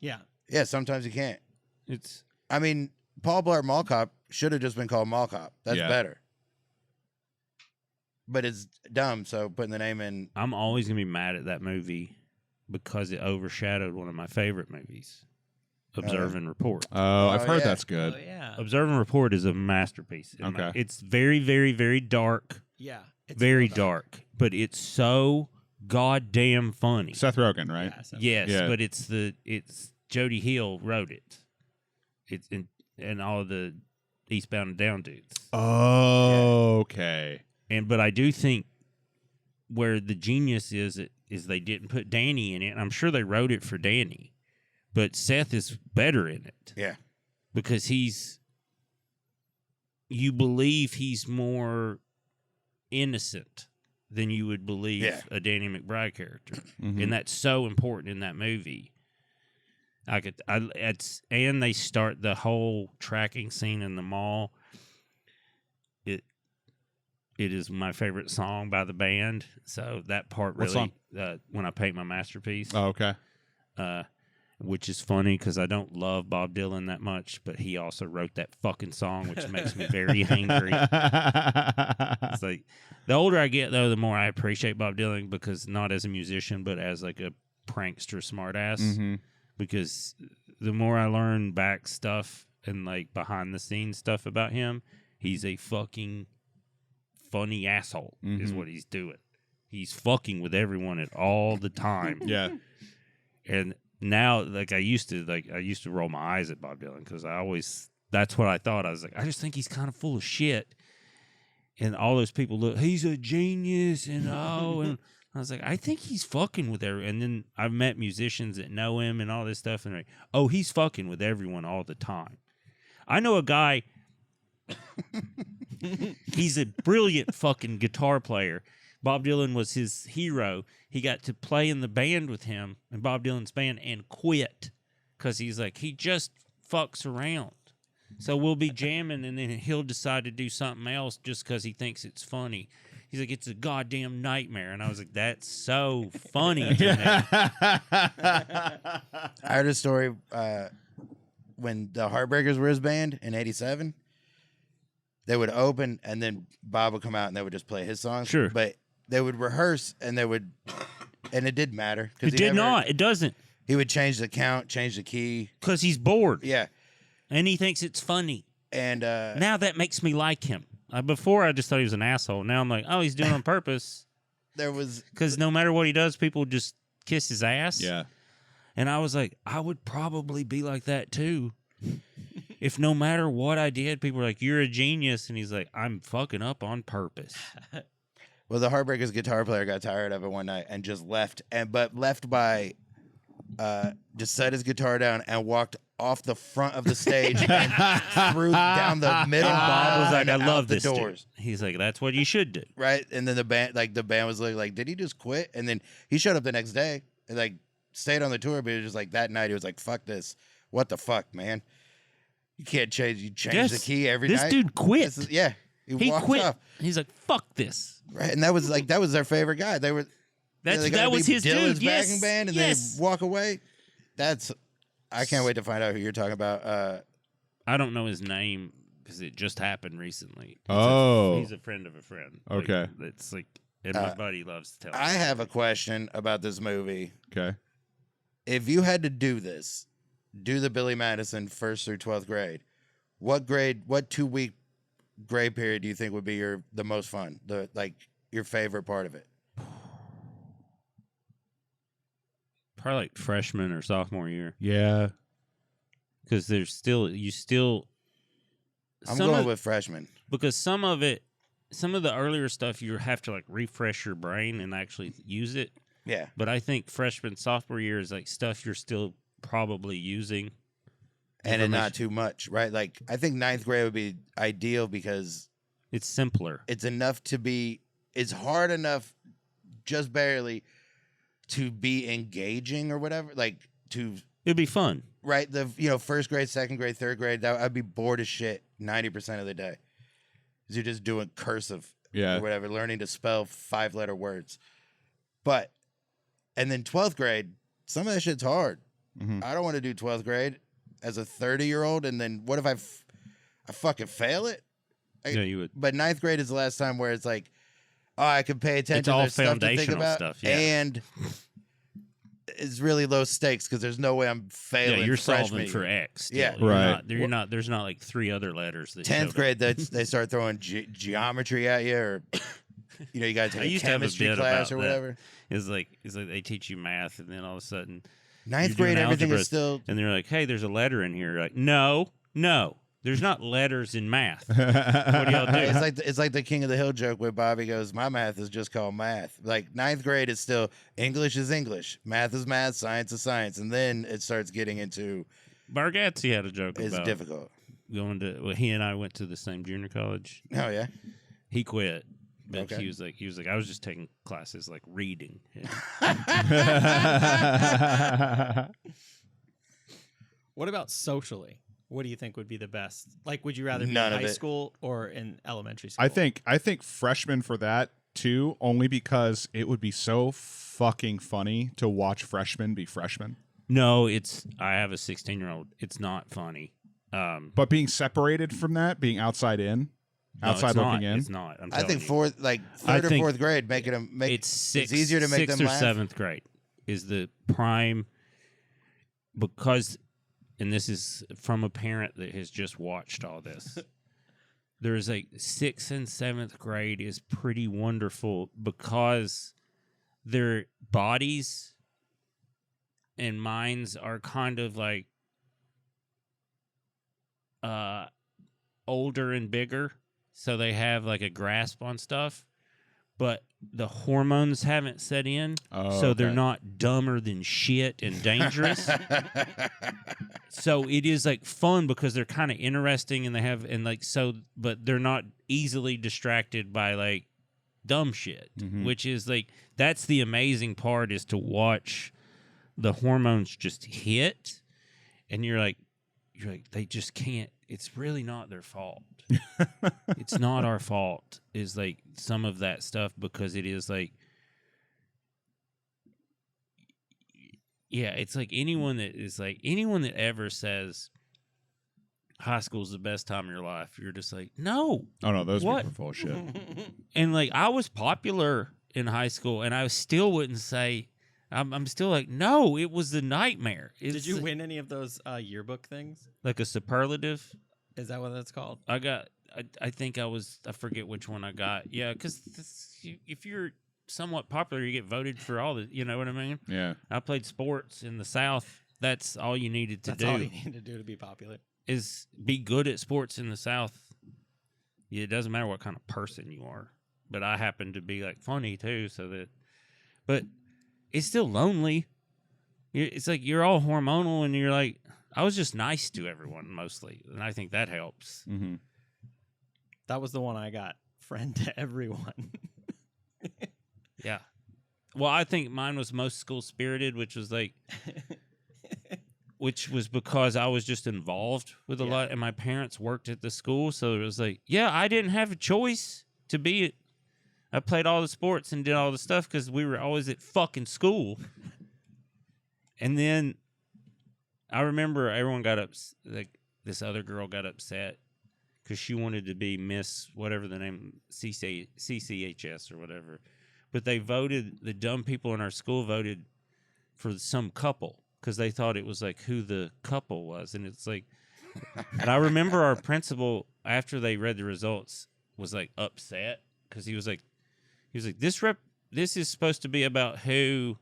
Yeah. Yeah. Sometimes you can't. It's I mean, Paul Blart Mall Cop should have just been called Mall Cop. That's Yeah. better. But it's dumb, so putting the name in. I'm always gonna be mad at that movie because it overshadowed one of my favorite movies, Observe and Report. Oh, I've heard yeah. that's good. Oh, yeah. Observe and Report is a masterpiece. Okay. It's very, very, very dark, Yeah. It's very real dark, but it's so goddamn funny. Seth Rogen, right? Yeah, so- Yes, Yeah. but it's Jody Hill wrote it. It's and all of the Eastbound and Down dudes. Oh, okay. But I do think where the genius is they didn't put Danny in it. And I'm sure they wrote it for Danny, but Seth is better in it. Yeah. Because you believe he's more innocent than you would believe Yeah. a Danny McBride character. Mhm. And that's so important in that movie. And they start the whole tracking scene in the mall. It is my favorite song by the band. So that part What really, when I paint my masterpiece, Oh, okay. which is funny because I don't love Bob Dylan that much, but he also wrote that fucking song, which makes me very angry. It's like the older I get, though, the more I appreciate Bob Dylan because not as a musician, but as like a prankster smartass. Mhm. Because the more I learn back stuff and like behind the scenes stuff about him, he's a fucking funny asshole is Mhm. what he's doing. He's fucking with everyone at all the time. Yeah. And now, like I used to roll my eyes at Bob Dylan because that's what I thought. I was like, I just think he's kind of full of shit. And all those people look, he's a genius, and and I was like, I think he's fucking with everyone. And then I've met musicians that know him and all this stuff, and they're like, oh, he's fucking with everyone all the time. I know a guy. He's a brilliant fucking guitar player. Bob Dylan was his hero. He got to play in the band with him in Bob Dylan's band and quit because he's like, he just fucks around. So we'll be jamming and then he'll decide to do something else just because he thinks it's funny. He's like, it's a goddamn nightmare. And I was like, that's so funny to me. I heard a story when the Heartbreakers were his band in '87. They would open and then Bob would come out and they would just play his songs. Sure. But they would rehearse and it didn't matter. It did not. It doesn't. He would change the count, change the key. Because he's bored. Yeah. And he thinks it's funny. And Now that makes me like him. Before, I just thought he was an asshole. Now I'm like, oh, he's doing it on purpose. there was Because no matter what he does, people just kiss his ass. Yeah. And I was like, I would probably be like that too. If no matter what I did, people were like, you're a genius. And he's like, I'm fucking up on purpose. Well, the Heartbreakers guitar player got tired of it one night and just left. But left by just set his guitar down and walked off the front of the stage and threw down the middle. And Bob was like, I and out love the this dude. doors. He's like, that's what you should do. Right, and then the band was like, did he just quit? And then he showed up the next day and like stayed on the tour, but he was just like that night. He was like, "Fuck this! What the fuck, man? You can't change. You change the key every night." This dude quit. He walked quit. off. He's like, "Fuck this." Right, and that was their favorite guy. They were That was his Dylan's dude. Yes, backing band, and yes. they walk away. I can't wait to find out who you're talking about. I don't know his name because it just happened recently. He's a friend of a friend. Okay. It's like, and my buddy loves to tell. I have a question about this movie. Okay. If you had to do this, do the Billy Madison 1st through 12th grade, what 2-week grade period do you think would be the most fun? Your favorite part of it? Probably like freshman or sophomore year. Yeah. Because I'm going with freshman. Because some of the earlier stuff you have to like refresh your brain and actually use it. Yeah. But I think freshman, sophomore year is like stuff you're still probably using. And not too much, right? Like, I think 9th grade would be ideal because it's simpler. It's hard enough, just barely, to be engaging or whatever. Like, it'd be fun. Right? 1st grade, 2nd grade, 3rd grade, I'd be bored as shit 90% of the day. Because you're just doing cursive or whatever, learning to spell 5-letter words. And then 12th grade, some of that shit's hard. Mm-hmm. I don't want to do 12th grade as a 30-year-old, and then what if I fucking fail it? Yeah, you would. But 9th grade is the last time where it's like, I can pay attention to there's stuff to think about, stuff, yeah. and it's really low stakes because there's no way I'm failing. Yeah, you're freshman solving for X. Still. Yeah, right. There's not like 3 other letters. 10th grade, they start throwing geometry at you, or you got to take a chemistry class or whatever. It's like they teach you math, and then all of a sudden, 9th grade, everything is still. And they're like, "Hey, there's a letter in here." You're like, no, there's not letters in math. What do y'all do? It's like the King of the Hill joke where Bobby goes, "My math is just called math." Like 9th grade is still English is English, math is math, science is science, and then it starts getting into. Bargatze had a joke it's about difficult. He and I went to the same junior college. Oh yeah. He quit. But okay. he was like, I was just taking classes like reading. What about socially? What do you think would be the best? Like, would you rather be in high school or in elementary school? I think freshman for that too, only because it would be so fucking funny to watch freshmen be freshmen. No, I have a 16-year-old. It's not funny. But being separated from that, being outside looking in. It's not. I think third or 4th grade, it's easier to make them laugh. 6th or 7th grade is the prime, because, and this is from a parent that has just watched all this. There's 6th and 7th grade is pretty wonderful because their bodies and minds are kind of like older and bigger. So they have like a grasp on stuff, but the hormones haven't set in. So they're not dumber than shit and dangerous. So it is like fun because they're kind of interesting and but they're not easily distracted by like dumb shit, which is like, that's the amazing part, is to watch the hormones just hit and you're like, they just can't. It's really not their fault. It's not our fault, is like some of that stuff, because it is like, yeah, it's like anyone that ever says high school is the best time of your life, you're just like, no. Oh no, those people are full of shit. And like, I was popular in high school, and I still wouldn't say. I'm still like, no, it was the nightmare. Did you win any of those yearbook things? Like a superlative? Is that what that's called? I think I forget which one I got. Yeah, because if you're somewhat popular, you get voted for all the, you know what I mean? Yeah. I played sports in the South. That's all you needed to do. That's all you need to do to be popular. Is be good at sports in the South. Yeah, it doesn't matter what kind of person you are. But I happen to be like funny too, but it's still lonely. It's like you're all hormonal, and you're like, I was just nice to everyone mostly, and I think that helps. Mm-hmm. That was the one I got. Friend to everyone. Yeah. Well, I think mine was most school spirited, which was like, which was because I was just involved with a lot, and my parents worked at the school, so it was like, yeah, I didn't have a choice to be it. I played all the sports and did all the stuff because we were always at fucking school. And then I remember everyone got like this other girl got upset because she wanted to be Miss whatever the name, CCHS or whatever. But they voted, the dumb people in our school voted for some couple because they thought it was like who the couple was. And it's like, and I remember our principal, after they read the results, was like upset because he was like, this is supposed to be about who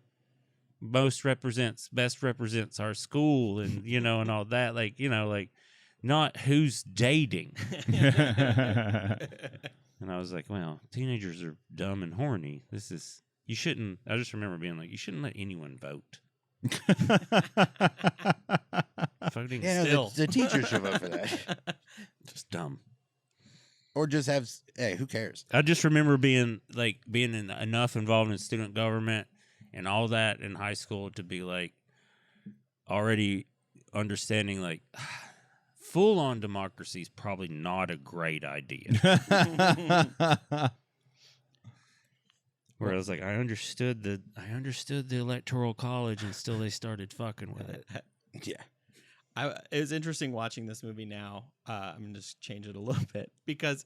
best represents our school and, you know, and all that. Like, you know, like not who's dating. And I was like, well, teenagers are dumb and horny. You shouldn't, I just remember being like, you shouldn't let anyone vote. Fucking still. The teachers should vote for that. Just dumb. Or just have, hey, who cares? I just remember being enough involved in student government and all that in high school to be like already understanding like full on democracy is probably not a great idea. Where I was like, I understood the electoral college, and still they started fucking with it. Yeah. It was interesting watching this movie now. I'm going to just change it a little bit because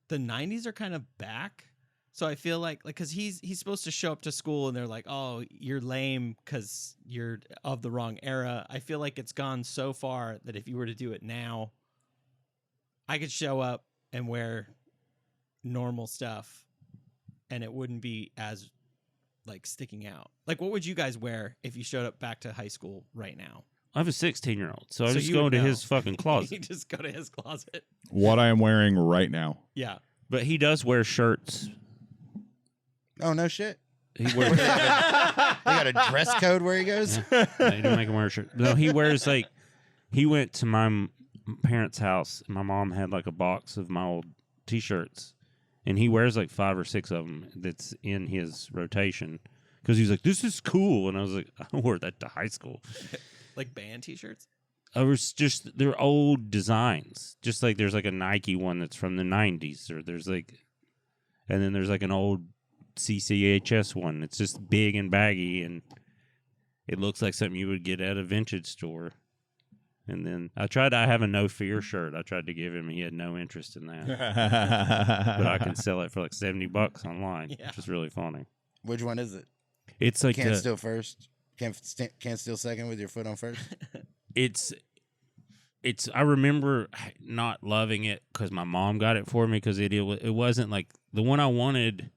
the 90s are kind of back. So I feel like because he's supposed to show up to school and they're like, oh, you're lame because you're of the wrong era. I feel like it's gone so far that if you were to do it now, I could show up and wear normal stuff and it wouldn't be as like sticking out. Like, what would you guys wear if you showed up back to high school right now? I have a 16-year-old, so I just you go would to know. his fucking You closet. just go to his closet. What I am wearing right now. Yeah. But he does wear shirts. Oh, no shit. He wears. They got a dress code where he goes? No, he didn't make him wear a shirt. No, he wears like. He went to my parents' house, and my mom had like a box of my old T-shirts, and he wears like 5 or 6 of them. That's in his rotation because he's like, "This is cool," and I was like, "I wore that to high school." Like band T-shirts? I was just they're old designs. Just like there's like a Nike one that's from the 90s, or there's like, and then there's like an old CCHS one. It's just big and baggy, and it looks like something you would get at a vintage store. And then I have a No Fear shirt. I tried to give him. He had no interest in that. But I can sell it for like $70 online, which is really funny. Which one is it? It's like Can't steal first. Can't steal second with your foot on first. It's. I remember not loving it because my mom got it for me because it wasn't like the one I wanted.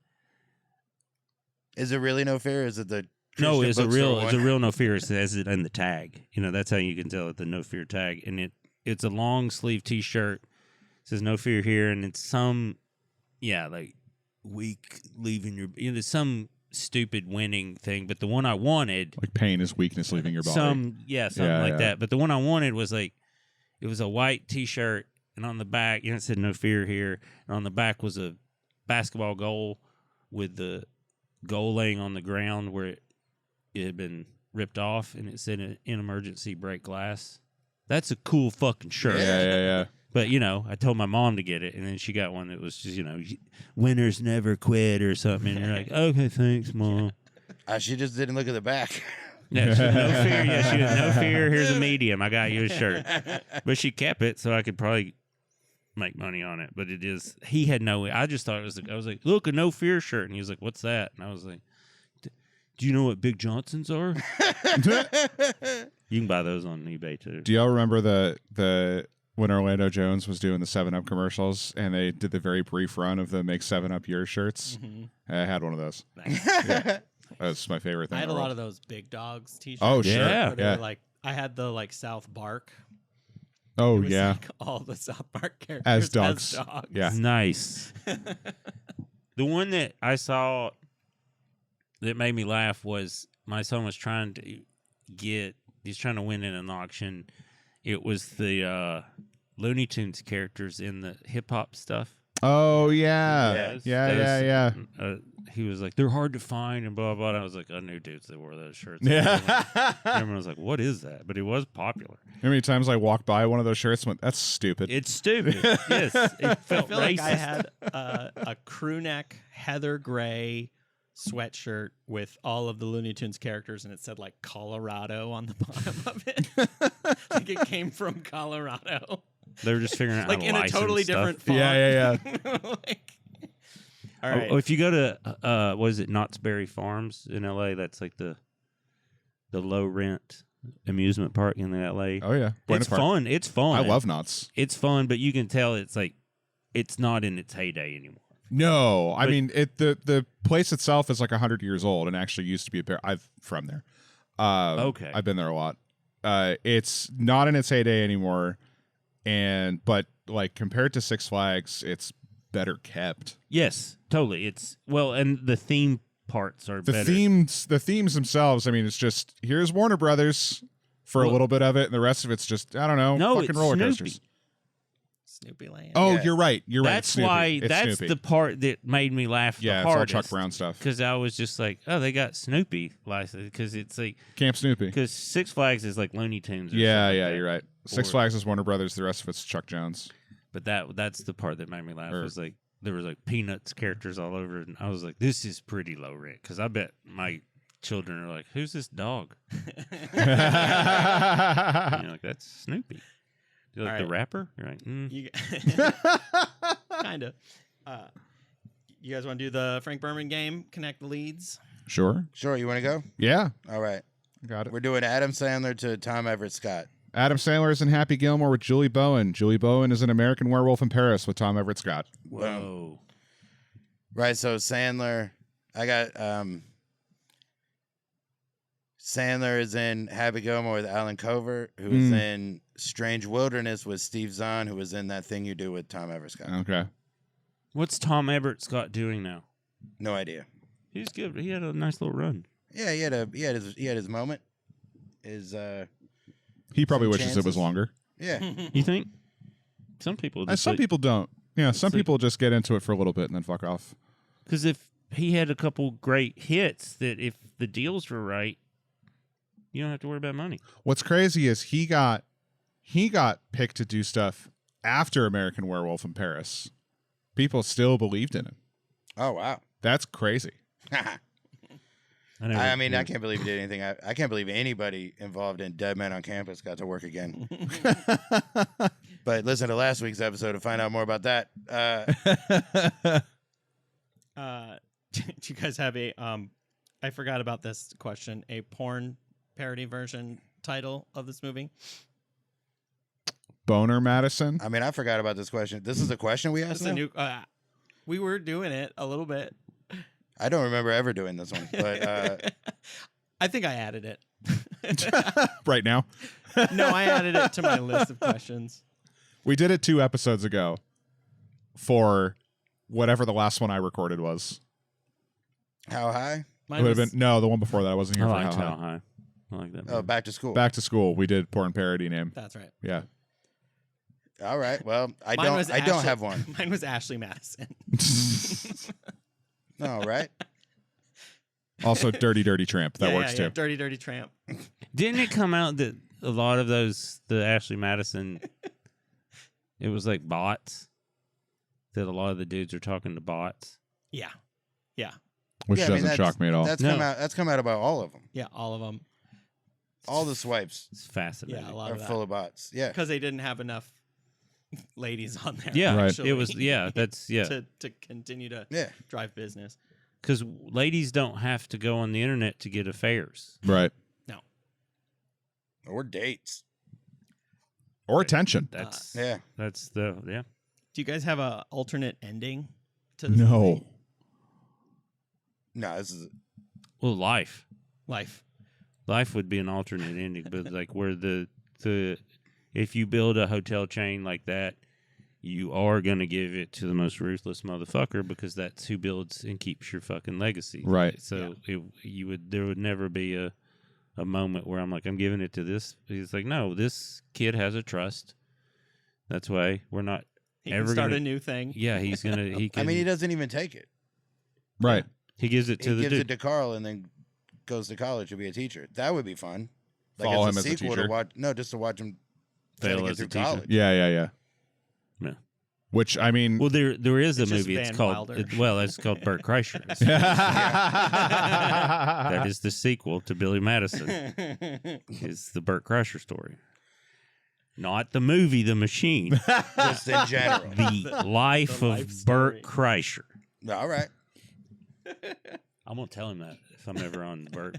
Is it really No Fear? Is it the No, Christian bookstore it's a one? real No Fear. It says it in the tag. You know, that's how you can tell it, the No Fear tag. And it's a long sleeve T-shirt. It says No Fear here, and it's some, like weak leaving your. There's some stupid winning thing, but the one I wanted, Like pain is weakness leaving your body. something like yeah. that. But the one I wanted was like, it was a white T-shirt, and on the back, it said No Fear here, and on the back was a basketball goal with the goal laying on the ground where it had been ripped off, and it said in emergency break glass. That's a cool fucking shirt. Yeah. But, I told my mom to get it, and then she got one that was just, winners never quit or something. And you're like, okay, thanks, Mom. She just didn't look at the back. Yeah, she had No Fear. Yeah, she had No Fear. Here's a medium. I got you a shirt. But she kept it, so I could probably make money on it. But he had I just thought it was, I was like, look, a No Fear shirt. And he was like, what's that? And I was like, do you know what Big Johnsons are? You can buy those on eBay, too. Do y'all remember the when Orlando Jones was doing the 7-Up commercials and they did the very brief run of the Make 7-Up Your shirts? Mm-hmm. I had one of those. Nice. Yeah. That's my favorite thing. I had in a the lot world. of those Big Dogs T-shirts. Oh, sure. Yeah. where they were like, I had the like South Park. Oh, It was yeah. like all the South Park characters As dogs. Yeah. Nice. The one that I saw that made me laugh was my son was trying to he's trying to win in an auction. It was the Looney Tunes characters in the hip hop stuff. Oh, yeah. Yes. Yeah. he was like, they're hard to find and blah, blah. And I was like, I knew dudes that wore those shirts. Yeah. Everyone was like, what is that? But it was popular. How many times I walked by one of those shirts and went, that's stupid. It's stupid. Yes. It I felt feel racist. like I had a crew neck heather gray sweatshirt with all of the Looney Tunes characters, and it said like Colorado on the bottom of it. Like it came from Colorado. They were just figuring out Like how to in a license totally stuff. different font. Yeah. Like, all right. Oh, if you go to what is it, Knott's Berry Farms in LA, that's like the low rent amusement park in LA. Oh, yeah. Buena It's Park. fun. It's fun. I love Knott's. It's fun, but you can tell it's like it's not in its heyday anymore. No, I But- mean the place itself is like 100 years old and actually used to be a bear. I'm from there. Okay. I've been there a lot. It's not in its heyday anymore, but like compared to Six Flags, it's better kept. Yes, totally. It's and the theme parts are The better. themes themselves. I mean, it's just here's Warner Brothers for a Well- little bit of it, and the rest of it's just I don't know, No, fucking it's roller Snoopy. coasters. Snoopy Land. Oh, Yeah. you're right. You're right. That's It's Snoopy. why. It's That's Snoopy. the part that made me laugh Yeah, the it's all hardest. Chuck Brown stuff. Because I was just like, oh, they got Snoopy license. Because it's like, Camp Snoopy. because Six Flags is like Looney Tunes. Or Yeah, something yeah, like that. you're right. Six Or- Flags is Warner Brothers. The rest of it's Chuck Jones. But that's the part that made me laugh. Or- Was like there was like Peanuts characters all over it, and I was like, this is pretty low rent. Because I bet my children are like, who's this dog? And you're like, that's Snoopy. Do you like All the right. rapper? You're like, You, kind of. You guys want to do the Frank Berman game? Connect the leads. Sure. Sure, you want to go? Yeah, All right. I got it. We're doing Adam Sandler to Tom Everett Scott. Adam Sandler is in Happy Gilmore with Julie Bowen. Julie Bowen is an American Werewolf in Paris with Tom Everett Scott. whoa. Right, so Sandler, I got Sandler is in Happy Gilmore with Alan Covert, who is in Strange Wilderness with Steve Zahn, who was in That Thing You Do with Tom Everett Scott. Okay. What's Tom Everett Scott doing now? No idea. He's good. He had a nice little run. Yeah, he had his moment. He probably Some wishes it was chances. longer. Yeah. You think? Some people. Just Some people don't. Yeah, some like- people just get into it for a little bit and then fuck off. Because if he had a couple great hits, that if the deals were right, you don't have to worry about money. What's crazy is he got picked to do stuff after American Werewolf in Paris. People still believed in him. Oh wow. That's crazy. never- I mean, I can't believe he did anything. I can't believe anybody involved in Dead Men on Campus got to work again. But listen to last week's episode to find out more about that. Do you guys have a I forgot about this question, a porn parody version title of this movie? Boner Madison. I mean, I forgot about this question. This is a question we asked It's a now? new we were doing it a little bit. I don't remember ever doing this one, but I think I added it. Right now. No, I added it to my list of questions. We did it 2 episodes ago for whatever the last one I recorded was. how high? It Mine would have was- been no, the one before that. I wasn't I here for liked how How high. High. I like that. Oh, Back to School. Back to School. We did porn parody name. That's right. Yeah. All right. Well, I Mine was don't Ashley- have one. Mine was Ashley Madison. All right. Also, Dirty Dirty Tramp. That Yeah, works yeah, too. yeah. Dirty Dirty Tramp. Didn't it come out that a lot of the Ashley Madison, it was like bots? That a lot of the dudes are talking to bots? Yeah. Yeah. Which Yeah, I mean, doesn't shock me at all. That's No. come out about all of them. Yeah, all of them. All the swipes It's fascinating. Yeah, a lot are of that. full of bots. Yeah. Because they didn't have enough ladies on there. Yeah, Right. actually, it was. Yeah, that's yeah. to continue to Yeah. drive business. Because ladies don't have to go on the internet to get affairs. Right. No. Or dates. Or attention. That's Yeah. that's the yeah. Do you guys have a alternate ending to this No. movie? No, this is Well, life Life. would be an alternate ending, but like where the if you build a hotel chain like that, you are gonna give it to the most ruthless motherfucker because that's who builds and keeps your fucking legacy. Right. So there would never be a moment where I'm like, I'm giving it to this. He's like, no, this kid has a trust. That's why we're not He ever can start gonna, a new thing. Yeah, he can. I mean, he doesn't even take it. Right. He gives it to the gives dude. it to Carl and then goes to college to be a teacher. That would be fun. Like Follow as him a as a sequel teacher. to watch. No, just to watch him try to Fail get as a through teacher. college. Yeah. Yeah. Which I mean, Well, there is a It's just movie. Van It's called Wilder. it's called Burt Kreischer. That is the sequel to Billy Madison. It's the Burt Kreischer story, not the movie The Machine. Just in general. The life the of life story. Burt Kreischer. All right. I'm gonna tell him that if I'm ever on Burt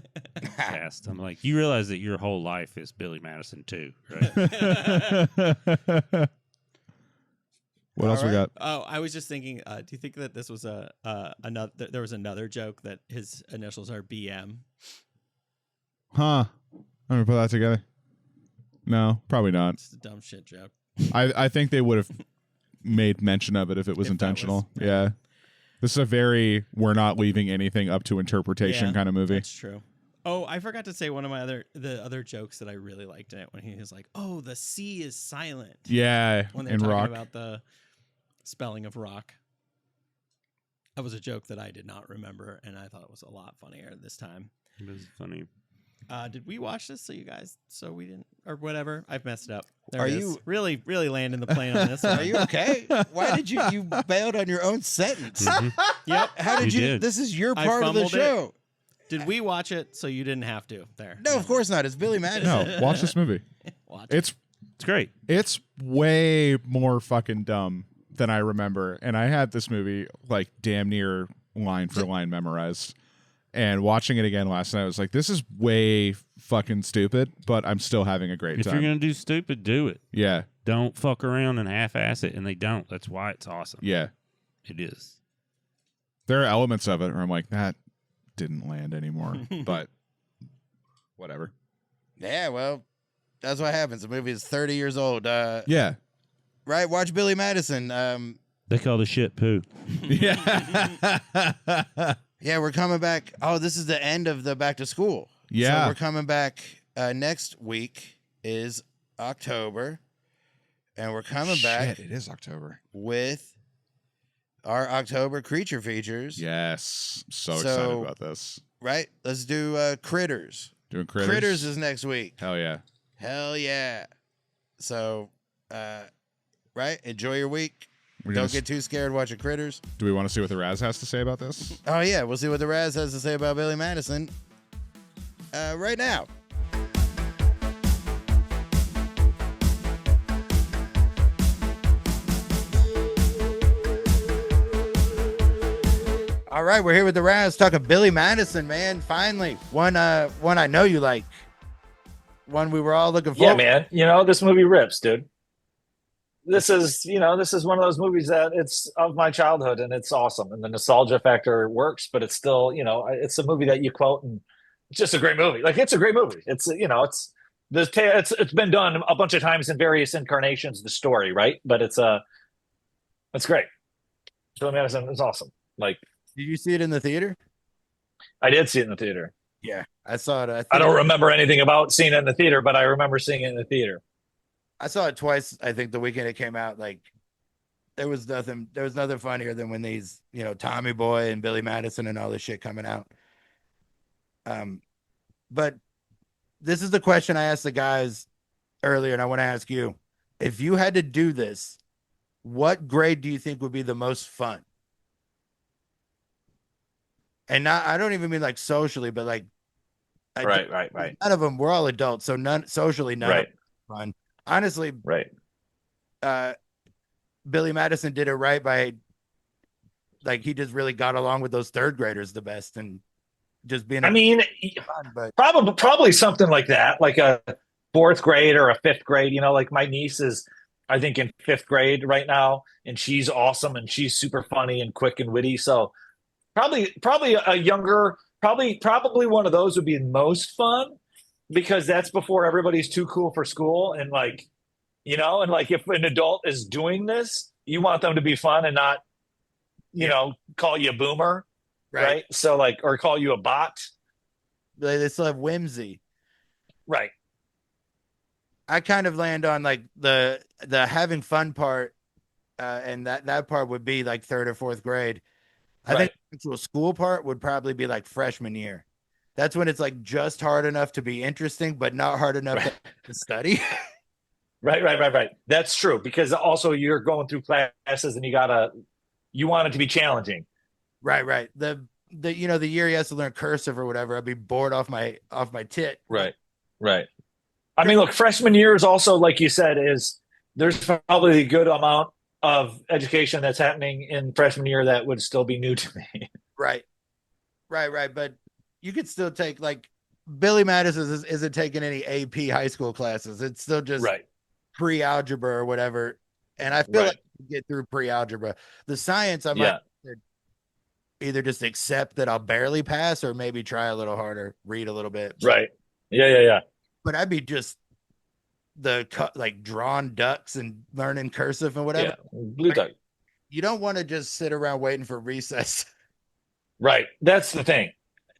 cast. I'm like, you realize that your whole life is Billy Madison too, right? what else we got? Oh, I was just thinking. Do you think that this was another? There was another joke that his initials are BM. Huh? I'm gonna put that together. No, probably not. It's a dumb shit joke. I think they would have made mention of it if it was If that intentional. was- Yeah. This is a very we're not leaving anything up to interpretation Yeah, kind of movie. That's true. Oh, I forgot to say one of the other jokes that I really liked in it when he was like, "Oh, the C is silent." Yeah, When they're in talking Rock. about the spelling of rock. That was a joke that I did not remember, and I thought it was a lot funnier this time. It was funny. Did we watch this so we didn't, or whatever? I've messed it up. There Are it is. you- really landing the plane on this one? Are you okay? Why did you bailed on your own sentence? Mhm. Yep. How did You you? did. This is your I part of the fumbled it. show. Did we watch it so you didn't have to? There. No, of course not. It's Billy Madison. No, watch this movie. Watch it. It's It's great. it's way more fucking dumb than I remember, and I had this movie like damn near line for line memorized. And watching it again last night, I was like, "This is way fucking stupid," but I'm still having a great If time. you're gonna do stupid, do it. Yeah, Don't fuck around and half-ass it, and they don't. That's why it's awesome. yeah. It is. There are elements of it where I'm like, that didn't land anymore, but whatever. Yeah, well, that's what happens. The movie is 30 years old. Yeah, Right? Watch Billy Madison. They call the shit poo. yeah, Yeah, we're coming back. Oh, this is the end of the back to school. Yeah. So we're coming back next week is October. And we're coming back Shit, it is October. with our October creature features. Yes, I'm so So- excited about this. Right? Let's do Critters. Doing critters. Critters is next week. Hell yeah. Hell yeah. So, right? Enjoy your week. We're Don't gonna get too scared watching Critters. Do we want to see what the Raz has to say about this? Oh, yeah. We'll see what the Raz has to say about Billy Madison right now. All right, we're here with the Raz talking Billy Madison, man. Finally, one I know you like, one we were all looking for. Yeah, man. This movie rips, dude. This is one of those movies that it's of my childhood and it's awesome. And the nostalgia factor works, but it's still, it's a movie that you quote and it's just a great movie. Like, it's a great movie. It's been done a bunch of times in various incarnations, the story, right? But it's great. Billy Madison is awesome. Like, Did you see it in the theater? I did see it in the theater. Yeah, I saw it. I don't remember anything about seeing it in the theater, but I remember seeing it in the theater. I saw it twice. I think the weekend it came out. Like, there was nothing funnier than when these, Tommy Boy and Billy Madison and all this shit coming out. But this is the question I asked the guys earlier, and I want to ask you: if you had to do this, what grade do you think would be the most fun? And I don't even mean like socially, but like, Right. None of them. We're all adults, so none socially. None of Right. them fun. Honestly, Right. Billy Madison did it right by, like, he just really got along with those third graders the best and just being. I mean, fun, but probably something like that, like a fourth grade or a fifth grade. Like my niece is, I think, in fifth grade right now, and she's awesome and she's super funny and quick and witty. So probably a younger, probably one of those would be most fun because that's before everybody's too cool for school. And like, and like if an adult is doing this, you want them to be fun and not, call you a boomer. Right. So like, or call you a bot. they still have whimsy. Right. I kind of land on like the having fun part, and that part would be like third or fourth grade. I think the actual school part would probably be like freshman year. That's when it's like just hard enough to be interesting, but not hard enough to study. Right. That's true, because also you're going through classes and you want it to be challenging. Right. The the year he has to learn cursive or whatever, I'd be bored off my tit. Right. I mean, look, freshman year is also, like you said, there's probably a good amount of education that's happening in freshman year that would still be new to me. Right. But you could still take, like, Billy Madison isn't taking any AP high school classes. It's still just pre-algebra or whatever. And I feel like you get through pre-algebra. The science, I might either just accept that I'll barely pass or maybe try a little harder, read a little bit. Right. Yeah. But I'd be just like drawn ducks and learning cursive and whatever. Yeah. Blue duck. You don't want to just sit around waiting for recess. Right. That's the thing.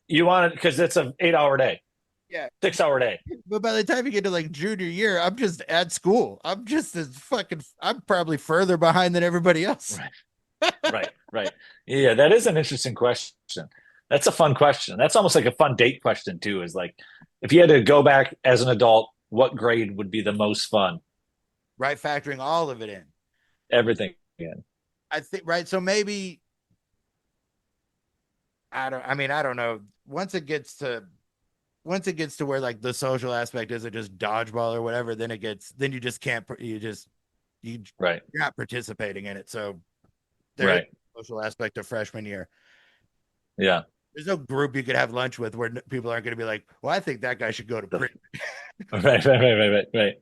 You want it because it's an 8-hour day. Yeah. 6-hour day. But by the time you get to like junior year, I'm just at school. I'm just I'm probably further behind than everybody else. Right. Yeah, that is an interesting question. That's a fun question. That's almost like a fun date question too, is like, if you had to go back as an adult, what grade would be the most fun? Right. Factoring all of it in. Everything in. I think, right. So maybe, I don't know. Once it gets to where like the social aspect isn't just dodgeball or whatever, then you just can't, you're not participating in it. So there's a social aspect of freshman year. Yeah. There's no group you could have lunch with where people aren't going to be like, well, I think that guy should go to prison. Right.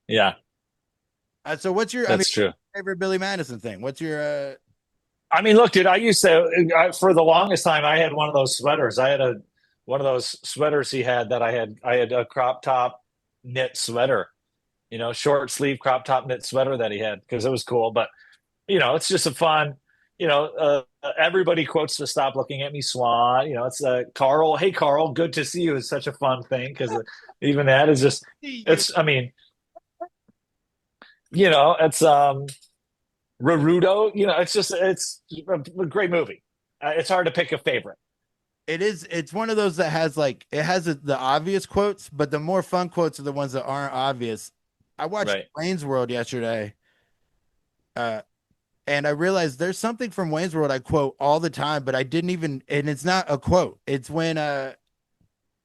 Yeah. So what's your, true. favorite Billy Madison thing? What's your, I mean, look, dude, I used to, for the longest time, I had one of those sweaters. I had one of those sweaters he had that I had a crop top knit sweater, short sleeve crop top knit sweater that he had, because it was cool. But, it's just a fun, everybody quotes the "Stop Looking at Me, Swan." It's Carl. Hey, Carl, good to see you is such a fun thing, because even that is just, it's Rarudo, it's a great movie. It's hard to pick a favorite. It is. It's one of those that has the obvious quotes, but the more fun quotes are the ones that aren't obvious. I watched Wayne's World yesterday, and I realized there's something from Wayne's World I quote all the time, but I didn't even, and it's not a quote. It's when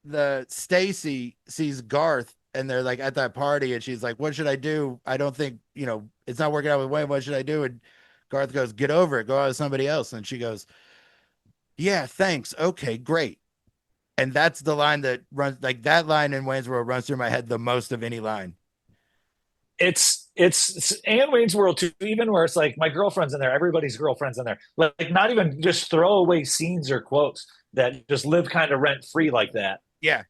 the Stacy sees Garth and they're like at that party and she's like, what should I do? I don't think, it's not working out with Wayne. What should I do? And Garth goes, get over it. Go out with somebody else. And she goes, yeah, thanks. Okay, great. And that's the line that runs, like, that line in Wayne's World runs through my head the most of any line. It's and Wayne's World too, even where it's like, my girlfriend's in there, everybody's girlfriend's in there. Like, not even just throwaway scenes or quotes that just live kind of rent free like that. Yeah.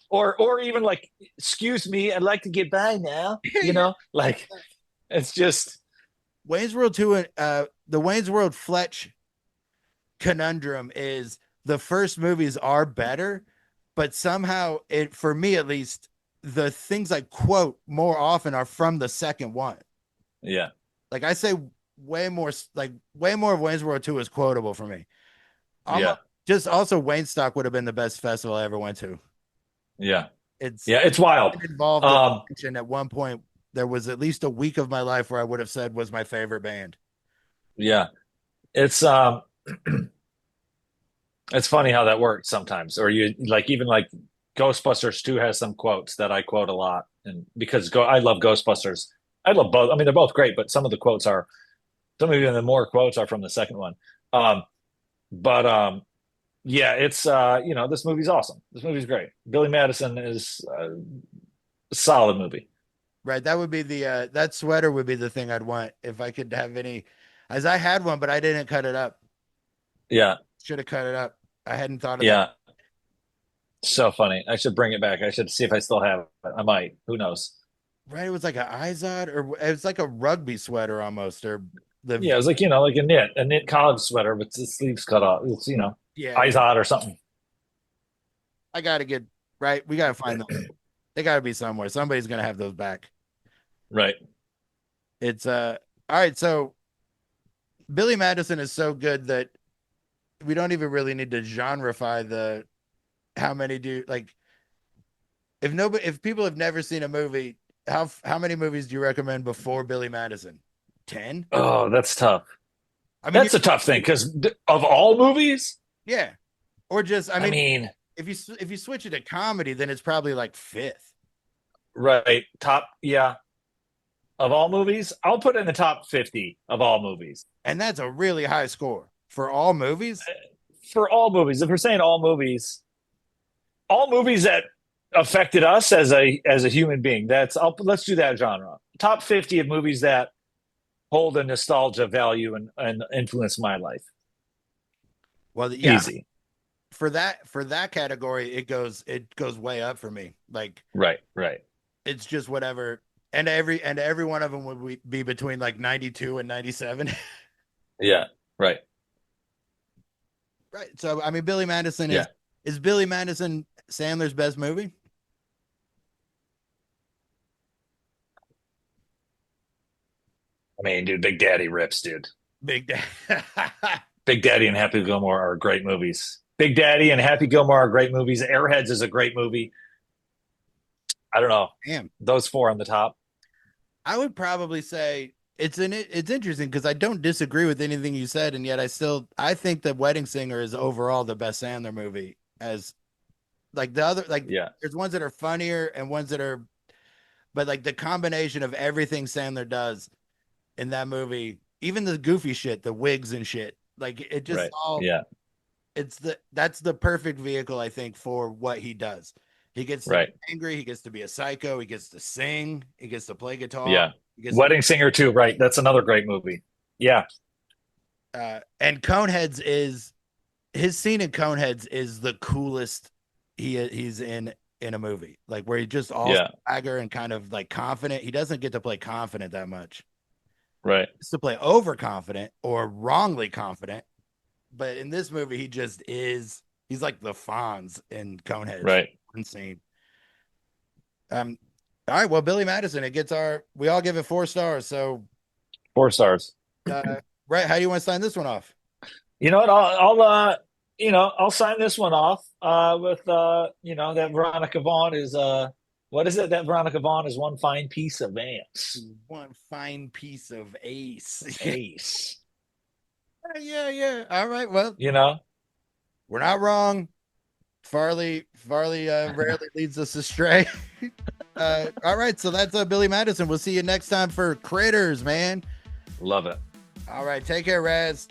Or even like, excuse me, I'd like to get by now. Like, it's just Wayne's World 2. The Wayne's World Fletch conundrum is the first movies are better, but somehow for me at least, the things I quote more often are from the second one. Yeah. Like, I say way more of Wayne's World 2 is quotable for me. Just also Waynestock would have been the best festival I ever went to. Yeah. It's wild. Involved in at one point, there was at least a week of my life where I would have said was my favorite band. Yeah. It's it's funny how that works sometimes. Or you like, even like Ghostbusters 2 has some quotes that I quote a lot, and because I love Ghostbusters. I love both. I mean, they're both great, but some of even the more quotes are from the second one. Yeah, it's this movie's awesome. This movie's great. Billy Madison is a solid movie. Right. That would be that sweater would be the thing I'd want if I could have any, as I had one, but I didn't cut it up. Yeah. Should have cut it up. I hadn't thought of that. So funny. I should bring it back. I should see if I still have it. I might. Who knows? Right. It was like an Izod, or it was like a rugby sweater almost, or it was like, like a knit college sweater with the sleeves cut off. It's, Izod or something. I got to get right. We got to find them. They got to be somewhere. Somebody's going to have those back. Right. It's all right. So Billy Madison is so good that we don't even really need to genreify the how many do like if people have never seen a movie, how many movies do you recommend before Billy Madison? 10? Oh, that's tough. I mean, That's a tough thing because of all movies, yeah. Or just I mean, if you switch it to comedy, then it's probably like fifth. right, top, yeah, of all movies, I'll put it in the top 50 of all movies. And that's a really high score for all movies. For all movies, if we're saying all movies that affected us as a human being, let's do that genre. Top 50 of movies that hold a nostalgia value and influence my life. Well, yeah, Easy. For that category, it goes way up for me. Like, Right. it's just whatever. And every one of them would be between like 92 and 97. Yeah, right. Right. So I mean, Billy Madison Yeah. is Billy Madison Sandler's best movie? I mean, dude, Big Daddy rips, dude. Big Daddy. Big Daddy and Happy Gilmore are great movies. Big Daddy and Happy Gilmore are great movies. Airheads is a great movie. I don't know. Damn. Those four on the top. I would probably say it's interesting because I don't disagree with anything you said, and yet I think that Wedding Singer is overall the best Sandler movie. As like the other Yeah. there's ones that are funnier and ones that are, but like the combination of everything Sandler does in that movie, even the goofy shit, the wigs and shit, like it just Right. all Yeah. That's the perfect vehicle, I think, for what he does. He gets to Right. be angry, he gets to be a psycho, he gets to sing, he gets to play guitar. Yeah. He gets Wedding Singer too, right? That's another great movie. Yeah. And Coneheads is his scene in Coneheads is the coolest he's in a movie. Like where he just all swagger and kind of like confident. He doesn't get to play confident that much. Right. He gets to play overconfident or wrongly confident. But in this movie, he just is. He's like the Fonz in Coneheads. Right. Insane. All right. Well, Billy Madison, we all give it 4 stars. So 4 stars. Right. How do you want to sign this one off? You know what? I'll sign this one off with that Veronica Vaughn is what is it? That Veronica Vaughn is one fine piece of ace. One fine piece of ace. Ace. Yeah. All right. Well, we're not wrong. Farley rarely leads us astray. All right. So that's Billy Madison. We'll see you next time for Critters, man. Love it. All right. Take care, Raz.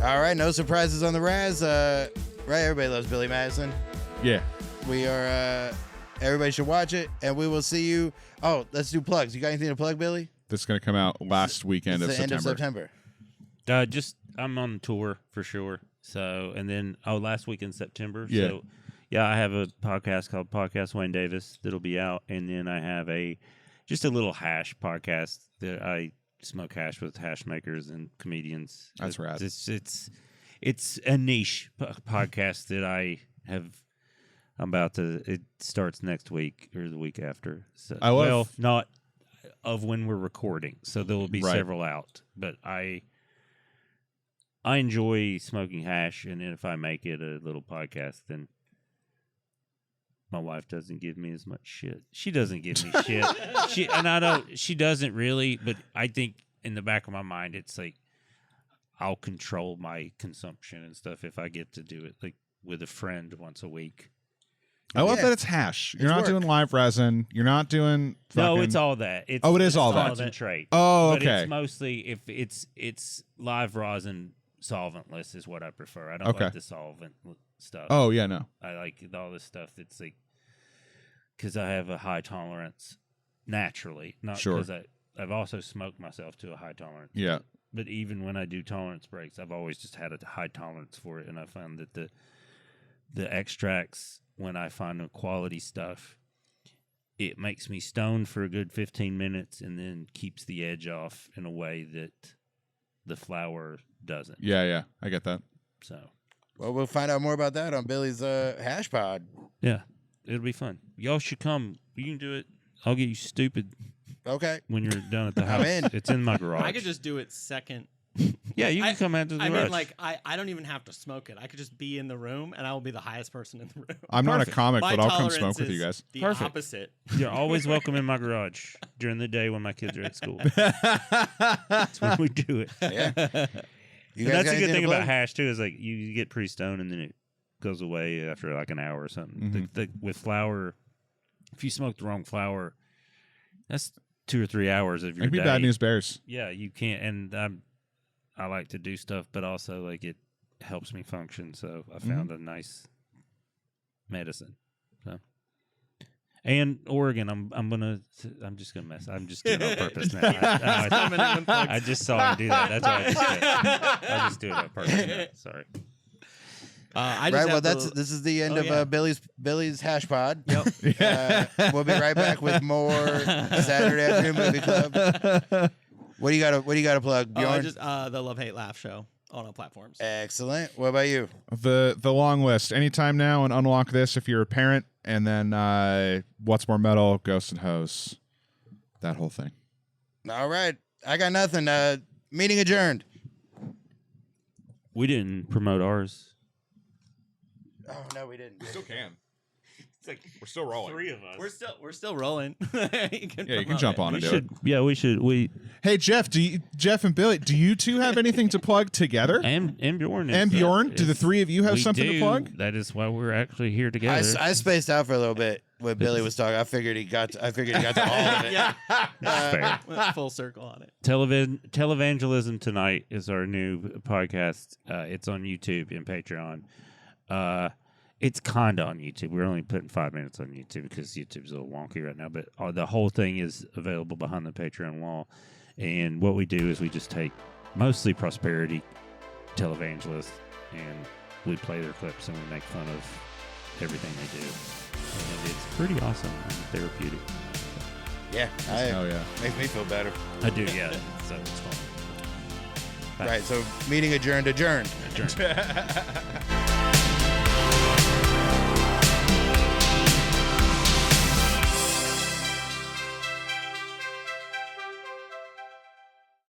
All right. No surprises on the Raz. Right. Everybody loves Billy Madison. Yeah. We are, everybody should watch it, and we will see you. Oh, let's do plugs. You got anything to plug, Billy? This is going to come out last weekend of September. End of September. I'm on tour for sure. So, and then last week in September. Yeah. So, yeah, I have a podcast called Podcast Wayne Davis that'll be out, and then I have just a little hash podcast that I smoke hash with hash makers and comedians. That's rad. It's a niche podcast that I have. It starts next week or the week after. So, not of when we're recording. So there will be several out. But I enjoy smoking hash, and if I make it a little podcast, then my wife doesn't give me as much shit. She doesn't give me shit. She doesn't really, but I think in the back of my mind, it's like I'll control my consumption and stuff if I get to do it like with a friend once a week. I love that it's hash. You're not doing live resin. You're not doing No, it's all that. It is all that. Concentrate. Oh, but okay. It's mostly if it's live rosin solventless is what I prefer. I don't like the solvent stuff. Oh, yeah, no. I like all this stuff that's like because I have a high tolerance naturally, not because I've also smoked myself to a high tolerance. Yeah. But even when I do tolerance breaks, I've always just had a high tolerance for it, and I found that the extracts, when I find the quality stuff, it makes me stoned for a good 15 minutes and then keeps the edge off in a way that the flower doesn't. Yeah, I get that. So, well, we'll find out more about that on Billy's Hash Pod. Yeah. It'll be fun. Y'all should come. You can do it. I'll get you stupid Okay. when you're done at the house. I'm in. It's in my garage. I could just do it second. Yeah, you can come out to the I garage. mean, like, I don't even have to smoke it. I could just be in the room, and I will be the highest person in the room. I'm not a Perfect. comic, My but I'll come tolerance smoke with is you guys. The Perfect. opposite. You're always welcome in my garage during the day when my kids are at school. That's when we do it. Yeah. You And guys that's got a good anything thing to about plug? hash too. Is like you get pretty stoned and then it goes away after like an hour or something. With flour, if you smoke the wrong flour, that's 2 or 3 hours of It your could be day. bad news bears. Yeah, you can't. And I like to do stuff, but also like it helps me function. So I found a nice medicine. So. And Oregon, I'm just gonna mess. I'm just doing it on purpose now. I just saw him do that. That's why I just did. I just do it on purpose now. Sorry. I just Right. Well, have this is the end Oh, of yeah. Billy's Hash Pod. Yep. We'll be right back with more Saturday Afternoon Movie Club. What do you got to plug, Oh, Bjorn? I just the Love Hate Laugh show on all platforms. Excellent. What about you? The long list. Anytime now and unlock this if you're a parent. And then What's More Metal, Ghost and Hose. That whole thing. All right. I got nothing. Meeting adjourned. We didn't promote ours. Oh no, we didn't. Still can. It's like We're still rolling. 3 of us. we're still rolling. You can jump on We and do should. it. Yeah, we should. We Hey Jeff, Jeff and Billy, do you two have anything to plug together? and Bjorn. And Bjorn, do the three of you have we something to do. plug? That is why we're actually here I together. spaced out for a little bit when Billy was talking. I figured he got to all of it. Yeah. That's fair. Went full circle on it. Televangelism Tonight is our new podcast. It's on YouTube and Patreon. It's kind of on YouTube. We're only putting 5 minutes on YouTube because YouTube's a little wonky right now. But the whole thing is available behind the Patreon wall. And what we do is we just take mostly prosperity televangelists and we play their clips and we make fun of everything they do. And it's pretty awesome and therapeutic. Yeah. Oh yeah. Makes me feel better. I do, yeah. So it's fun. Right. So meeting adjourned. Adjourned.